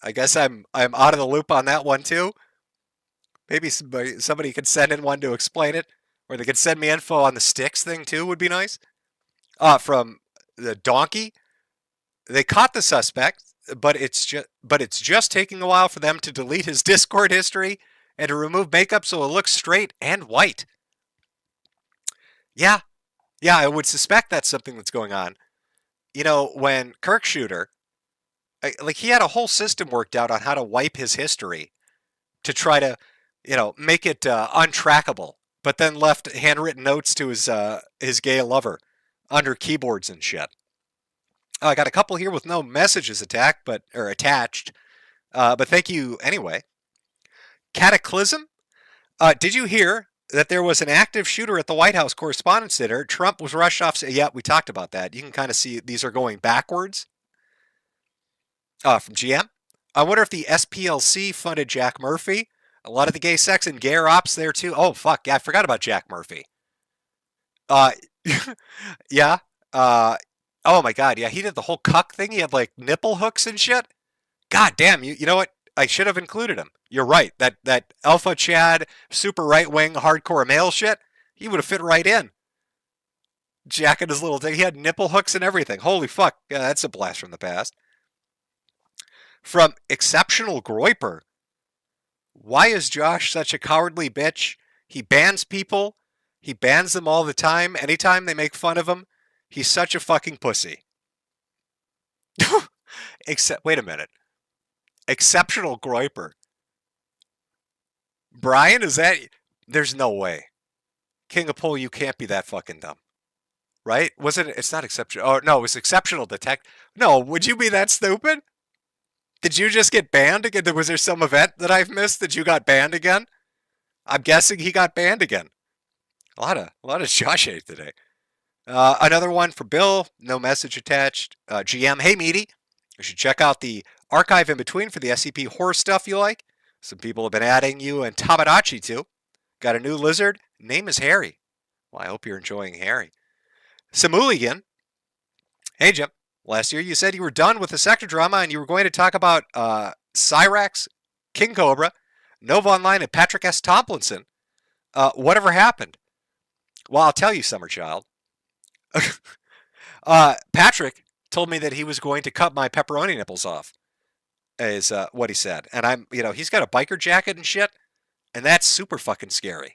I guess I'm out of the loop on that one too. Maybe somebody could send in one to explain it, or they could send me info on the sticks thing too. Would be nice. From the donkey, they caught the suspect, but it's just taking a while for them to delete his Discord history and to remove makeup so it looks straight and white. Yeah, I would suspect that's something that's going on. You know, when Kirk Shooter, like, he had a whole system worked out on how to wipe his history to try to, make it untrackable, but then left handwritten notes to his gay lover under keyboards and shit. I got a couple here with no messages attached, but thank you anyway. Cataclysm? Did you hear that there was an active shooter at the White House Correspondents' Center? Trump was rushed off. Yeah, we talked about that. You can kind of see these are going backwards. From GM. I wonder if the SPLC funded Jack Murphy. A lot of the gay sex and gay ops there too. Oh, fuck. Yeah, I forgot about Jack Murphy. Yeah. Oh my God. Yeah, he did the whole cuck thing. He had like nipple hooks and shit. God damn. You know what? I should have included him. You're right. That alpha Chad, super right-wing, hardcore male shit, he would have fit right in. Jack and his little thing. He had nipple hooks and everything. Holy fuck. Yeah, that's a blast from the past. From Exceptional Groiper. Why is Josh such a cowardly bitch? He bans people. He bans them all the time. Anytime they make fun of him, he's such a fucking pussy. Wait a minute. Exceptional Groiper. Brian, is that... There's no way. King of Pole, you can't be that fucking dumb. Right? Was it... It's not exceptional... Oh, no, it was Exceptional Detect... No, would you be that stupid? Did you just get banned again? Was there some event that I've missed that you got banned again? I'm guessing he got banned again. A lot of Josh hate today. Another one for Bill. No message attached. GM, hey Meaty. You should check out the archive in between for the SCP horror stuff you like. Some people have been adding you and Tamagotchi too. Got a new lizard. Name is Harry. Well, I hope you're enjoying Harry. Samuligan. Hey Jim. Last year you said you were done with the sector drama and you were going to talk about Cyrax, King Cobra, Nova Online, and Patrick S. Tomlinson. Whatever happened? Well, I'll tell you, Summerchild. Patrick told me that he was going to cut my pepperoni nipples off, is what he said. And he's got a biker jacket and shit, and that's super fucking scary.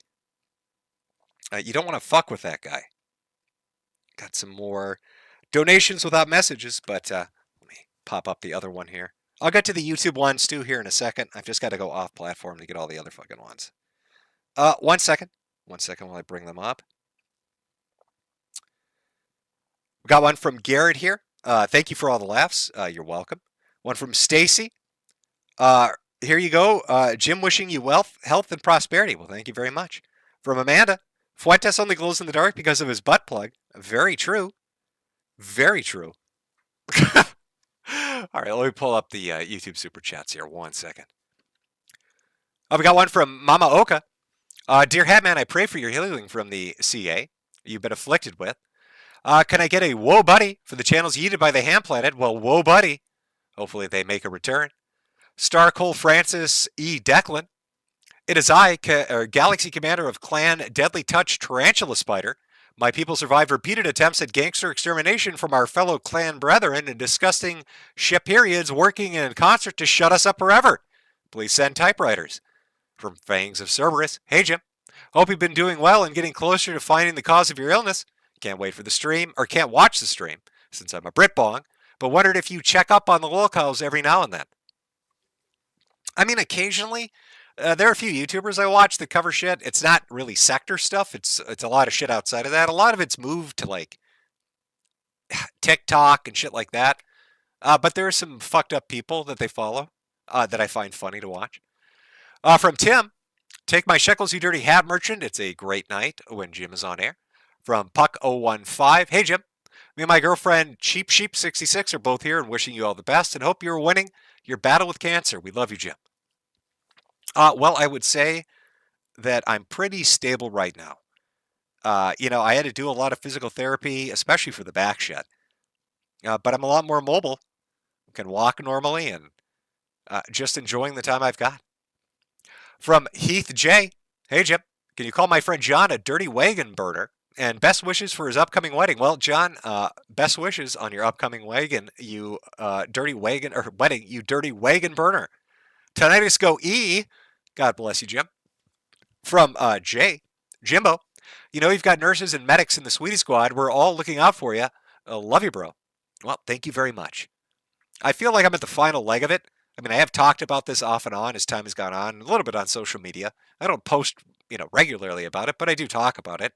You don't want to fuck with that guy. Got some more donations without messages, but let me pop up the other one here. I'll get to the YouTube ones too here in a second. I've just got to go off platform to get all the other fucking ones. 1 second. 1 second while I bring them up. We got one from Garrett here. Thank you for all the laughs. You're welcome. One from Stacy. Here you go. Jim wishing you wealth, health, and prosperity. Well, thank you very much. From Amanda. Fuentes only glows in the dark because of his butt plug. Very true. Very true. All right, let me pull up the YouTube super chats here. 1 second. We got one from Mama Oka. Dear Hatman, I pray for your healing from the CA you've been afflicted with. Can I get a whoa buddy for the channels yeeted by the Ham Planet? Well, whoa buddy. Hopefully they make a return. Starcole Francis E. Declan. It is I, Galaxy Commander of Clan Deadly Touch Tarantula Spider. My people survived repeated attempts at gangster extermination from our fellow clan brethren and disgusting ship periods working in concert to shut us up forever. Please send typewriters. From Fangs of Cerberus. Hey, Jim. Hope you've been doing well and getting closer to finding the cause of your illness. Can't wait for the stream, or can't watch the stream, since I'm a Britbong, but wondered if you check up on the locals every now and then. I mean, occasionally, there are a few YouTubers I watch that cover shit. It's not really sector stuff. It's a lot of shit outside of that. A lot of it's moved to, like, TikTok and shit like that. But there are some fucked up people that they follow that I find funny to watch. From Tim, take my shekels, you dirty hat merchant. It's a great night when Jim is on air. From Puck015, hey Jim. Me and my girlfriend Cheap Sheep 66 are both here and wishing you all the best and hope you're winning your battle with cancer. We love you, Jim. Well, I would say that I'm pretty stable right now. I had to do a lot of physical therapy, especially for the back shit. But I'm a lot more mobile. Can walk normally and just enjoying the time I've got. From Heath J. Hey, Jim. Can you call my friend John a dirty wagon burner? And best wishes for his upcoming wedding. Well, John, best wishes on your upcoming wagon, you dirty wagon burner. Tinnitus go E. God bless you, Jim. From Jay, Jimbo. You know you've got nurses and medics in the Sweetie Squad. We're all looking out for you. Love you, bro. Well, thank you very much. I feel like I'm at the final leg of it. I mean, I have talked about this off and on as time has gone on, a little bit on social media. I don't post, regularly about it, but I do talk about it.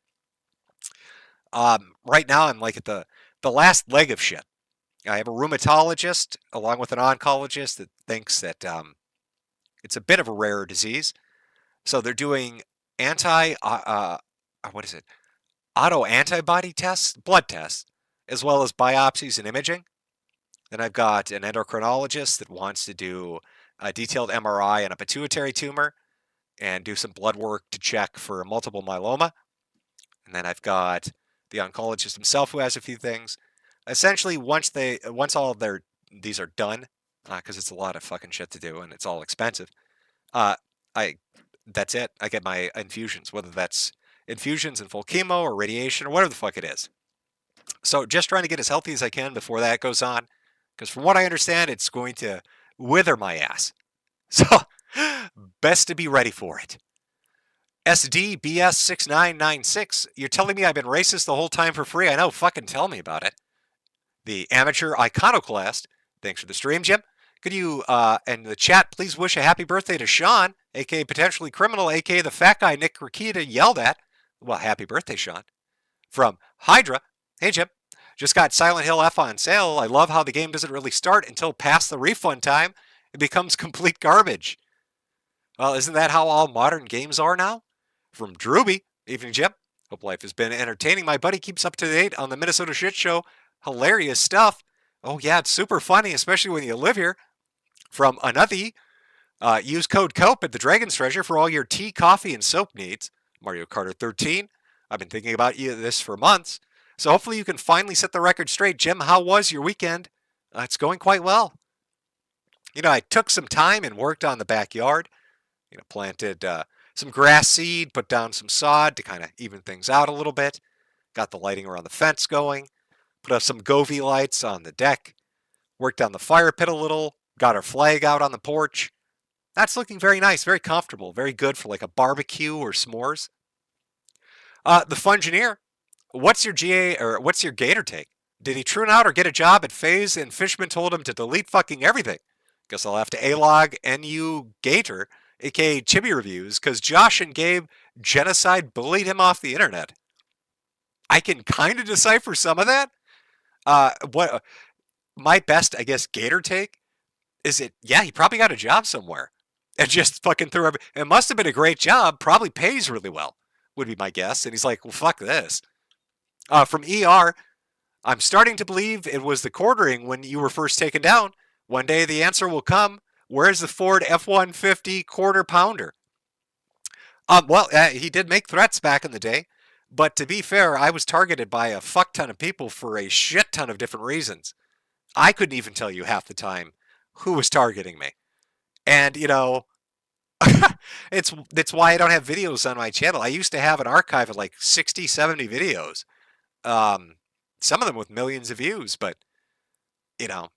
Right now, I'm like at the last leg of shit. I have a rheumatologist along with an oncologist that thinks that it's a bit of a rare disease. So they're doing autoantibody tests, blood tests, as well as biopsies and imaging. Then I've got an endocrinologist that wants to do a detailed MRI on a pituitary tumor and do some blood work to check for multiple myeloma. And then I've got the oncologist himself who has a few things. Essentially, once all of these are done, because it's a lot of fucking shit to do and it's all expensive, that's it. I get my infusions, whether that's infusions and full chemo or radiation or whatever the fuck it is. So just trying to get as healthy as I can before that goes on, because from what I understand, it's going to wither my ass. So best to be ready for it. SDBS6996, you're telling me I've been racist the whole time for free? I know, fucking tell me about it. The Amateur Iconoclast, thanks for the stream, Jim. Could you, and the chat, please wish a happy birthday to Sean, a.k.a. Potentially Criminal, a.k.a. the fat guy Nick Rakita yelled at. Well, happy birthday, Sean. From Hydra, hey, Jim. Just got Silent Hill F on sale. I love how the game doesn't really start until past the refund time. It becomes complete garbage. Well, isn't that how all modern games are now? From Drewby, evening, Jim. Hope life has been entertaining. My buddy keeps up to date on the Minnesota Shit Show. Hilarious stuff. Oh, yeah, it's super funny, especially when you live here. From Anothy, use code COPE at the Dragon's Treasure for all your tea, coffee, and soap needs. Mario Kart 13. I've been thinking about this for months. So hopefully you can finally set the record straight. Jim, how was your weekend? It's going quite well. I took some time and worked on the backyard. Planted some grass seed, put down some sod to kind of even things out a little bit. Got the lighting around the fence going. Put up some Govee lights on the deck. Worked on the fire pit a little. Got our flag out on the porch. That's looking very nice, very comfortable, very good for like a barbecue or s'mores. The Fungineer, what's your Gator take? Did he tune out or get a job at FaZe and Fishman told him to delete fucking everything? Guess I'll have to A-log NU Gator, aka Chibi Reviews, because Josh and Gabe genocide bullied him off the internet. I can kind of decipher some of that. What my best, I guess, Gator take is he probably got a job somewhere and just fucking threw everything. It must have been a great job, probably pays really well, would be my guess. And he's like, well, fuck this. From ER, I'm starting to believe it was the quartering when you were first taken down. One day the answer will come. Where's the Ford F-150 quarter pounder? He did make threats back in the day, but to be fair, I was targeted by a fuck ton of people for a shit ton of different reasons. I couldn't even tell you half the time who was targeting me. And, you know, it's why I don't have videos on my channel. I used to have an archive of like 60, 70 videos. Some of them with millions of views, but you know,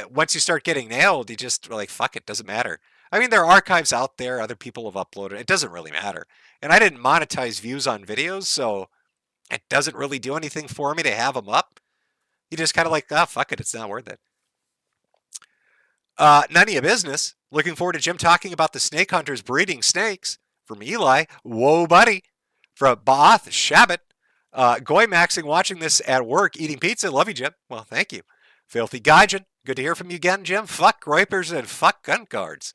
once you start getting nailed, you just like, fuck it, doesn't matter. I mean, there are archives out there, other people have uploaded. It doesn't really matter. And I didn't monetize views on videos, so it doesn't really do anything for me to have them up. You just kind of like, ah, fuck it, it's not worth it. None of your business. Looking forward to Jim talking about the snake hunters breeding snakes. From Eli, whoa, buddy. From Baath Shabbat, Goy Maxing watching this at work, eating pizza. Love you, Jim. Well, thank you. Filthy Gaijin, good to hear from you again, Jim. Fuck gripers and fuck gun guards.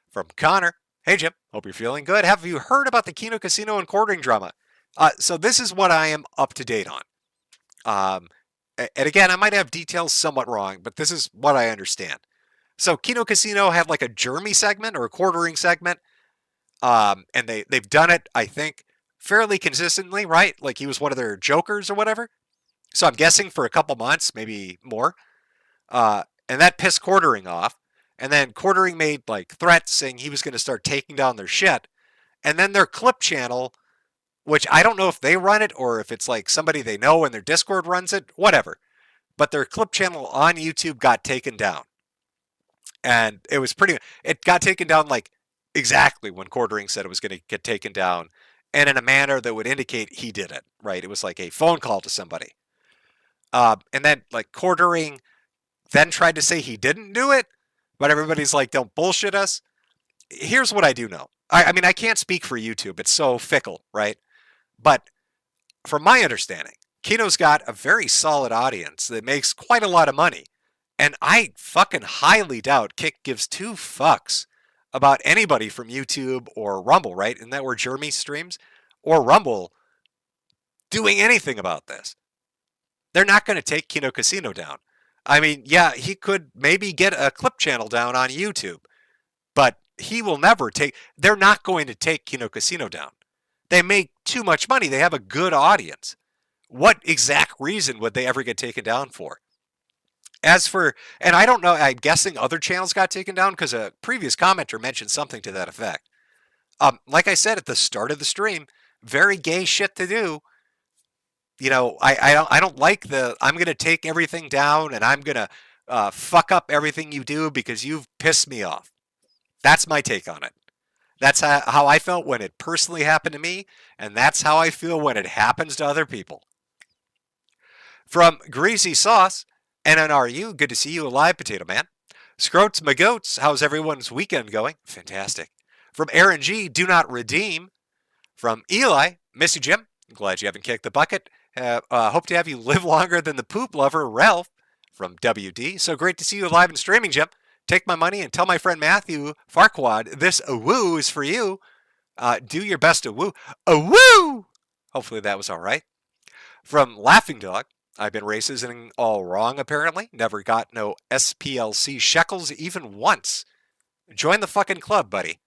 From Connor, hey, Jim. Hope you're feeling good. Have you heard about the Kino Casino and quartering drama? So this is what I am up to date on. And again, I might have details somewhat wrong, but this is what I understand. So Kino Casino had like a Jeremy segment or a quartering segment. And they've done it, I think, fairly consistently, right? Like he was one of their jokers or whatever. So I'm guessing for a couple months, maybe more. And that pissed quartering off. And then quartering made like threats saying he was going to start taking down their shit. And then their clip channel, which I don't know if they run it or if it's like somebody they know and their Discord runs it, whatever. But their clip channel on YouTube got taken down. And it got taken down like exactly when quartering said it was going to get taken down, and in a manner that would indicate he did it, right? It was like a phone call to somebody. And then like quartering then tried to say he didn't do it, but everybody's like, don't bullshit us. Here's what I do know. I mean, I can't speak for YouTube. It's so fickle, right? But from my understanding, Kino's got a very solid audience that makes quite a lot of money. And I fucking highly doubt Kick gives two fucks about anybody from YouTube or Rumble, right? Isn't that where Jeremy streams? Or Rumble doing anything about this. They're not going to take Kino Casino down. I mean, yeah, he could maybe get a clip channel down on YouTube, but he will never they're not going to take Kino Casino down. They make too much money. They have a good audience. What exact reason would they ever get taken down for? As for, and I don't know, I'm guessing other channels got taken down because a previous commenter mentioned something to that effect. Like I said at the start of the stream, very gay shit to do. You know, I don't like I'm going to take everything down and I'm going to fuck up everything you do because you've pissed me off. That's my take on it. That's how I felt when it personally happened to me, and that's how I feel when it happens to other people. From Greasy Sauce, NNRU, good to see you alive, Potato Man. Scroats Magoats, how's everyone's weekend going? Fantastic. From Aaron G, do not redeem. From Eli, miss you, Jim. I'm glad you haven't kicked the bucket. Hope to have you live longer than the poop lover, Ralph. From WD, so great to see you alive and streaming, Jim. Take my money and tell my friend Matthew Farquad this woo is for you. Do your best to woo. Woo! Hopefully that was all right. From Laughing Dog, I've been racism all wrong, apparently. Never got no SPLC shekels even once. Join the fucking club, buddy.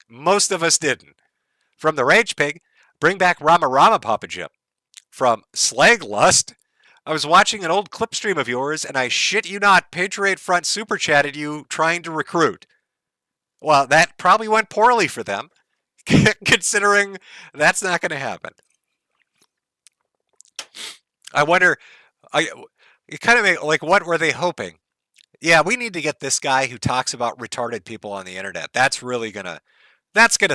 Most of us didn't. From the Rage Pig, bring back Rama Rama, Papa Jim. From Slaglust, I was watching an old clip stream of yours, and I shit you not, Patriot Front super chatted you trying to recruit. Well, that probably went poorly for them, considering that's not going to happen. I wonder, you kind of make, like, what were they hoping? Yeah, we need to get this guy who talks about retarded people on the internet. That's really gonna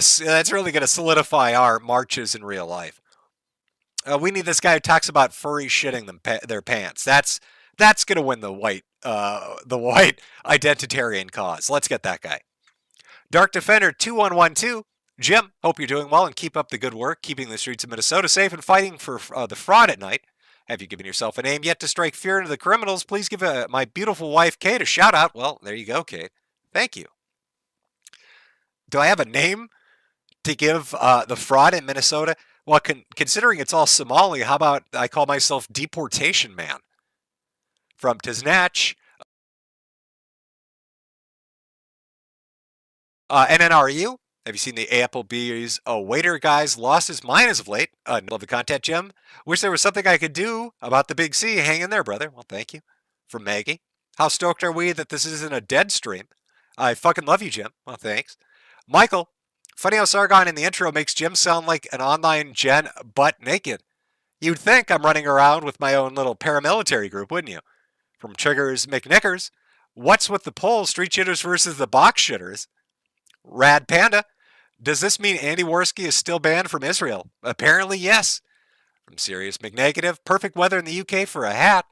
solidify our marches in real life. We need this guy who talks about furry shitting their pants. That's gonna win the white identitarian cause. Let's get that guy. Dark Defender 2112. Jim, hope you're doing well and keep up the good work, keeping the streets of Minnesota safe and fighting for the fraud at night. Have you given yourself a name yet to strike fear into the criminals? Please give my beautiful wife, Kate, a shout out. Well, there you go, Kate. Thank you. Do I have a name to give the fraud in Minnesota? Well, considering it's all Somali, how about I call myself Deportation Man? From Tiznatch. NNRU. Have you seen the Applebee's waiter guys lost his mind as of late? Love the content, Jim. Wish there was something I could do about the Big C. Hang in there, brother. Well, thank you. From Maggie. How stoked are we that this isn't a dead stream? I fucking love you, Jim. Well, thanks. Michael, funny how Sargon in the intro makes Jim sound like an online gen butt naked. You'd think I'm running around with my own little paramilitary group, wouldn't you? From Triggers McNickers, what's with the poll, Street Shitters versus the Box Shitters? Rad Panda, does this mean Andy Worski is still banned from Israel? Apparently, yes. From Sirius McNegative, perfect weather in the UK for a hat.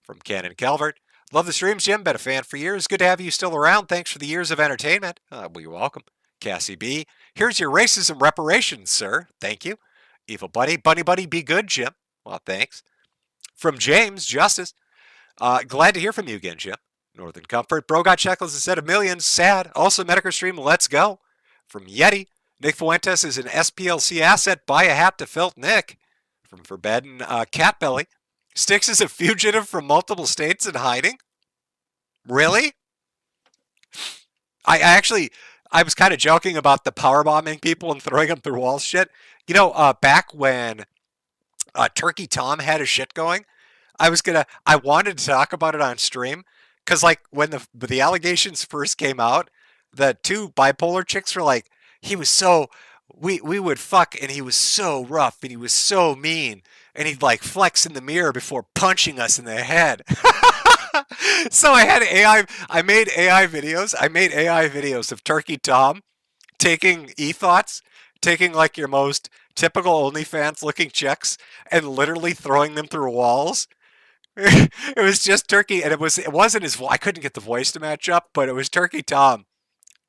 From Cannon Calvert, love the streams, Jim. Been a fan for years. Good to have you still around. Thanks for the years of entertainment. Well, you're welcome. Cassie B, here's your racism reparations, sir. Thank you. Evil Buddy, Bunny Buddy, be good, Jim. Well, thanks. From James Justice, glad to hear from you again, Jim. Northern Comfort, bro got shekels instead of millions. Sad. Also, Metokur stream, let's go. From Yeti, Nick Fuentes is an SPLC asset. Buy a hat to Felt Nick. From Forbidden Catbelly, Styx is a fugitive from multiple states in hiding. Really? I was kind of joking about the power bombing people and throwing them through walls shit. You know, back when Turkey Tom had his shit going, I wanted to talk about it on stream because, like, when the allegations first came out, the two bipolar chicks were like, he was so, we would fuck and he was so rough and he was so mean and he'd like flex in the mirror before punching us in the head. So I made AI videos of Turkey Tom taking e-thoughts, taking like your most typical OnlyFans looking chicks and literally throwing them through walls. It was just Turkey, and it wasn't his. I couldn't get the voice to match up, but it was Turkey Tom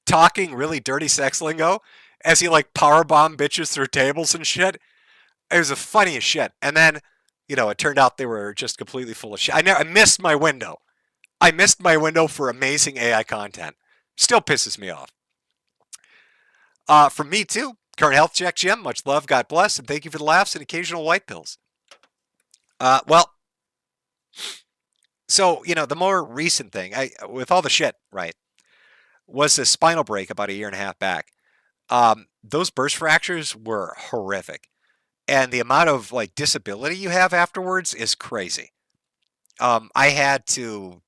talking really dirty sex lingo as he like powerbomb bitches through tables and shit. It was the funniest shit. And then, you know, it turned out they were just completely full of shit. I missed my window. I missed my window for amazing AI content. Still pisses me off. From me too. Current health check, Jim. Much love, God bless, and thank you for the laughs and occasional white pills. Well, so, you know, the more recent thing, with all the shit, right, was the spinal break about a year and a half back. Those burst fractures were horrific. And the amount of like disability you have afterwards is crazy. I had to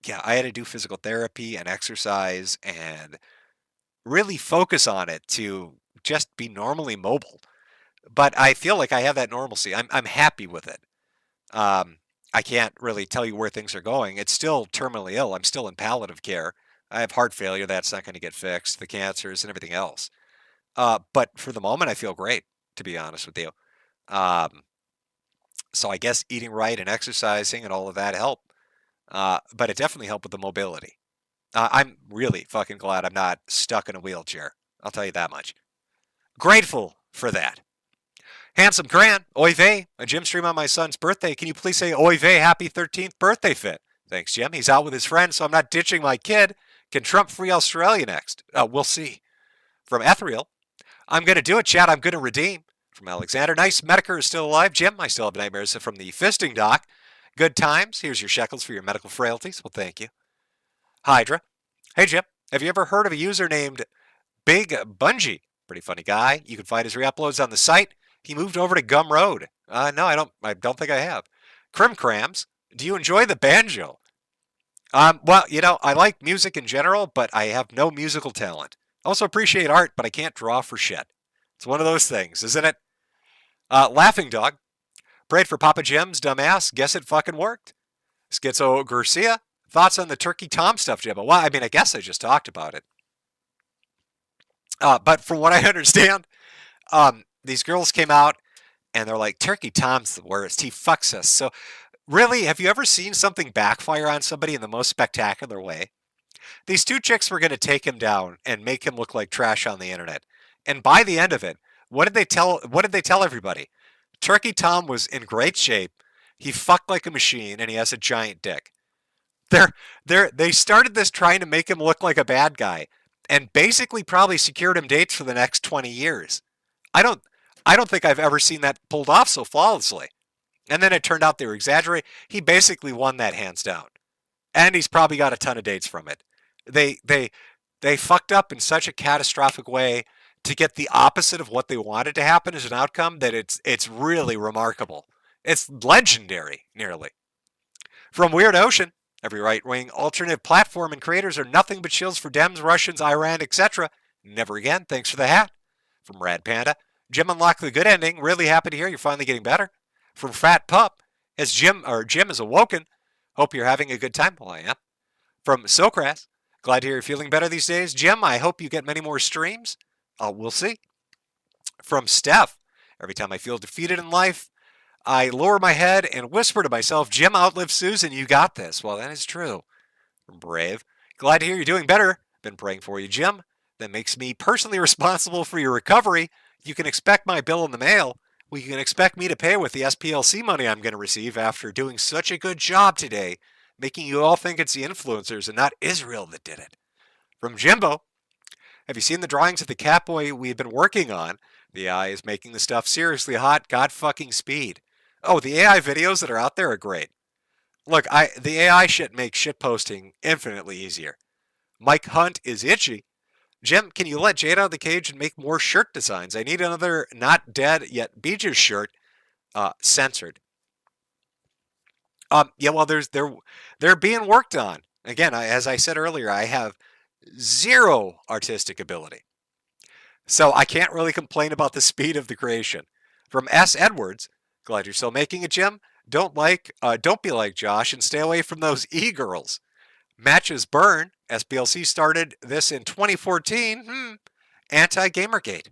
do physical therapy and exercise and really focus on it to just be normally mobile. But I feel like I have that normalcy. I'm happy with it. I can't really tell you where things are going. It's still terminally ill. I'm still in palliative care. I have heart failure. That's not going to get fixed. The cancers and everything else. But for the moment, I feel great, to be honest with you. So I guess eating right and exercising and all of that help. But it definitely helped with the mobility. I'm really fucking glad I'm not stuck in a wheelchair. I'll tell you that much. Grateful for that. Handsome Cran, oy vey, a Jim stream on my son's birthday. Can you please say oy vey, happy 13th birthday fit? Thanks, Jim. He's out with his friends, so I'm not ditching my kid. Can Trump free Australia next? We'll see. From Ethereal, I'm going to do it, chat. I'm going to redeem. From Alexander, nice. Metokur is still alive. Jim, I still have nightmares from the fisting doc. Good times. Here's your shekels for your medical frailties. Well, thank you. Hydra. Hey, Jim. Have you ever heard of a user named Big Bungie? Pretty funny guy. You can find his re-uploads on the site. He moved over to Gumroad. No, I don't think I have. Crim Crams. Do you enjoy the banjo? Well, you know, I like music in general, but I have no musical talent. Also appreciate art, but I can't draw for shit. It's one of those things, isn't it? Laughing Dog. Prayed for Papa Jim's dumbass. Guess it fucking worked. Schizo Garcia. Thoughts on the Turkey Tom stuff, Jim? Well, I mean, I guess I just talked about it. But from what I understand, these girls came out and they're like, Turkey Tom's the worst. He fucks us. So really, have you ever seen something backfire on somebody in the most spectacular way? These two chicks were going to take him down and make him look like trash on the internet. And by the end of it, what did they tell everybody? Turkey Tom was in great shape. He fucked like a machine and he has a giant dick. They started this trying to make him look like a bad guy and basically probably secured him dates for the next 20 years. I don't think I've ever seen that pulled off so flawlessly. And then it turned out they were exaggerating. He basically won that hands down. And he's probably got a ton of dates from it. They fucked up in such a catastrophic way to get the opposite of what they wanted to happen as an outcome that it's really remarkable. It's legendary, nearly. From Weird Ocean, Every right-wing alternative platform and creators are nothing but shills for Dems, Russians, Iran, etc. Never again. Thanks for the hat. From Rad Panda. Jim unlocked the good ending. Really happy to hear you're finally getting better. From Fat Pup. As Jim is awoken. Hope you're having a good time. Well, I am. From Socras. Glad to hear you're feeling better these days. Jim, I hope you get many more streams. We'll see. From Steph. Every time I feel defeated in life, I lower my head and whisper to myself, Jim, outlive Susan, you got this. Well, that is true. From Brave. Glad to hear you're doing better. Been praying for you, Jim. That makes me personally responsible for your recovery. You can expect my bill in the mail. Well, you can expect me to pay with the SPLC money I'm going to receive after doing such a good job today, making you all think it's the influencers and not Israel that did it. From Jimbo. Have you seen the drawings of the Catboy we've been working on? The AI is making the stuff seriously hot. God fucking speed. Oh, the AI videos that are out there are great. Look, the AI shit makes shit posting infinitely easier. Mike Hunt is itchy. Jim, can you let Jade out of the cage and make more shirt designs? I need another not dead yet Beaches shirt censored. Yeah, well, they're being worked on. Again, as I said earlier, I have zero artistic ability. So I can't really complain about the speed of the creation. From S. Edwards, glad you're still making it, Jim. Don't be like Josh and stay away from those e-girls. Matches burn. SPLC started this in 2014. Anti-Gamergate.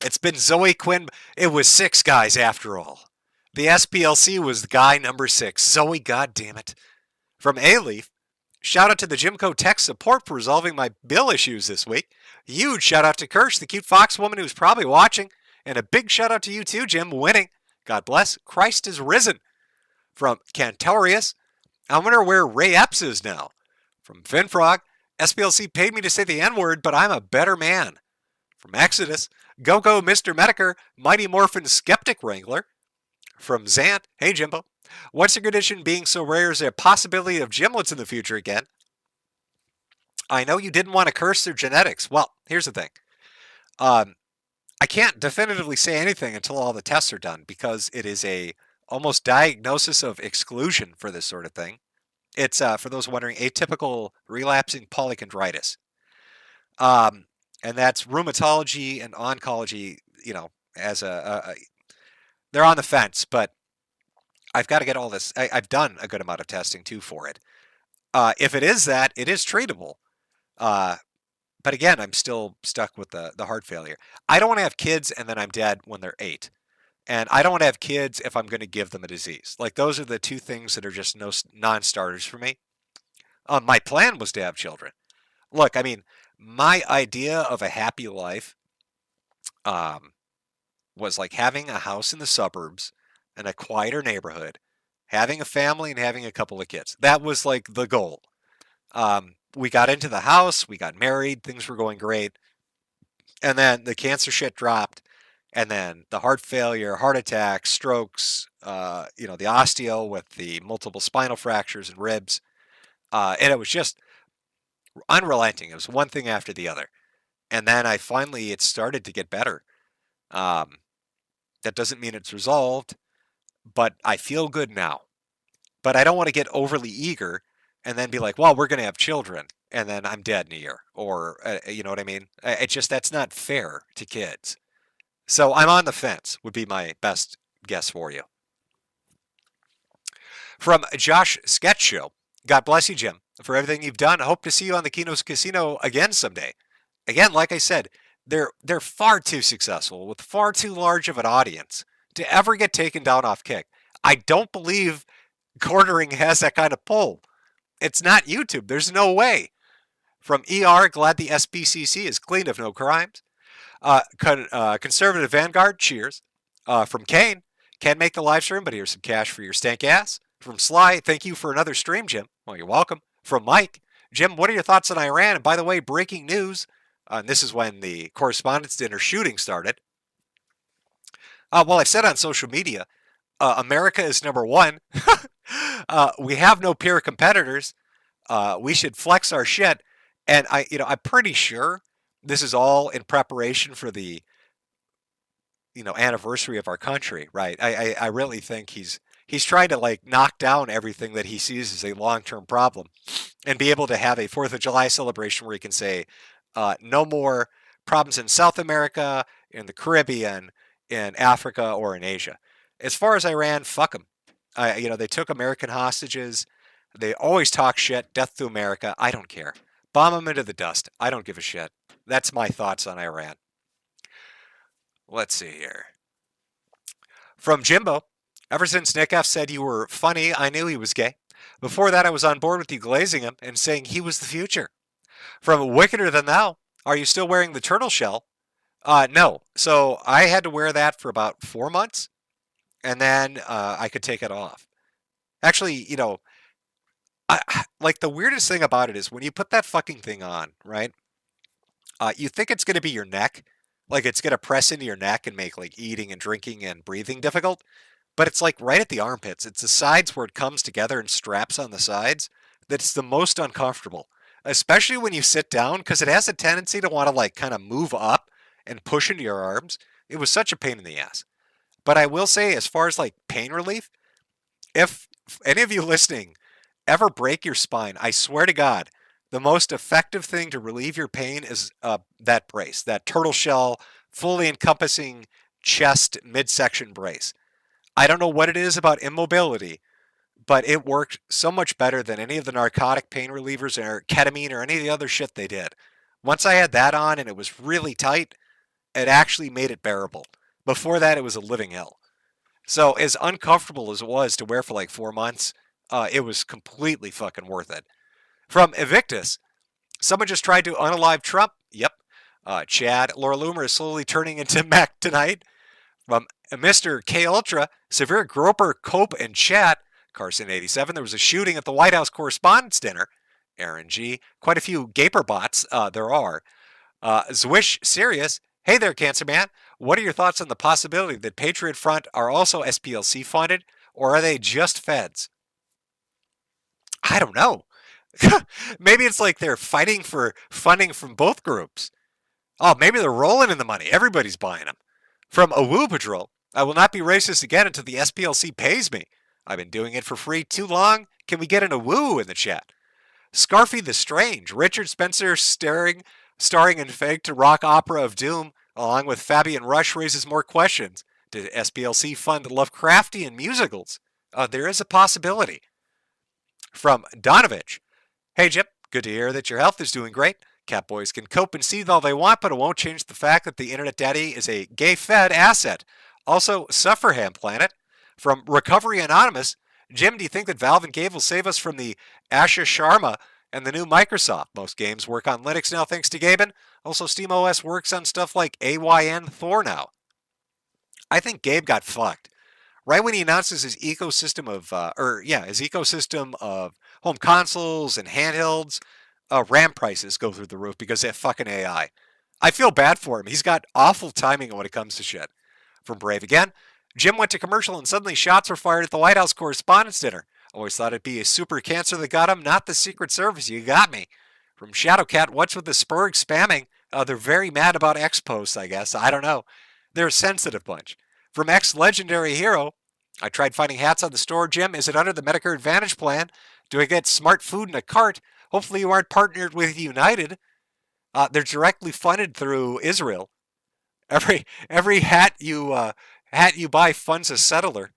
It's been Zoe Quinn. It was 6 guys after all. The SPLC was guy number 6. Zoe, goddammit. From A-Leaf. Shout out to the Jimco Tech support for resolving my bill issues this week. Huge shout out to Kirsch, the cute fox woman who's probably watching. And a big shout out to you too, Jim, winning. God bless. Christ is risen. From Cantorius. I wonder where Ray Epps is now. From Finfrog. SPLC paid me to say the N-word, but I'm a better man. From Exodus. Go MrMetokur, Mighty Morphin Skeptic Wrangler. From Zant. Hey, Jimbo. What's your condition being so rare? Is there a possibility of gimlets in the future again? I know you didn't want to curse their genetics. Well, here's the thing. I can't definitively say anything until all the tests are done because it is a almost diagnosis of exclusion for this sort of thing. It's, for those wondering, atypical relapsing polychondritis. And that's rheumatology and oncology, as they're on the fence, but I've got to get all this. I've done a good amount of testing too for it. If it is that, it is treatable. But again, I'm still stuck with the heart failure. I don't want to have kids and then I'm dead when they're 8. And I don't want to have kids if I'm going to give them a disease. Like those are the two things that are just non-starters for me. My plan was to have children. Look, I mean, my idea of a happy life was like having a house in the suburbs in a quieter neighborhood, having a family and having a couple of kids. That was like the goal. We got into the house, we got married, things were going great. And then the cancer shit dropped. And then the heart failure, heart attacks, strokes, the osteo with the multiple spinal fractures and ribs. And it was just unrelenting. It was one thing after the other. And then it started to get better. That doesn't mean it's resolved, but I feel good now. But I don't want to get overly eager and then be like, well, we're going to have children. And then I'm dead in a year. Or, you know what I mean? That's not fair to kids. So I'm on the fence would be my best guess for you. From Josh Sketch Show. God bless you, Jim, for everything you've done. I hope to see you on the Kino's Casino again someday. Again, like I said, they're far too successful with far too large of an audience to ever get taken down off Kick. I don't believe cornering has that kind of pull. It's not YouTube. There's no way. From ER, glad the SPCC is clean of no crimes. Conservative Vanguard, cheers. From Kane, can't make the live stream, but here's some cash for your stank ass. From Sly, thank you for another stream, Jim. Well, you're welcome. From Mike, Jim, what are your thoughts on Iran? And by the way, breaking news. And this is when the Correspondents' Dinner shooting started. Well, I've said on social media, America is number one. We have no peer competitors. We should flex our shit. And I'm pretty sure this is all in preparation for the, anniversary of our country, right? I really think he's he's trying to like knock down everything that he sees as a long-term problem and be able to have a 4th of July celebration where he can say, no more problems in South America, in the Caribbean, in Africa, or in Asia. As far as Iran, fuck them. They took American hostages. They always talk shit, death to America. I don't care. Bomb them into the dust. I don't give a shit. That's my thoughts on Iran. Let's see here. From Jimbo, ever since Nick F said you were funny, I knew he was gay. Before that, I was on board with you glazing him and saying he was the future. From Wickeder Than Thou, are you still wearing the turtle shell? No. So I had to wear that for about 4 months, and then I could take it off. Actually, like the weirdest thing about it is when you put that fucking thing on, right? You think it's going to be your neck. Like it's going to press into your neck and make like eating and drinking and breathing difficult. But it's like right at the armpits. It's the sides where it comes together and straps on the sides that's the most uncomfortable. Especially when you sit down, because it has a tendency to want to like kind of move up and push into your arms. It was such a pain in the ass. But I will say, as far as like pain relief, if any of you listening ever break your spine, I swear to God, the most effective thing to relieve your pain is that brace, that turtle shell, fully encompassing chest midsection brace. I don't know what it is about immobility, but it worked so much better than any of the narcotic pain relievers or ketamine or any of the other shit they did. Once I had that on and it was really tight, it actually made it bearable. Before that, it was a living hell. So as uncomfortable as it was to wear for like 4 months, it was completely fucking worth it. From Evictus, someone just tried to unalive Trump. Yep. Chad, Laura Loomer is slowly turning into Mac tonight. From Mr. K Ultra, Severe Groper, Cope, and Chat, Carson 87, there was a shooting at the White House Correspondents' Dinner. Aaron G, quite a few gaper bots there are. Zwish Serious, hey there, Cancer Man. What are your thoughts on the possibility that Patriot Front are also SPLC funded, or are they just feds? I don't know. Maybe it's like they're fighting for funding from both groups. Oh, maybe they're rolling in the money. Everybody's buying them. From Awoo Patrol, I will not be racist again until the SPLC pays me. I've been doing it for free too long. Can we get an awoo in the chat? Scarfy the Strange, Richard Spencer starring in Fake to Rock Opera of Doom, along with Fabian Rush, raises more questions. Did SPLC fund Lovecraftian musicals? There is a possibility. From Donovich, hey Jip, good to hear that your health is doing great. Catboys can cope and seethe all they want, but it won't change the fact that the Internet Daddy is a gay-fed asset. Also, Sufferham Planet. From Recovery Anonymous, Jim, do you think that Valve and Gabe will save us from the Asha Sharma and the new Microsoft? Most games work on Linux now thanks to Gaben. Also, SteamOS works on stuff like AYN Thor now. I think Gabe got fucked. Right when he announces his ecosystem of home consoles and handhelds, RAM prices go through the roof because of fucking AI. I feel bad for him. He's got awful timing when it comes to shit. From Brave Again, Jim went to commercial and suddenly shots were fired at the White House Correspondents' Dinner. Always thought it'd be a super cancer that got him, not the Secret Service. You got me. From Shadowcat, what's with the Spurg spamming? They're very mad about X posts, I guess. I don't know. They're a sensitive bunch. From Legendary Hero, I tried finding hats on the store. Jim, is it under the Metokur Advantage plan? Do I get smart food in a cart? Hopefully you aren't partnered with United. They're directly funded through Israel. Every hat you buy funds a settler.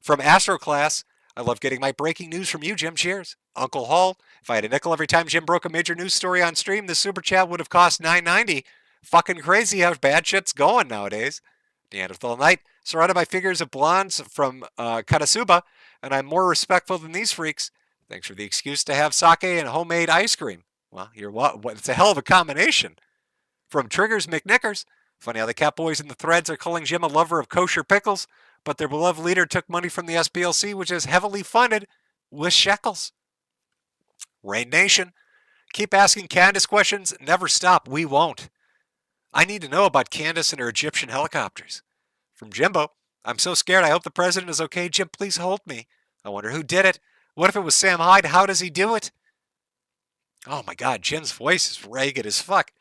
From Astroclass, I love getting my breaking news from you, Jim. Cheers. Uncle Hall, if I had a nickel every time Jim broke a major news story on stream, this super chat would have cost $9.90. Fucking crazy how bad shit's going nowadays. Neanderthal Knight, surrounded by figures of blondes from Katasuba, and I'm more respectful than these freaks. Thanks for the excuse to have sake and homemade ice cream. Well, you're what? It's a hell of a combination. From Triggers McNickers, funny how the Catboys in the threads are calling Jim a lover of kosher pickles, but their beloved leader took money from the SPLC, which is heavily funded with shekels. Rain Nation, keep asking Candace questions, never stop, we won't. I need to know about Candace and her Egyptian helicopters. From Jimbo, I'm so scared, I hope the president is okay. Jim, please hold me. I wonder who did it. What if it was Sam Hyde? How does he do it? Oh my God, Jim's voice is ragged as fuck.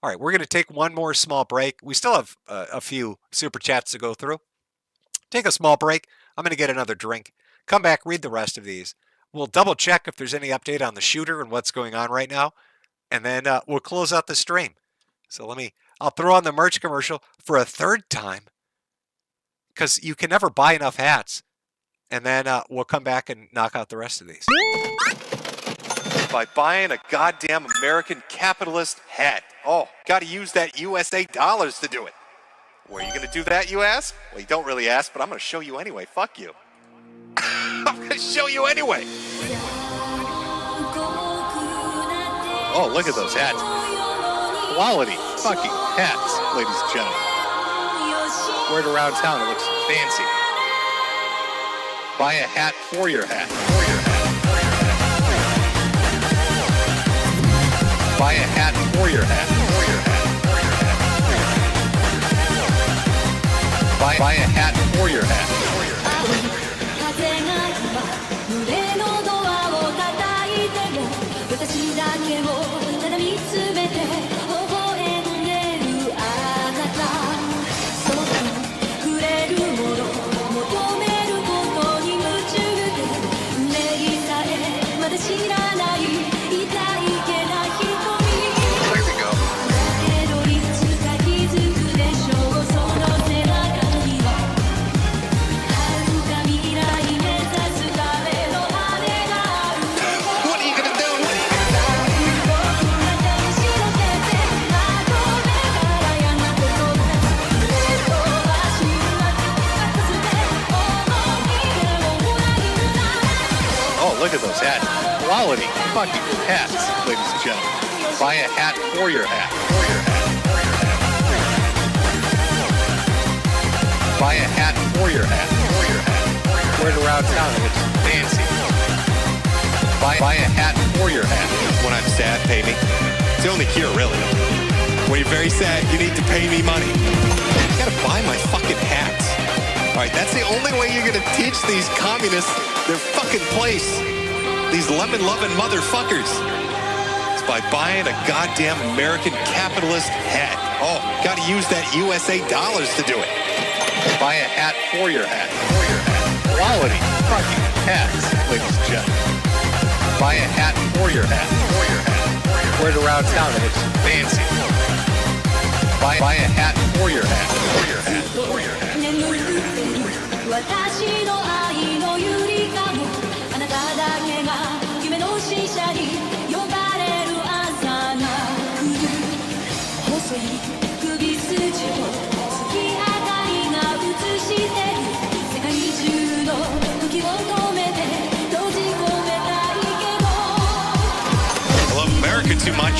All right, we're going to take one more small break. We still have a few super chats to go through. Take a small break. I'm going to get another drink. Come back, read the rest of these. We'll double check if there's any update on the shooter and what's going on right now. And then we'll close out the stream. So I'll throw on the merch commercial for a third time. Because you can never buy enough hats. And then we'll come back and knock out the rest of these. By buying a goddamn American capitalist hat. Oh, got to use that USA dollars to do it. Where are you going to do that, you ask? Well, you don't really ask, but I'm going to show you anyway. Fuck you. I'm going to show you anyway. Oh, look at those hats. Quality fucking hats, ladies and gentlemen. Wear it around town, it looks fancy. Buy a hat for your hat. Buy a hat for your hat. Buy a hat for your hat. 風が胸のドアを叩いても私だけをただ見つめて微笑んでるあなたそっと触れるもの求めることに夢中で礼儀さえまだ知らない痛いけな瞳だけどいつか気づくでしょうその背中には What are you gonna do? Oh, look at those hats. Quality fucking hats, ladies and gentlemen. Buy a hat for your hat. Buy a hat for your hat. Wear it around town and it's fancy. Buy a hat for your hat. When I'm sad, pay me. It's the only cure, really. When you're very sad, you need to pay me money. You gotta buy my fucking hats. Alright, that's the only way you're gonna teach these communists their fucking place. These lemon-loving motherfuckers. It's by buying a goddamn American capitalist hat. Oh, gotta use that USA dollars to do it. Buy a hat for your hat. Quality fucking hats, ladies and gentlemen. Buy a hat for your hat. Wear it around town and it's fancy. Buy a hat for your hat. For your hat. 私の愛のゆりかごあなただけが夢の使者に呼ばれる朝が来る細い首筋を月明かりが映してる世界中の時を止めて閉じ込めたいけど I love America too much.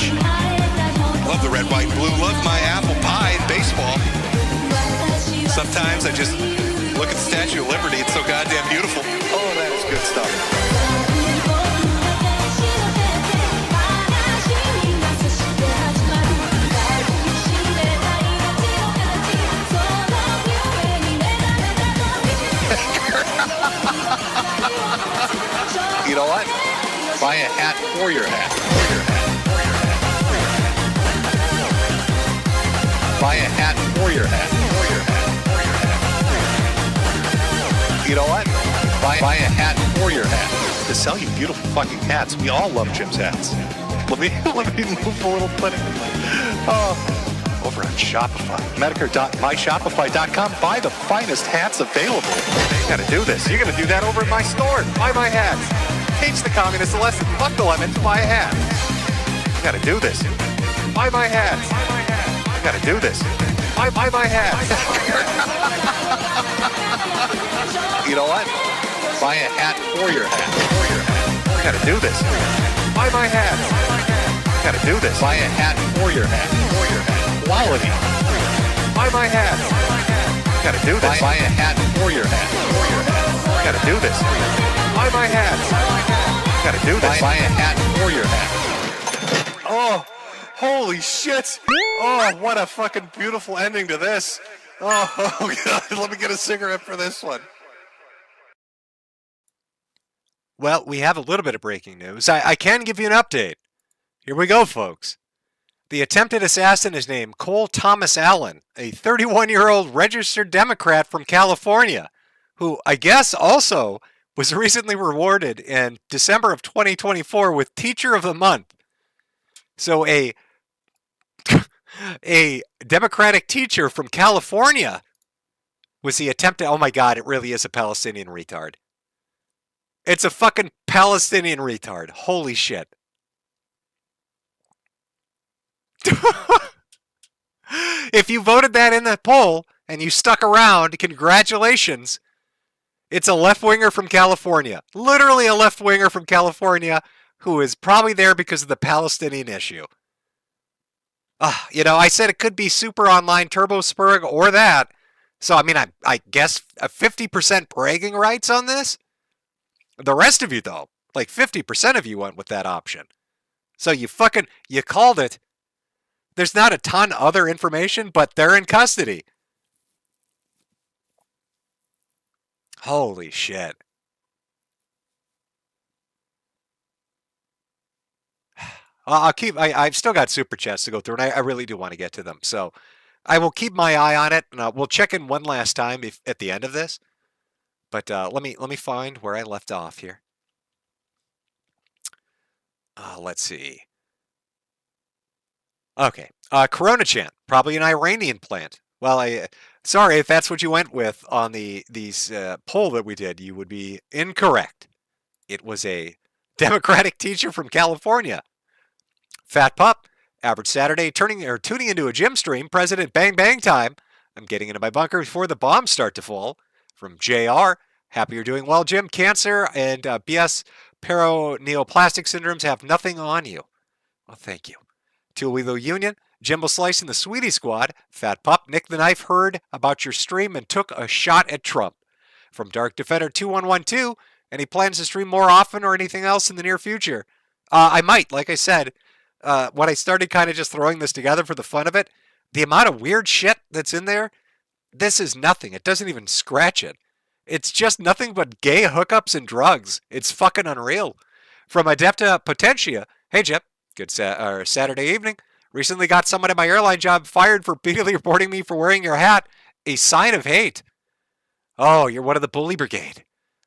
Love the red, white, and blue. Love my apple pie and baseball. Sometimes I just look at the Statue of Liberty. It's so goddamn beautiful. Oh, that is good stuff. You know what? Buy a hat for your hat. Buy a hat for your hat. You know what? Buy a hat for your hat. To sell you beautiful fucking hats. We all love Jim's hats. Let me move a little bit. Oh, over on Shopify. Metokur.myshopify.com. Buy the finest hats available. You gotta do this. You're gonna do that over at my store. Buy my hats. Teach the communists a lesson. Fuck the lemons. Buy a hat. You gotta do this. Buy my hats. You gotta do this. Buy my hats. You know what? Buy a hat for your hat. You gotta do this. Buy my hats. You gotta do this. Buy a hat for your hat. Quality. Buy my hats. You gotta do this. Buy a hat for your hat. You gotta do this. Buy my hats. You gotta do this. Buy a hat for your hat. Oh, holy shit. Oh, what a fucking beautiful ending to this. Oh, God. Let me get a cigarette for this one. Well, we have a little bit of breaking news. I can give you an update. Here we go, folks. The attempted assassin is named Cole Thomas Allen, a 31-year-old registered Democrat from California, who I guess also was recently rewarded in December of 2024 with Teacher of the Month. So a Democratic teacher from California was the attempt to, oh my God, it really is a Palestinian retard. It's a fucking Palestinian retard. Holy shit. If you voted that in the poll and you stuck around, congratulations. It's a left-winger from California. Literally a left-winger from California who is probably there because of the Palestinian issue. You know, I said it could be Super Online Turbo Spurg or that. So, I mean, I guess a 50% bragging rights on this? The rest of you, though, like 50% of you went with that option. So you called it. There's not a ton other information, but they're in custody. Holy shit. I've still got super chats to go through, and I really do want to get to them. So I will keep my eye on it, and we'll check in one last time at the end of this. But let me find where I left off here. Let's see. Okay. Corona Chant, probably an Iranian plant. Well, sorry if that's what you went with on these poll that we did. You would be incorrect. It was a Democratic teacher from California. Fat Pup, average Saturday, tuning into a gym stream. President Bang Bang time. I'm getting into my bunker before the bombs start to fall. From JR, happy you're doing well, Jim. Cancer and BS paraneoplastic syndromes have nothing on you. Well, thank you. Tuolilo Union, Jimbo Slice in the Sweetie Squad. Fat Pup, Nick the Knife heard about your stream and took a shot at Trump. From Dark Defender 2112, any plans to stream more often or anything else in the near future? I might, like I said, when I started kind of just throwing this together for the fun of it, the amount of weird shit that's in there, this is nothing. It doesn't even scratch it. It's just nothing but gay hookups and drugs. It's fucking unreal. From Adepta Potentia, hey Jim, good Saturday evening. Recently got someone at my airline job fired for repeatedly reporting me for wearing your hat. A sign of hate. Oh, you're one of the bully brigade.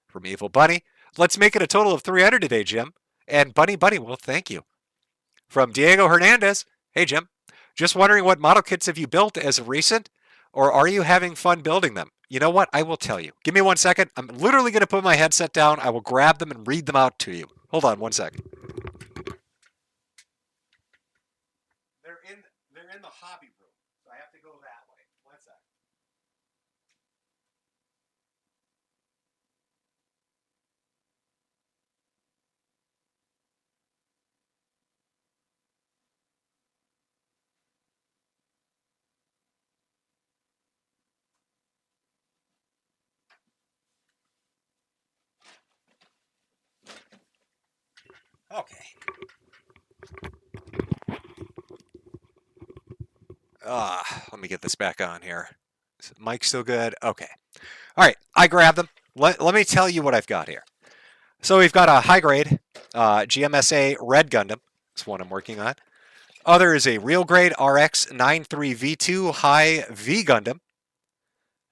From Evil Bunny, let's make it a total of 300 today, Jim. And Bunny, well, thank you. From Diego Hernandez, hey Jim, just wondering what model kits have you built as of recent, or are you having fun building them? You know what? I will tell you. Give me 1 second. I'm literally going to put my headset down. I will grab them and read them out to you. Hold on 1 second. They're in the hobby room, so I have to go that way. 1 second. Okay. Let me get this back on here. Is the mic still good? Okay. All right. I grabbed them. Let me tell you what I've got here. So we've got a high grade GMSA Red Gundam. That's one I'm working on. Other is a real grade RX 93V2 High V Gundam.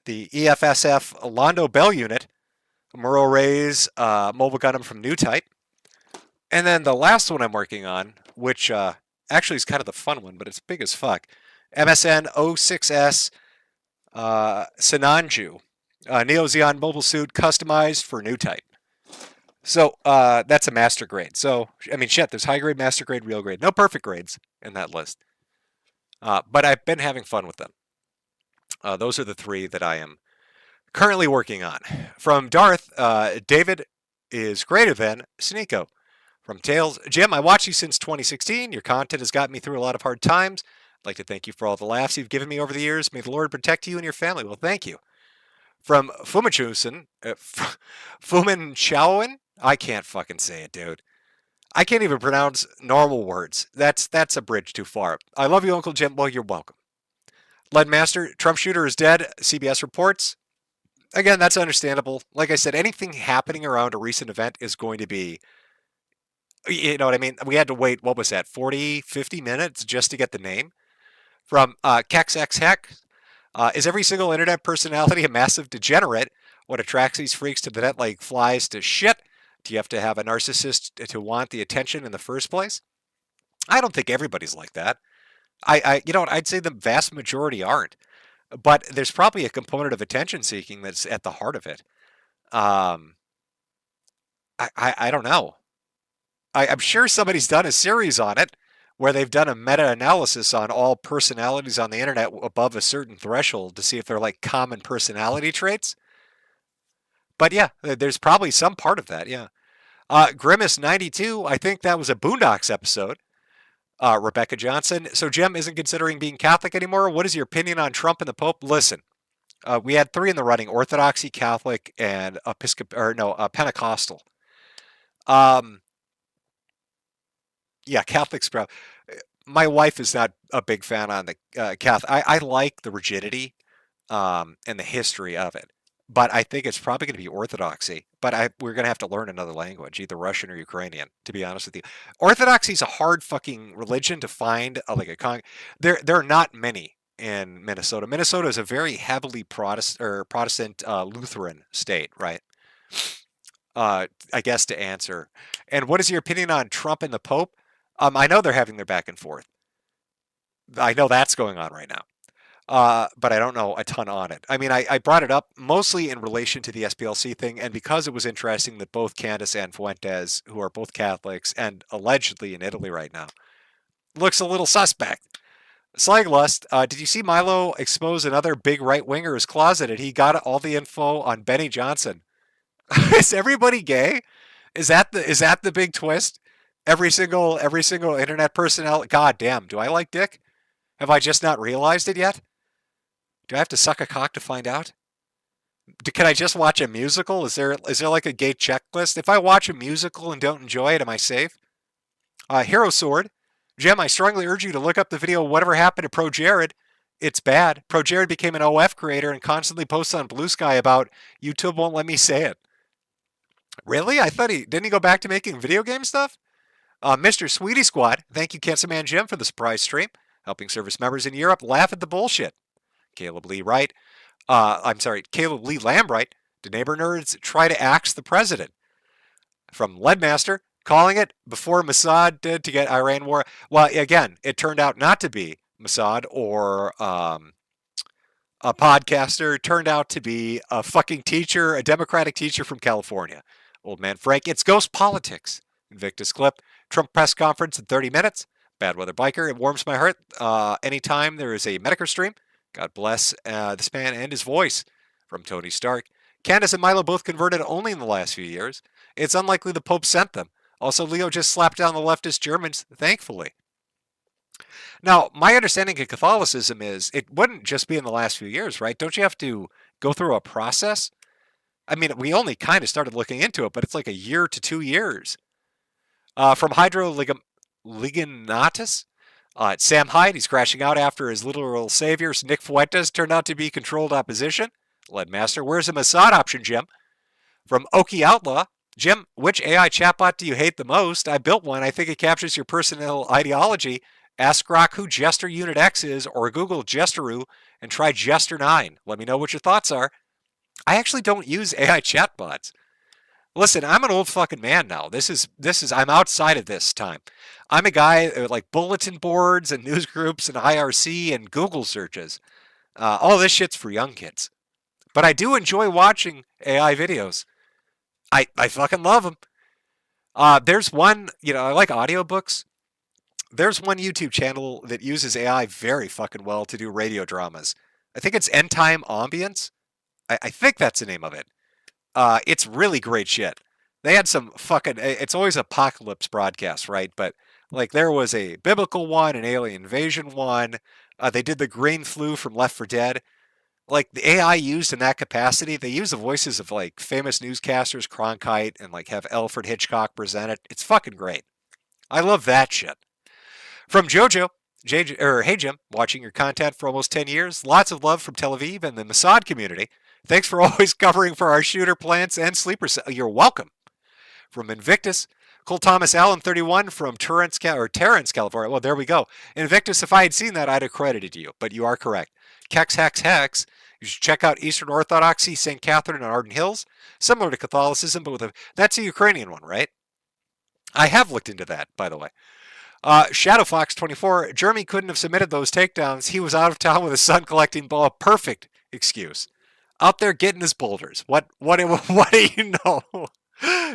The EFSF Londo Bell unit. Muro Ray's mobile Gundam from New Type. And then the last one I'm working on, which actually is kind of the fun one, but it's big as fuck. MSN 06S Sinanju. Neo Xeon mobile suit customized for New Type. So that's a master grade. So, I mean, shit, there's high grade, master grade, real grade. No perfect grades in that list. But I've been having fun with them. Those are the three that I am currently working on. From Darth, David is greater than Sneeko. From Tails, Jim, I watched you since 2016. Your content has gotten me through a lot of hard times. I'd like to thank you for all the laughs you've given me over the years. May the Lord protect you and your family. Well, thank you. From Fumichusen, Fuminchaoen, I can't fucking say it, dude. I can't even pronounce normal words. That's a bridge too far. I love you, Uncle Jim. Well, you're welcome. Leadmaster, Trump shooter is dead. CBS reports. Again, that's understandable. Like I said, anything happening around a recent event is going to be, you know what I mean? We had to wait, what was that, 40, 50 minutes just to get the name? From KexXHeck, is every single internet personality a massive degenerate, What attracts these freaks to the net like flies to shit? Do you have to have a narcissist to want the attention in the first place? I don't think everybody's like that. I'd say the vast majority aren't. But there's probably a component of attention seeking that's at the heart of it. I don't know. I'm sure somebody's done a series on it where they've done a meta-analysis on all personalities on the internet above a certain threshold to see if they're like common personality traits. But yeah, there's probably some part of that, yeah. Grimace92, I think that was a Boondocks episode. Rebecca Johnson. So Jim isn't considering being Catholic anymore. What is your opinion on Trump and the Pope? Listen, we had 3 in the running: Orthodoxy, Catholic, and Pentecostal. Yeah, Catholics. My wife is not a big fan on the Catholic. I like the rigidity and the history of it, but I think it's probably going to be Orthodoxy. But we're going to have to learn another language, either Russian or Ukrainian, to be honest with you. Orthodoxy is a hard fucking religion to find. There are not many in Minnesota. Minnesota is a very heavily Protestant Lutheran state, right? I guess to answer. And what is your opinion on Trump and the Pope? I know they're having their back and forth. I know that's going on right now. But I don't know a ton on it. I mean, I brought it up mostly in relation to the SPLC thing, and because it was interesting that both Candace and Fuentes, who are both Catholics and allegedly in Italy right now, looks a little suspect. Slaglust, did you see Milo expose another big right-winger who's closeted? He got all the info on Benny Johnson. Is everybody gay? Is that the big twist? Every single internet personality. God damn, do I like dick? Have I just not realized it yet? Do I have to suck a cock to find out? Can I just watch a musical? Is there like a gay checklist? If I watch a musical and don't enjoy it, am I safe? Hero Sword. Jim, I strongly urge you to look up the video Whatever Happened to Pro Jared. It's bad. Pro Jared became an OF creator and constantly posts on Blue Sky about YouTube won't let me say it. Really? I thought didn't he go back to making video game stuff? Mr. Sweetie Squad, thank you Cancer Man Jim for the surprise stream. Helping service members in Europe laugh at the bullshit. Caleb Lee Lambright. Do neighbor nerds try to axe the president? From Leadmaster, calling it before Mossad did to get Iran war. Well, again, it turned out not to be Mossad or a podcaster. It turned out to be a fucking teacher, a Democratic teacher from California. Old man Frank. It's ghost politics. Invictus clip. Trump press conference in 30 minutes. Bad Weather Biker. It warms my heart anytime there is a Metokur stream. God bless this man and his voice. From Tony Stark. Candace and Milo both converted only in the last few years. It's unlikely the Pope sent them. Also, Leo just slapped down the leftist Germans, thankfully. Now, my understanding of Catholicism is it wouldn't just be in the last few years, right? Don't you have to go through a process? I mean, we only kind of started looking into it, but it's like a year to 2 years. From Hydro Liganatus, Sam Hyde, he's crashing out after his literal saviors, Nick Fuentes, turned out to be controlled opposition. Leadmaster, where's the Mossad option, Jim? From Okie Outlaw, Jim, which AI chatbot do you hate the most? I built one. I think it captures your personal ideology. Ask Grok who Jester Unit X is, or Google Jesteroo and try Jester9. Let me know what your thoughts are. I actually don't use AI chatbots. Listen, I'm an old fucking man now. I'm outside of this time. I'm a guy like bulletin boards and news groups and IRC and Google searches. All this shit's for young kids. But I do enjoy watching AI videos. I fucking love them. There's one, I like audiobooks. There's one YouTube channel that uses AI very fucking well to do radio dramas. I think it's End Time Ambience. I think that's the name of it. It's really great shit. They had some fucking, it's always apocalypse broadcasts, right? But like there was a biblical one, an alien invasion one. They did the green flu from Left 4 Dead. Like the AI used in that capacity, they use the voices of like famous newscasters, Cronkite, and like have Alfred Hitchcock present it. It's fucking great. I love that shit. From Jojo, hey Jim, watching your content for almost 10 years. Lots of love from Tel Aviv and the Mossad community. Thanks for always covering for our shooter plants and sleepers. You're welcome. From Invictus, Cole Thomas Allen 31 from Terrence, California. Well, there we go. Invictus, if I had seen that, I'd have credited you, but you are correct. Kex Hex Hex, You should check out Eastern Orthodoxy, St. Catherine and Arden Hills, similar to Catholicism, but that's a Ukrainian one, right? I have looked into that, by the way. ShadowFox24, Jeremy couldn't have submitted those takedowns. He was out of town with his son collecting ball. Perfect excuse. Out there getting his boulders. What do you know?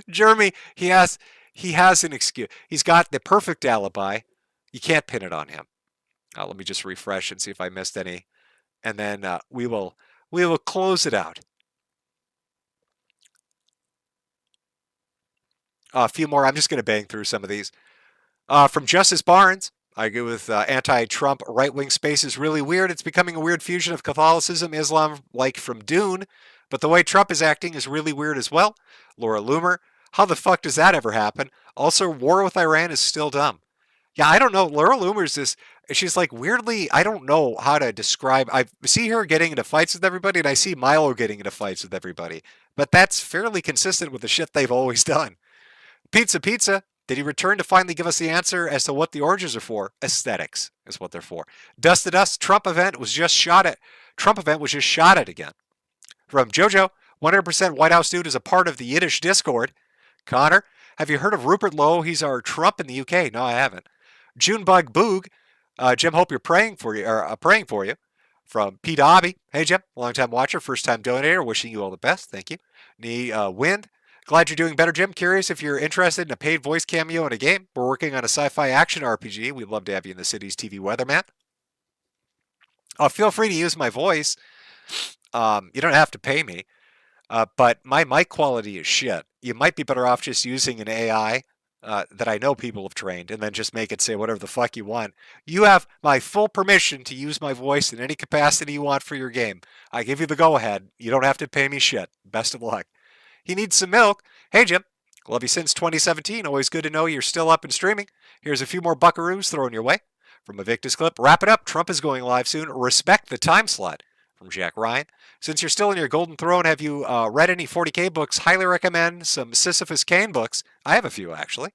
Jeremy, he has an excuse. He's got the perfect alibi. You can't pin it on him. Let me just refresh and see if I missed any. And then we will close it out. A few more. I'm just going to bang through some of these. From Justice Barnes, I agree with anti-Trump right-wing space is really weird. It's becoming a weird fusion of Catholicism, Islam, like from Dune. But the way Trump is acting is really weird as well. Laura Loomer, how the fuck does that ever happen? Also, war with Iran is still dumb. Yeah, I don't know. Laura Loomer's this, she's like weirdly, I don't know how to describe. I see her getting into fights with everybody, and I see Milo getting into fights with everybody. But that's fairly consistent with the shit they've always done. Pizza, did he return to finally give us the answer as to what the oranges are for? Aesthetics is what they're for. Dust to Dust, Trump event was just shot at again. From Jojo, 100% White House dude is a part of the Yiddish Discord. Connor, have you heard of Rupert Lowe? He's our Trump in the UK. No, I haven't. Junebug Boog, Jim, hope you're praying for you. From P. Dobby, hey Jim, long-time watcher, first-time donator, wishing you all the best. Thank you. Wind, glad you're doing better, Jim. Curious if you're interested in a paid voice cameo in a game. We're working on a sci-fi action RPG. We'd love to have you in the city's TV weatherman. Feel free to use my voice. You don't have to pay me, but my mic quality is shit. You might be better off just using an AI that I know people have trained and then just make it say whatever the fuck you want. You have my full permission to use my voice in any capacity you want for your game. I give you the go-ahead. You don't have to pay me shit. Best of luck. He needs some milk. Hey, Jim. Love you since 2017. Always good to know you're still up and streaming. Here's a few more buckaroos thrown your way. From a Victus clip, wrap it up. Trump is going live soon. Respect the time slot. From Jack Ryan. Since you're still in your golden throne, have you read any 40K books? Highly recommend some Sisyphus Kane books. I have a few, actually.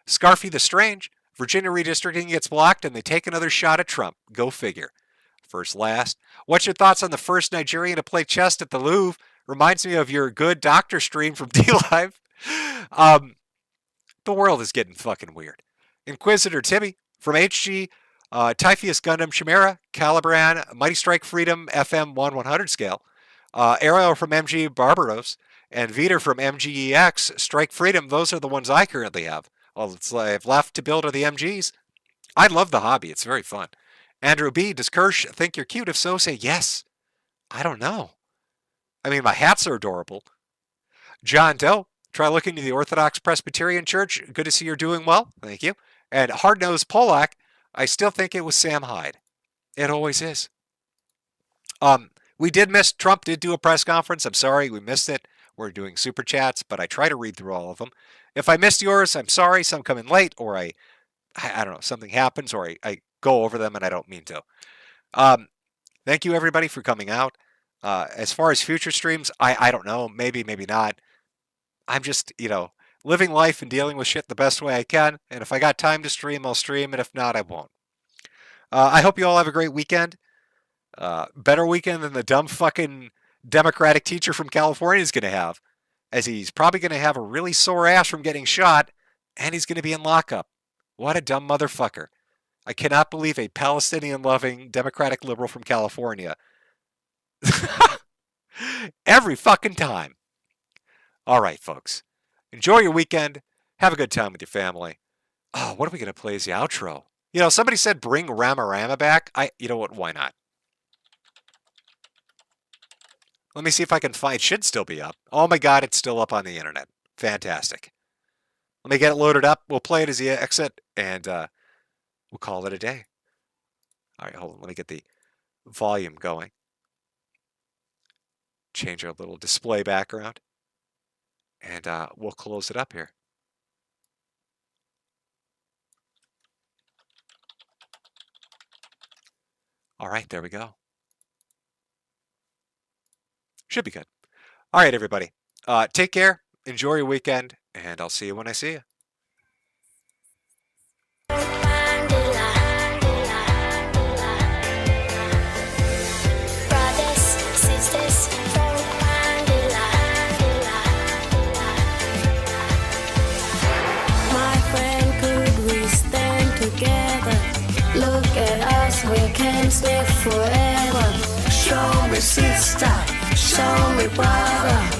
Scarfy the Strange. Virginia redistricting gets blocked and they take another shot at Trump. Go figure. First last. What's your thoughts on the first Nigerian to play chess at the Louvre? Reminds me of your good doctor stream from D-Live. The world is getting fucking weird. Inquisitor Timmy from HG. Typheus Gundam Chimera, Calibran, Mighty Strike Freedom, FM 1/100 scale, Arrow from MG Barbaros, and Vita from MGEX, Strike Freedom. Those are the ones I currently have. All that's I have left to build are the MGs. I love the hobby. It's very fun. Andrew B, does Kirsch think you're cute? If so, say yes. I don't know. I mean, my hats are adorable. John Doe, try looking to the Orthodox Presbyterian Church. Good to see you're doing well. Thank you. And Hard-Nosed Polak, I still think it was Sam Hyde. It always is. We did miss, Trump did do a press conference. I'm sorry, we missed it. We're doing super chats, but I try to read through all of them. If I missed yours, I'm sorry. Some come in late, or I don't know, something happens, or I go over them and I don't mean to. Thank you, everybody, for coming out. As far as future streams, I don't know. Maybe, maybe not. I'm just, living life and dealing with shit the best way I can. And if I got time to stream, I'll stream. And if not, I won't. I hope you all have a great weekend. Better weekend than the dumb fucking Democratic teacher from California is going to have. As he's probably going to have a really sore ass from getting shot. And he's going to be in lockup. What a dumb motherfucker. I cannot believe a Palestinian-loving Democratic liberal from California. Every fucking time. All right, folks. Enjoy your weekend. Have a good time with your family. Oh, what are we going to play as the outro? Somebody said bring Rama Rama back. You know what? Why not? Let me see if I can find. It should still be up. Oh my God, it's still up on the internet. Fantastic. Let me get it loaded up. We'll play it as the exit, and we'll call it a day. All right, hold on. Let me get the volume going. Change our little display background. And we'll close it up here. All right, there we go. Should be good. All right, everybody. Take care. Enjoy your weekend. And I'll see you when I see you. Brothers, sister, show me brother.